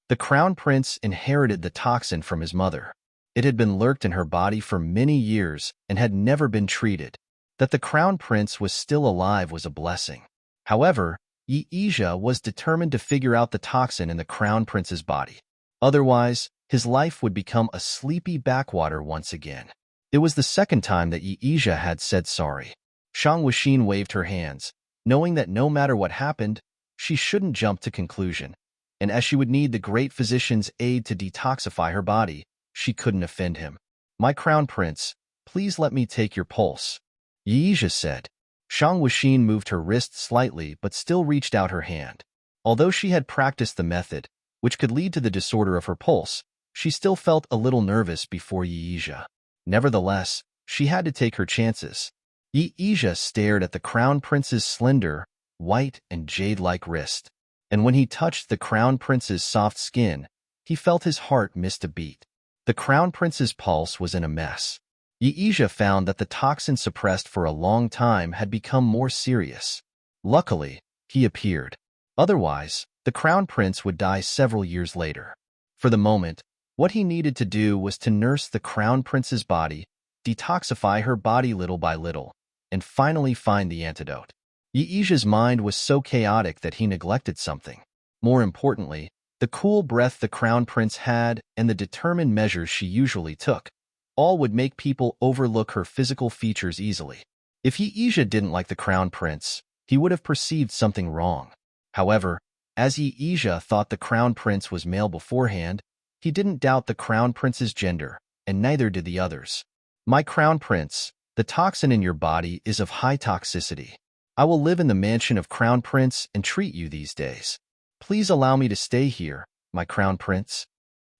The crown prince inherited the toxin from his mother. It had been lurked in her body for many years and had never been treated. That the crown prince was still alive was a blessing. However, Yizha was determined to figure out the toxin in the crown prince's body. Otherwise, his life would become a sleepy backwater once again. It was the second time that Yizha had said sorry. Shang Wuxin waved her hands, knowing that no matter what happened, she shouldn't jump to conclusion, and as she would need the great physician's aid to detoxify her body, she couldn't offend him. "My crown prince, please let me take your pulse," Yeija said. Shang Wuxin moved her wrist slightly but still reached out her hand. Although she had practiced the method, which could lead to the disorder of her pulse, she still felt a little nervous before Yeija. Nevertheless, she had to take her chances. Yeija stared at the crown prince's slender, white and jade-like wrist, and when he touched the crown prince's soft skin, he felt his heart miss a beat. The crown prince's pulse was in a mess. Yeija found that the toxin suppressed for a long time had become more serious. Luckily, he appeared. Otherwise, the crown prince would die several years later. For the moment, what he needed to do was to nurse the crown prince's body, detoxify her body little by little, and finally find the antidote. Yeija's mind was so chaotic that he neglected something. More importantly, the cool breath the crown prince had and the determined measures she usually took, all would make people overlook her physical features easily. If Yeija didn't like the crown prince, he would have perceived something wrong. However, as Yeija thought the crown prince was male beforehand, he didn't doubt the crown prince's gender, and neither did the others. "My crown prince, the toxin in your body is of high toxicity. I will live in the mansion of crown prince and treat you these days. Please allow me to stay here, my crown prince."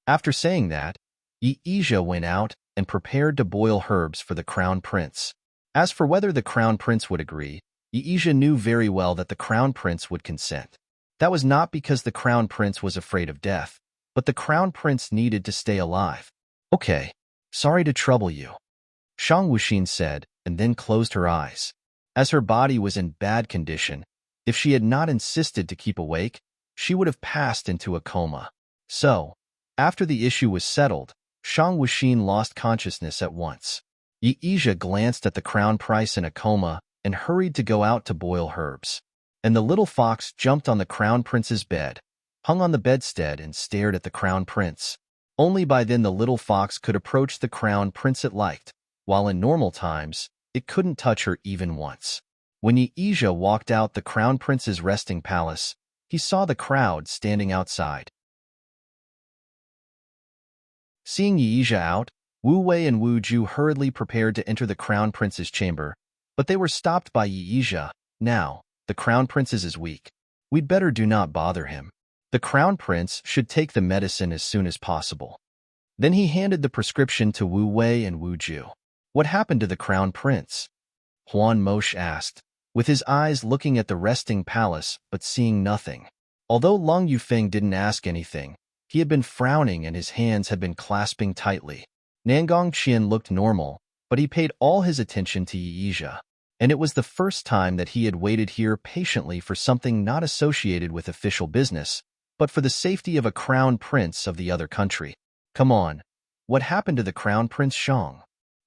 After saying that, Yeija went out and prepared to boil herbs for the crown prince. As for whether the crown prince would agree, Yeija knew very well that the crown prince would consent. That was not because the crown prince was afraid of death, but the crown prince needed to stay alive. "Okay, sorry to trouble you," Shang Wuxin said, and then closed her eyes. As her body was in bad condition, if she had not insisted to keep awake, she would have passed into a coma. So, after the issue was settled, Shang Wuxin lost consciousness at once. Yeija glanced at the crown prince in a coma and hurried to go out to boil herbs. And the little fox jumped on the crown prince's bed, hung on the bedstead and stared at the crown prince. Only by then the little fox could approach the crown prince it liked, while in normal times, it couldn't touch her even once. When Yeija walked out the crown prince's resting palace, he saw the crowd standing outside. Seeing Yeija out, Wu Wei and Wu Ju hurriedly prepared to enter the crown prince's chamber, but they were stopped by Yeija. "Now, the crown prince is weak. We'd better do not bother him. The crown prince should take the medicine as soon as possible." Then he handed the prescription to Wu Wei and Wu Ju. "What happened to the crown prince?" Huan Mosh asked, with his eyes looking at the resting palace but seeing nothing. Although Lung Yufeng didn't ask anything, he had been frowning and his hands had been clasping tightly. Nangong Qian looked normal, but he paid all his attention to Yeija, and it was the first time that he had waited here patiently for something not associated with official business, but for the safety of a crown prince of the other country. "Come on, what happened to the crown prince Shang?"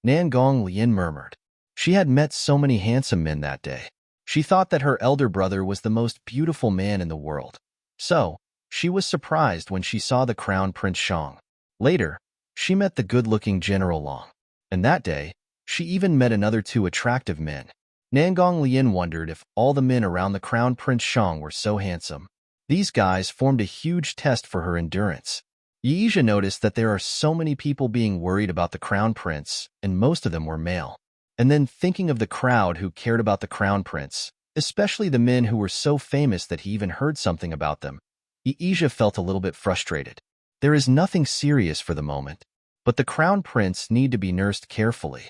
Nangong Lian murmured. She had met so many handsome men that day. She thought that her elder brother was the most beautiful man in the world. So, she was surprised when she saw the crown prince Shang. Later, she met the good-looking General Long. And that day, she even met another two attractive men. Nangong Lian wondered if all the men around the crown prince Shang were so handsome. These guys formed a huge test for her endurance. Yeija noticed that there are so many people being worried about the crown prince, and most of them were male. And then thinking of the crowd who cared about the crown prince, especially the men who were so famous that he even heard something about them, Yeija felt a little bit frustrated. There is nothing serious for the moment, but the crown prince need to be nursed carefully.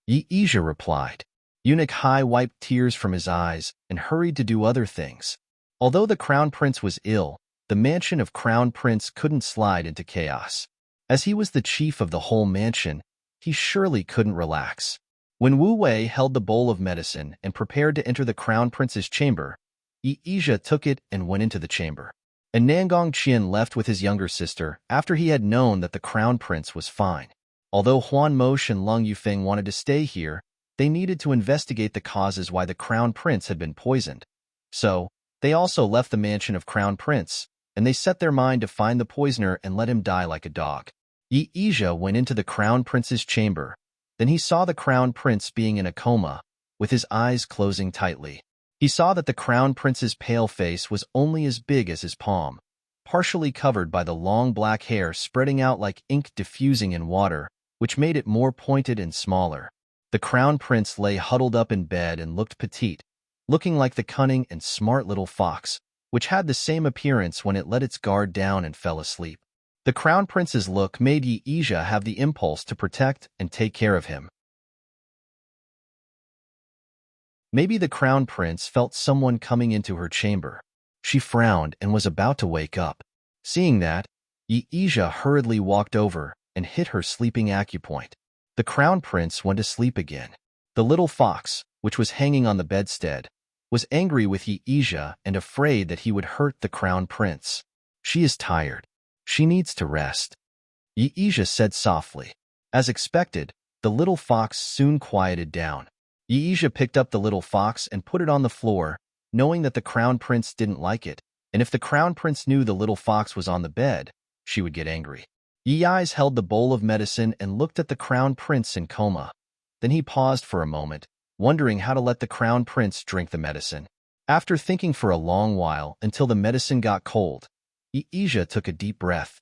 Yeija replied. Eunuch Hai wiped tears from his eyes and hurried to do other things. Although the crown prince was ill, the mansion of crown prince couldn't slide into chaos. As he was the chief of the whole mansion, he surely couldn't relax. When Wu Wei held the bowl of medicine and prepared to enter the crown prince's chamber, Yeija took it and went into the chamber. And Nangong Qian left with his younger sister after he had known that the crown prince was fine. Although Huan Mosh and Lung Yufeng wanted to stay here, they needed to investigate the causes why the crown prince had been poisoned. So, they also left the mansion of crown prince, and they set their mind to find the poisoner and let him die like a dog. Yeija went into the crown prince's chamber. Then he saw the crown prince being in a coma, with his eyes closing tightly. He saw that the Crown Prince's pale face was only as big as his palm, partially covered by the long black hair spreading out like ink diffusing in water, which made it more pointed and smaller. The Crown Prince lay huddled up in bed and looked petite, looking like the cunning and smart little fox, which had the same appearance when it let its guard down and fell asleep. The Crown Prince's look made Yeeja have the impulse to protect and take care of him. Maybe the Crown Prince felt someone coming into her chamber. She frowned and was about to wake up. Seeing that, Yeeja hurriedly walked over and hit her sleeping acupoint. The Crown Prince went to sleep again. The little fox, which was hanging on the bedstead, was angry with Yeeja and afraid that he would hurt the Crown Prince. She is tired. She needs to rest, Yeeja said softly. As expected, the little fox soon quieted down. Yeeja picked up the little fox and put it on the floor, knowing that the Crown Prince didn't like it, and if the Crown Prince knew the little fox was on the bed, she would get angry. Yeeja held the bowl of medicine and looked at the Crown Prince in coma. Then he paused for a moment, wondering how to let the Crown Prince drink the medicine. After thinking for a long while until the medicine got cold, Yeeja took a deep breath.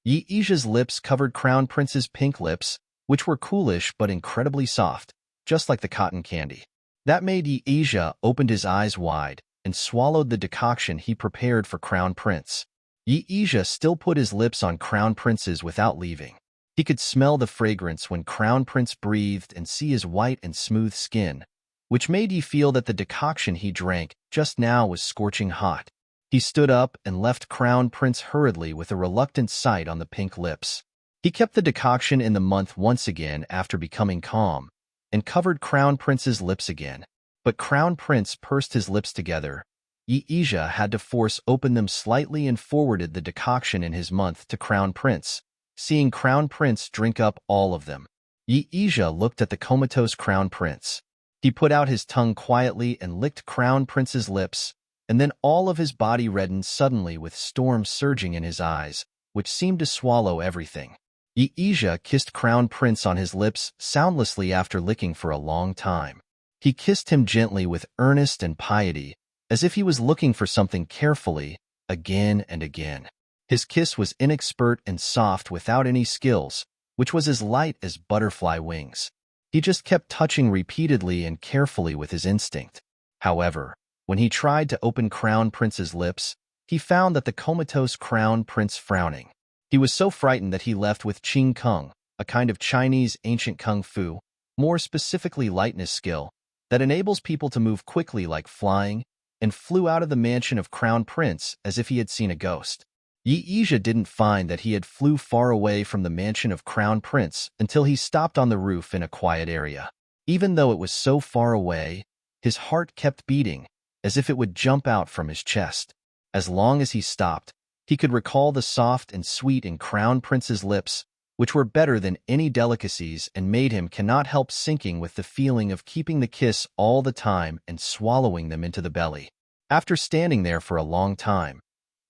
Yeeja's lips covered Crown Prince's pink lips, which were coolish but incredibly soft, just like the cotton candy. That made Yeeja open his eyes wide and swallowed the decoction he prepared for Crown Prince. Yeeja still put his lips on Crown Prince's without leaving. He could smell the fragrance when Crown Prince breathed and see his white and smooth skin, which made he feel that the decoction he drank just now was scorching hot. He stood up and left Crown Prince hurriedly with a reluctant sight on the pink lips. He kept the decoction in the month once again after becoming calm, and covered Crown Prince's lips again. But Crown Prince pursed his lips together. Yeeja had to force open them slightly and forwarded the decoction in his month to Crown Prince, seeing Crown Prince drink up all of them. Yeeja looked at the comatose Crown Prince. He put out his tongue quietly and licked Crown Prince's lips, and then all of his body reddened suddenly with storm surging in his eyes, which seemed to swallow everything. Yeeja kissed Crown Prince on his lips soundlessly after licking for a long time. He kissed him gently with earnest and piety, as if he was looking for something carefully, again and again. His kiss was inexpert and soft without any skills, which was as light as butterfly wings. He just kept touching repeatedly and carefully with his instinct. However, when he tried to open Crown Prince's lips, he found that the comatose Crown Prince frowning. He was so frightened that he left with Qing Kung, a kind of Chinese ancient kung fu, more specifically lightness skill, that enables people to move quickly like flying, and flew out of the mansion of Crown Prince as if he had seen a ghost. Yeeja didn't find that he had flew far away from the mansion of Crown Prince until he stopped on the roof in a quiet area. Even though it was so far away, his heart kept beating, as if it would jump out from his chest. As long as he stopped, he could recall the soft and sweet in Crown Prince's lips, which were better than any delicacies and made him cannot help sinking with the feeling of keeping the kiss all the time and swallowing them into the belly. After standing there for a long time,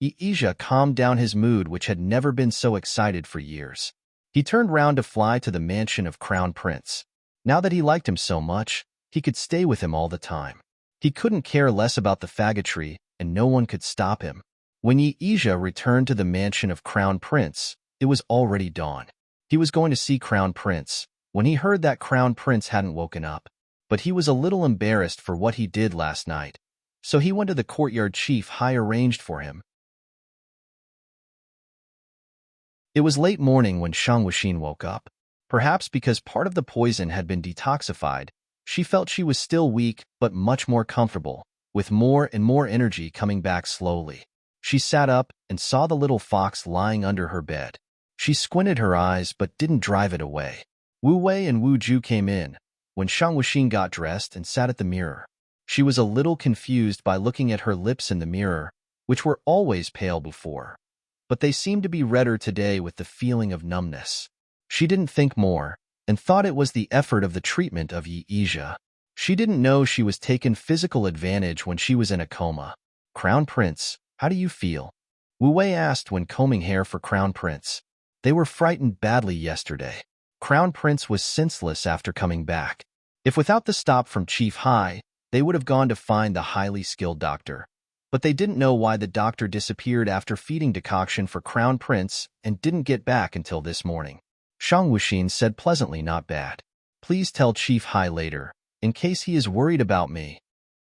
Yeeja calmed down his mood, which had never been so excited for years. He turned round to fly to the mansion of Crown Prince. Now that he liked him so much, he could stay with him all the time. He couldn't care less about the faggotry, and no one could stop him. When Yeeja returned to the mansion of Crown Prince, it was already dawn. He was going to see Crown Prince when he heard that Crown Prince hadn't woken up. But he was a little embarrassed for what he did last night, so he went to the courtyard chief Hai arranged for him. It was late morning when Shang Wuxin woke up. Perhaps because part of the poison had been detoxified, she felt she was still weak but much more comfortable, with more and more energy coming back slowly. She sat up and saw the little fox lying under her bed. She squinted her eyes but didn't drive it away. Wu Wei and Wu Ju came in when Shang Wuxin got dressed and sat at the mirror. She was a little confused by looking at her lips in the mirror, which were always pale before, but they seemed to be redder today with the feeling of numbness. She didn't think more, and thought it was the effort of the treatment of Yeeja. She didn't know she was taken physical advantage when she was in a coma. Crown Prince, how do you feel? Wu Wei asked when combing hair for Crown Prince. They were frightened badly yesterday. Crown Prince was senseless after coming back. If without the stop from Chief Hai, they would have gone to find the highly skilled doctor. But they didn't know why the doctor disappeared after feeding decoction for Crown Prince and didn't get back until this morning. Shang Wuxin said pleasantly, "Not bad. Please tell Chief Hai later, in case he is worried about me."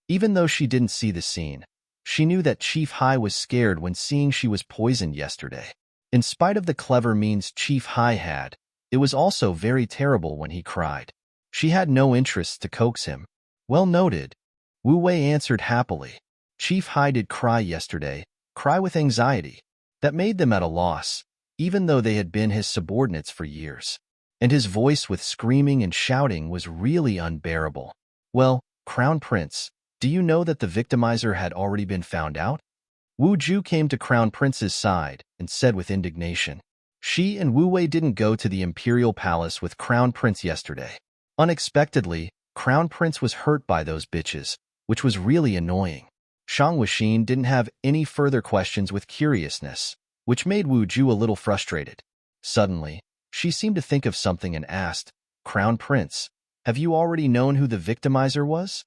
Even though she didn't see the scene, she knew that Chief Hai was scared when seeing she was poisoned yesterday. In spite of the clever means Chief Hai had, it was also very terrible when he cried. She had no interest to coax him. "Well noted," Wu Wei answered happily. Chief Hai did cry yesterday, cry with anxiety. That made them at a loss, even though they had been his subordinates for years. And his voice with screaming and shouting was really unbearable. "Well, Crown Prince, do you know that the victimizer had already been found out?" Wu Ju came to Crown Prince's side and said with indignation. She and Wu Wei didn't go to the Imperial Palace with Crown Prince yesterday. Unexpectedly, Crown Prince was hurt by those bitches, which was really annoying. Shang Wuxin didn't have any further questions with curiousness, which made Wu Ju a little frustrated. Suddenly, she seemed to think of something and asked, "Crown Prince, have you already known who the victimizer was?"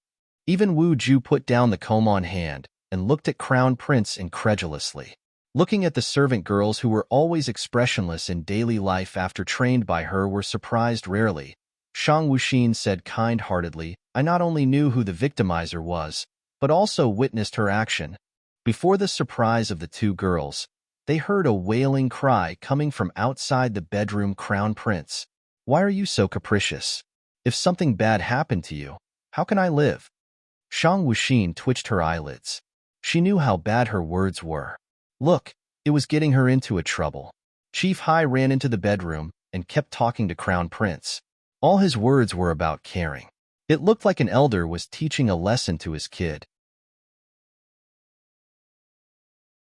Even Wu Ju put down the comb on hand and looked at Crown Prince incredulously. Looking at the servant girls who were always expressionless in daily life after trained by her were surprised rarely, Shang Wuxin said kind-heartedly, "I not only knew who the victimizer was, but also witnessed her action." Before the surprise of the two girls, they heard a wailing cry coming from outside the bedroom. "Crown Prince, why are you so capricious? If something bad happened to you, how can I live?" Shang Wuxin twitched her eyelids. She knew how bad her words were. Look, it was getting her into a trouble. Chief Hai ran into the bedroom and kept talking to Crown Prince. All his words were about caring. It looked like an elder was teaching a lesson to his kid.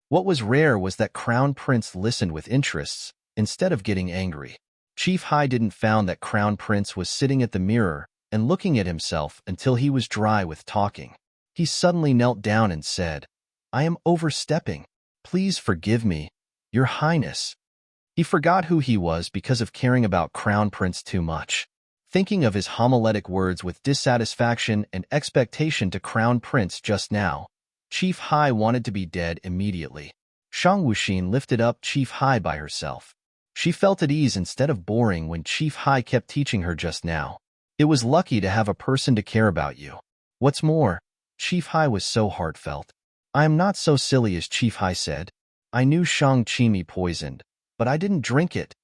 What was rare was that Crown Prince listened with interest instead of getting angry. Chief Hai didn't found that Crown Prince was sitting at the mirror and looking at himself until he was dry with talking. He suddenly knelt down and said, "I am overstepping. Please forgive me, Your Highness." He forgot who he was because of caring about Crown Prince too much. Thinking of his homiletic words with dissatisfaction and expectation to Crown Prince just now, Chief Hai wanted to be dead immediately. Shang Wuxin lifted up Chief Hai by herself. She felt at ease instead of boring when Chief Hai kept teaching her just now. It was lucky to have a person to care about you. What's more, Chief Hai was so heartfelt. "I am not so silly as Chief Hai said. I knew Shang Qimi poisoned, but I didn't drink it,"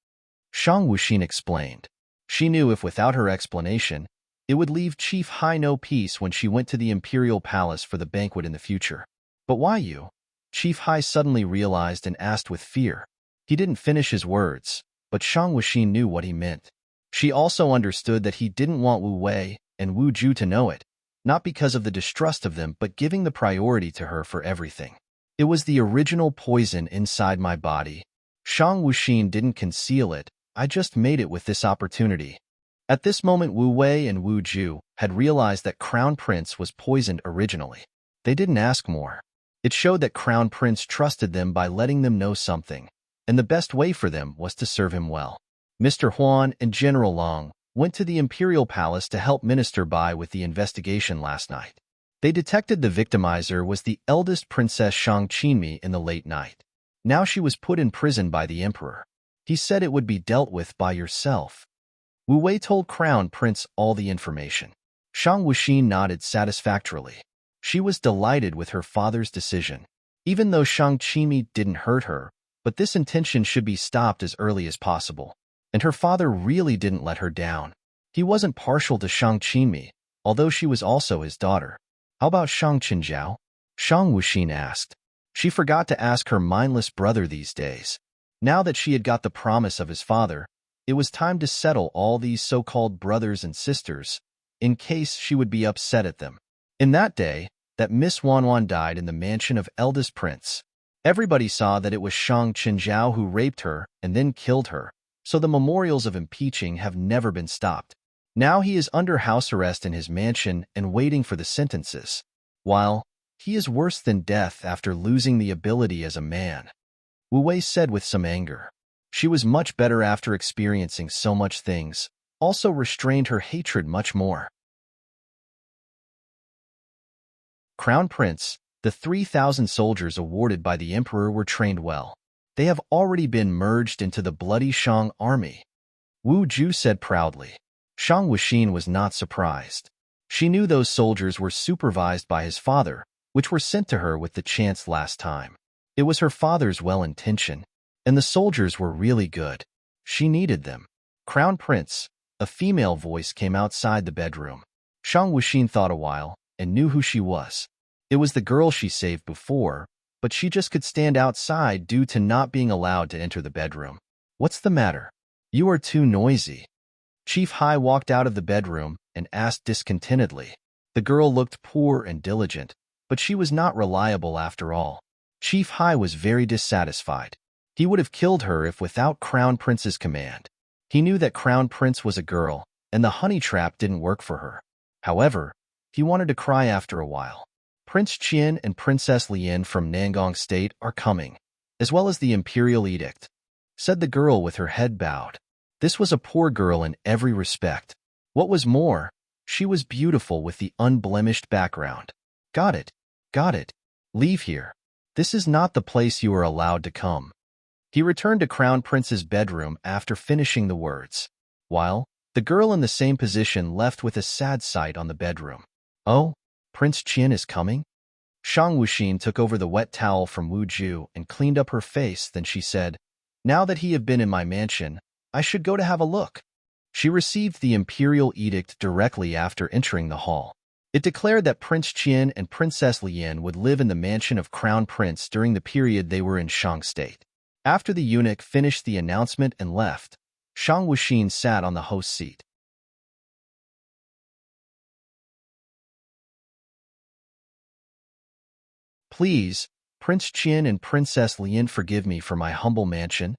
Shang Wuxin explained. She knew if without her explanation, it would leave Chief Hai no peace when she went to the Imperial Palace for the banquet in the future. "But why you?" Chief Hai suddenly realized and asked with fear. He didn't finish his words, but Shang Wuxin knew what he meant. She also understood that he didn't want Wu Wei and Wu Ju to know it, not because of the distrust of them but giving the priority to her for everything. "It was the original poison inside my body. Shang Wuxin didn't conceal it, I just made it with this opportunity." At this moment Wu Wei and Wu Ju had realized that Crown Prince was poisoned originally. They didn't ask more. It showed that Crown Prince trusted them by letting them know something, and the best way for them was to serve him well. Mr. Huan and General Long went to the Imperial Palace to help Minister Bai with the investigation last night. They detected the victimizer was the eldest Princess Shang Qinmi in the late night. Now she was put in prison by the Emperor. He said it would be dealt with by yourself. Wu Wei told Crown Prince all the information. Shang Wuxin nodded satisfactorily. She was delighted with her father's decision. Even though Shang Qimi didn't hurt her, but this intention should be stopped as early as possible. And her father really didn't let her down. He wasn't partial to Shang Qimi, although she was also his daughter. "How about Shang Qinjiao?" Shang Wuxin asked. She forgot to ask her mindless brother these days. Now that she had got the promise of his father, it was time to settle all these so-called brothers and sisters, in case she would be upset at them. In that day, that Miss Wanwan died in the mansion of eldest prince. Everybody saw that it was Shang Qinjiao who raped her and then killed her, so the memorials of impeaching have never been stopped. Now he is under house arrest in his mansion and waiting for the sentences, while he is worse than death after losing the ability as a man. Wu Wei said with some anger. She was much better after experiencing so much things, also restrained her hatred much more. Crown Prince, the 3,000 soldiers awarded by the Emperor were trained well. They have already been merged into the bloody Shang army, Wu Ju said proudly. Shang Wuxin was not surprised. She knew those soldiers were supervised by his father, which were sent to her with the chance last time. It was her father's well-intention, and the soldiers were really good. She needed them. Crown Prince, a female voice came outside the bedroom. Shang Wuxin thought a while and knew who she was. It was the girl she saved before, but she just could stand outside due to not being allowed to enter the bedroom. What's the matter? You are too noisy. Chief Hai walked out of the bedroom and asked discontentedly. The girl looked poor and diligent, but she was not reliable after all. Chief Hai was very dissatisfied. He would have killed her if without Crown Prince's command. He knew that Crown Prince was a girl, and the honey trap didn't work for her. However, he wanted to cry after a while. Prince Qian and Princess Lian from Nangong State are coming, as well as the Imperial Edict, said the girl with her head bowed. This was a poor girl in every respect. What was more, she was beautiful with the unblemished background. Got it. Got it. Leave here. This is not the place you are allowed to come. He returned to Crown Prince's bedroom after finishing the words, while the girl in the same position left with a sad sight on the bedroom. Oh, Prince Qian is coming? Shang Wuxin took over the wet towel from Wu Ju and cleaned up her face. Then she said, now that he have been in my mansion, I should go to have a look. She received the imperial edict directly after entering the hall. It declared that Prince Qian and Princess Lian would live in the mansion of Crown Prince during the period they were in Shang State. After the eunuch finished the announcement and left, Shang Wuxin sat on the host's seat. Please, Prince Qian and Princess Lian, forgive me for my humble mansion.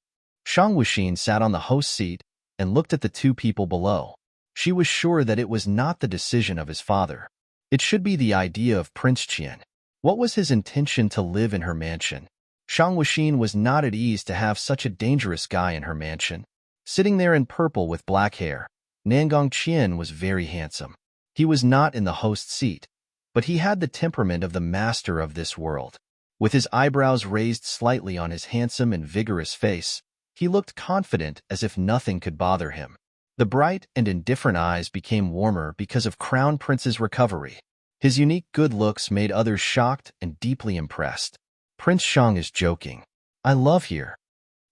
Shang Wuxin sat on the host's seat and looked at the two people below. She was sure that it was not the decision of his father. It should be the idea of Prince Qian. What was his intention to live in her mansion? Shang Wuxin was not at ease to have such a dangerous guy in her mansion. Sitting there in purple with black hair, Nangong Qian was very handsome. He was not in the host's seat, but he had the temperament of the master of this world. With his eyebrows raised slightly on his handsome and vigorous face, he looked confident as if nothing could bother him. The bright and indifferent eyes became warmer because of Crown Prince's recovery. His unique good looks made others shocked and deeply impressed. Prince Shang is joking. I love here.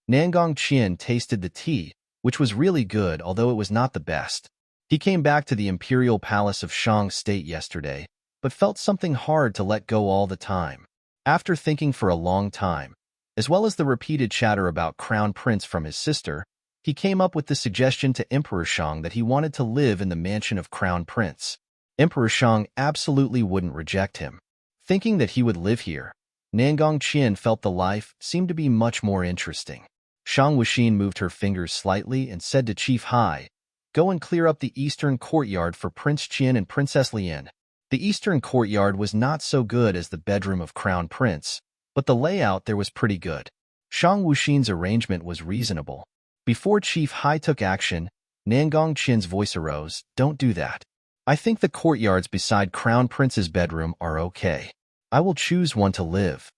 Nangong Qian tasted the tea, which was really good although it was not the best. He came back to the imperial palace of Shang State yesterday, but felt something hard to let go all the time. After thinking for a long time, as well as the repeated chatter about Crown Prince from his sister, he came up with the suggestion to Emperor Shang that he wanted to live in the mansion of Crown Prince. Emperor Shang absolutely wouldn't reject him. Thinking that he would live here, Nangong Qian felt the life seemed to be much more interesting. Shang Wuxin moved her fingers slightly and said to Chief Hai, go and clear up the eastern courtyard for Prince Qian and Princess Lian. The eastern courtyard was not so good as the bedroom of Crown Prince, but the layout there was pretty good. Shang Wuxin's arrangement was reasonable. Before Chief Hai took action, Nangong Qian's voice arose, don't do that. I think the courtyards beside Crown Prince's bedroom are okay. I will choose one to live.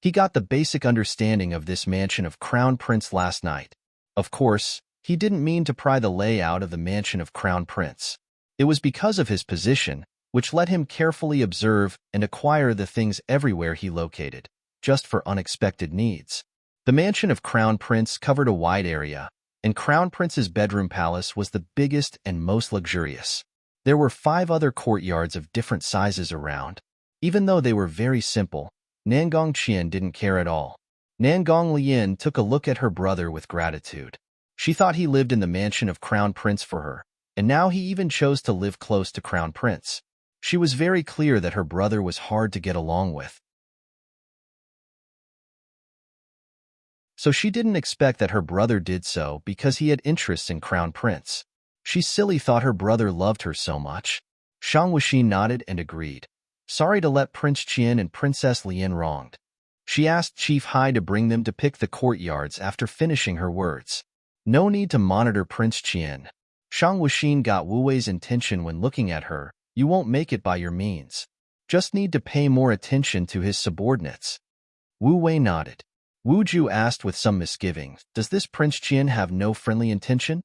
He got the basic understanding of this mansion of Crown Prince last night. Of course, he didn't mean to pry the layout of the mansion of Crown Prince. It was because of his position, which let him carefully observe and acquire the things everywhere he located, just for unexpected needs. The mansion of Crown Prince covered a wide area, and Crown Prince's bedroom palace was the biggest and most luxurious. There were 5 other courtyards of different sizes around. Even though they were very simple, Nangong Qian didn't care at all. Nangong Lian took a look at her brother with gratitude. She thought he lived in the mansion of Crown Prince for her, and now he even chose to live close to Crown Prince. She was very clear that her brother was hard to get along with. So she didn't expect that her brother did so because he had interests in Crown Prince. She silly thought her brother loved her so much. Shang Wuxin nodded and agreed. Sorry to let Prince Qian and Princess Lian wronged. She asked Chief Hai to bring them to pick the courtyards after finishing her words. No need to monitor Prince Qian. Shang Wuxin got Wu Wei's attention when looking at her. You won't make it by your means. Just need to pay more attention to his subordinates. Wu Wei nodded. Wu Ju asked with some misgivings, does this Prince Qian have no friendly intention?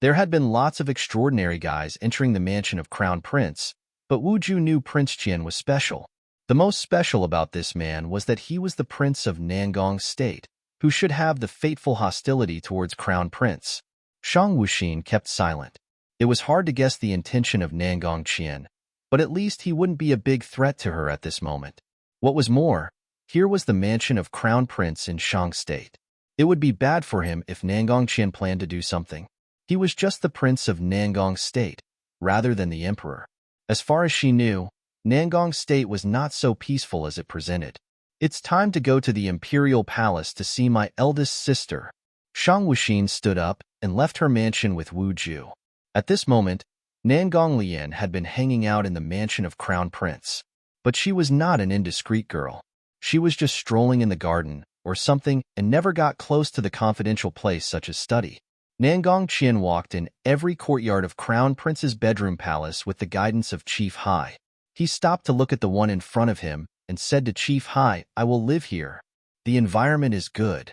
There had been lots of extraordinary guys entering the mansion of Crown Prince, but Wu Ju knew Prince Qian was special. The most special about this man was that he was the prince of Nangong State, who should have the fateful hostility towards Crown Prince. Shang Wuxin kept silent. It was hard to guess the intention of Nangong Qian, but at least he wouldn't be a big threat to her at this moment. What was more, here was the mansion of Crown Prince in Shang State. It would be bad for him if Nangong Qian planned to do something. He was just the prince of Nangong State, rather than the emperor. As far as she knew, Nangong State was not so peaceful as it presented. It's time to go to the imperial palace to see my eldest sister. Shang Wuxin stood up and left her mansion with Wu Ju. At this moment, Nangong Lian had been hanging out in the mansion of Crown Prince. But she was not an indiscreet girl. She was just strolling in the garden or something and never got close to the confidential place such as study. Nangong Qian walked in every courtyard of Crown Prince's bedroom palace with the guidance of Chief Hai. He stopped to look at the one in front of him and said to Chief Hai, I will live here. The environment is good.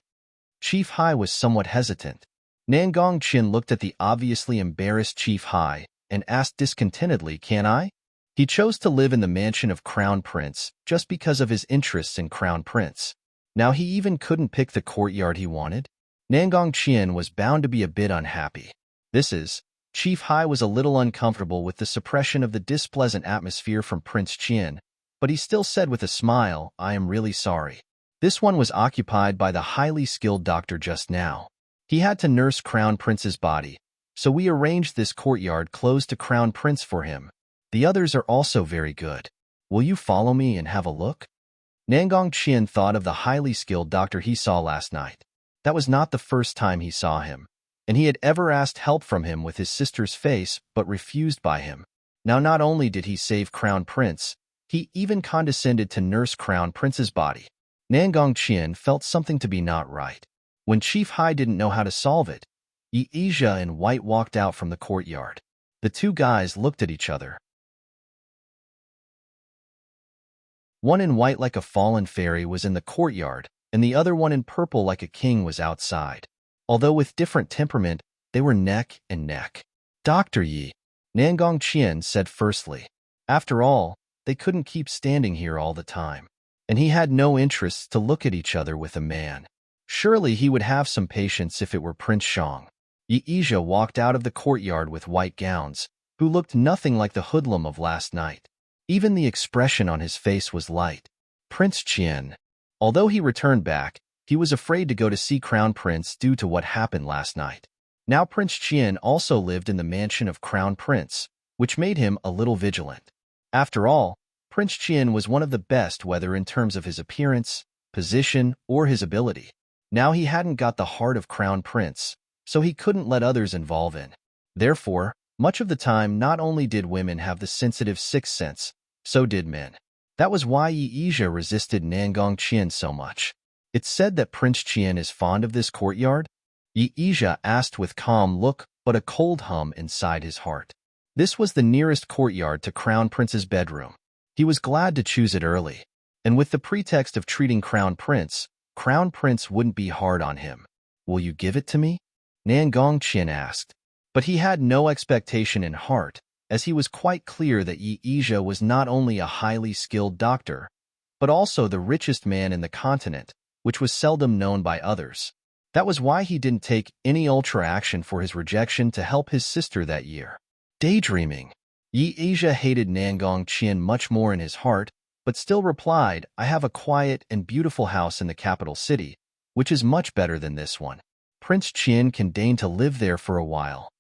Chief Hai was somewhat hesitant. Nangong Qian looked at the obviously embarrassed Chief Hai and asked discontentedly, can I? He chose to live in the mansion of Crown Prince just because of his interests in Crown Prince. Now he even couldn't pick the courtyard he wanted? Nangong Qian was bound to be a bit unhappy. Chief Hai was a little uncomfortable with the suppression of the displeasant atmosphere from Prince Qian, but he still said with a smile, I am really sorry. This one was occupied by the highly skilled doctor just now. He had to nurse Crown Prince's body, so we arranged this courtyard closed to Crown Prince for him. The others are also very good. Will you follow me and have a look? Nangong Qian thought of the highly skilled doctor he saw last night. That was not the first time he saw him, and he had ever asked help from him with his sister's face but refused by him. Now not only did he save Crown Prince, he even condescended to nurse Crown Prince's body. Nangong Qian felt something to be not right. When Chief Hai didn't know how to solve it, Yi and White walked out from the courtyard. The two guys looked at each other. One in white like a fallen fairy was in the courtyard, and the other one in purple like a king was outside. Although with different temperament, they were neck and neck. Dr. Yi, Nangong Qian said firstly. After all, they couldn't keep standing here all the time. And he had no interest to look at each other with a man. Surely he would have some patience if it were Prince Shang. Yi walked out of the courtyard with white gowns, who looked nothing like the hoodlum of last night. Even the expression on his face was light. Prince Qian. Although he returned back, he was afraid to go to see Crown Prince due to what happened last night. Now Prince Qian also lived in the mansion of Crown Prince, which made him a little vigilant. After all, Prince Qian was one of the best whether in terms of his appearance, position, or his ability. Now he hadn't got the heart of Crown Prince, so he couldn't let others involve in. Therefore, much of the time not only did women have the sensitive sixth sense, so did men. That was why Yi resisted Nangong Qian so much. It's said that Prince Qian is fond of this courtyard? Yi asked with calm look but a cold hum inside his heart. This was the nearest courtyard to Crown Prince's bedroom. He was glad to choose it early, and with the pretext of treating Crown Prince wouldn't be hard on him. Will you give it to me? Nangong Qian asked. But he had no expectation in heart, as he was quite clear that Yi was not only a highly skilled doctor, but also the richest man in the continent, which was seldom known by others. That was why he didn't take any ultra action for his rejection to help his sister that year. Daydreaming. Yi hated Nangong Qian much more in his heart, but still replied, I have a quiet and beautiful house in the capital city, which is much better than this one. Prince Qian can deign to live there for a while.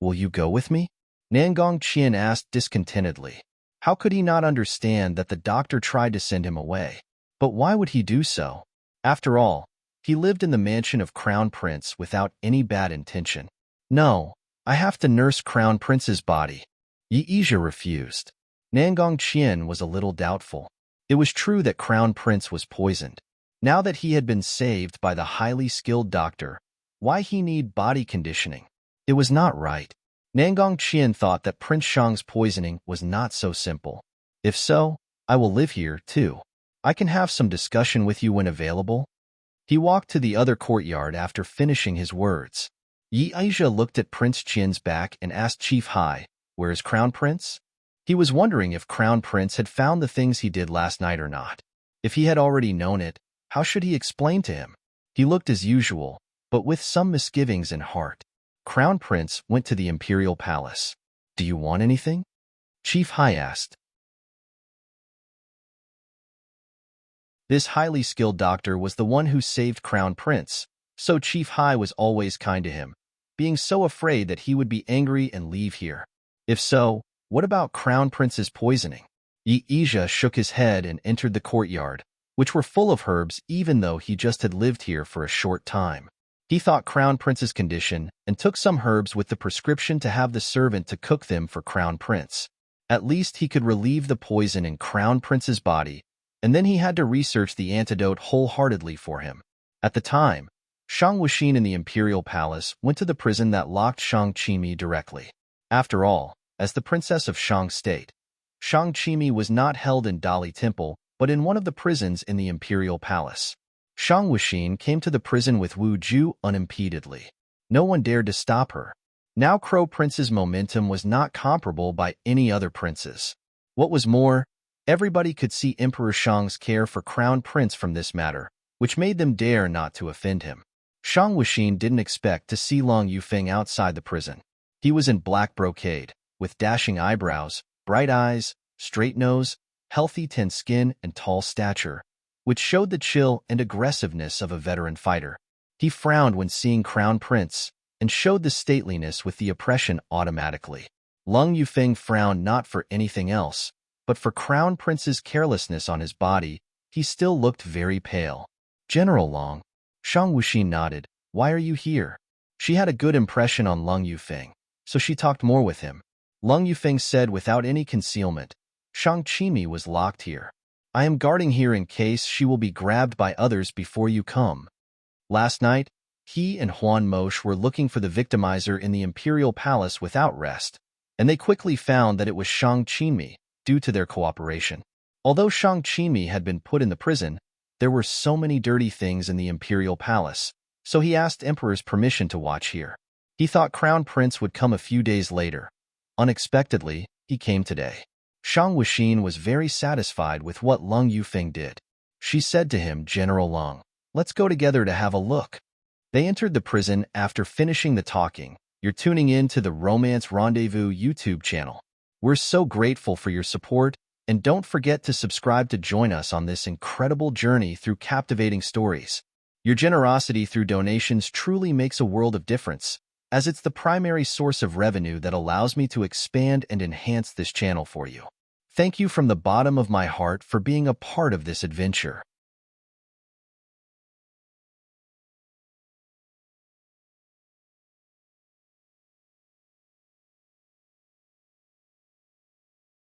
Will you go with me? Nangong Qian asked discontentedly. How could he not understand that the doctor tried to send him away? But why would he do so? After all, he lived in the mansion of Crown Prince without any bad intention. No, I have to nurse Crown Prince's body. Yi refused. Nangong Qian was a little doubtful. It was true that Crown Prince was poisoned. Now that he had been saved by the highly skilled doctor, why he need body conditioning? It was not right. Nangong Qian thought that Prince Shang's poisoning was not so simple. If so, I will live here, too. I can have some discussion with you when available. He walked to the other courtyard after finishing his words. Yi Aisha looked at Prince Qian's back and asked Chief Hai, "Where is Crown Prince?" He was wondering if Crown Prince had found the things he did last night or not. If he had already known it, how should he explain to him? He looked as usual, but with some misgivings in heart. Crown Prince went to the Imperial Palace. "Do you want anything?" Chief Hai asked. This highly skilled doctor was the one who saved Crown Prince, so Chief Hai was always kind to him, being so afraid that he would be angry and leave here. If so, what about Crown Prince's poisoning? Yi Aisha shook his head and entered the courtyard, which were full of herbs even though he just had lived here for a short time. He thought Crown Prince's condition and took some herbs with the prescription to have the servant to cook them for Crown Prince. At least he could relieve the poison in Crown Prince's body, and then he had to research the antidote wholeheartedly for him. At the time, Shang Wuxin in the Imperial Palace went to the prison that locked Shang Qimi directly. After all, as the princess of Shang State, Shang Qimi was not held in Dali Temple, but in one of the prisons in the Imperial Palace. Shang Wuxin came to the prison with Wu Ju unimpededly. No one dared to stop her. Now Crow Prince's momentum was not comparable by any other prince's. What was more, everybody could see Emperor Shang's care for Crown Prince from this matter, which made them dare not to offend him. Shang Wuxin didn't expect to see Long Yufeng outside the prison. He was in black brocade, with dashing eyebrows, bright eyes, straight nose, healthy tan skin, and tall stature, which showed the chill and aggressiveness of a veteran fighter. He frowned when seeing Crown Prince, and showed the stateliness with the oppression automatically. Long Yufeng frowned not for anything else, but for Crown Prince's carelessness on his body. He still looked very pale. "General Long." Shang Wuxin nodded. "Why are you here?" She had a good impression on Long Yufeng, so she talked more with him. Long Yufeng said without any concealment, "Shang Qimi was locked here. I am guarding here in case she will be grabbed by others before you come." Last night, he and Huan Mosh were looking for the victimizer in the Imperial Palace without rest, and they quickly found that it was Shang Qimi, due to their cooperation. Although Shang Qimi had been put in the prison, there were so many dirty things in the Imperial Palace, so he asked Emperor's permission to watch here. He thought Crown Prince would come a few days later. Unexpectedly, he came today. Shang Wuxin was very satisfied with what Long Yufeng did. She said to him, "General Long, let's go together to have a look." They entered the prison after finishing the talking. You're tuning in to the Romance Rendezvous YouTube channel. We're so grateful for your support, and don't forget to subscribe to join us on this incredible journey through captivating stories. Your generosity through donations truly makes a world of difference, as it's the primary source of revenue that allows me to expand and enhance this channel for you. Thank you from the bottom of my heart for being a part of this adventure.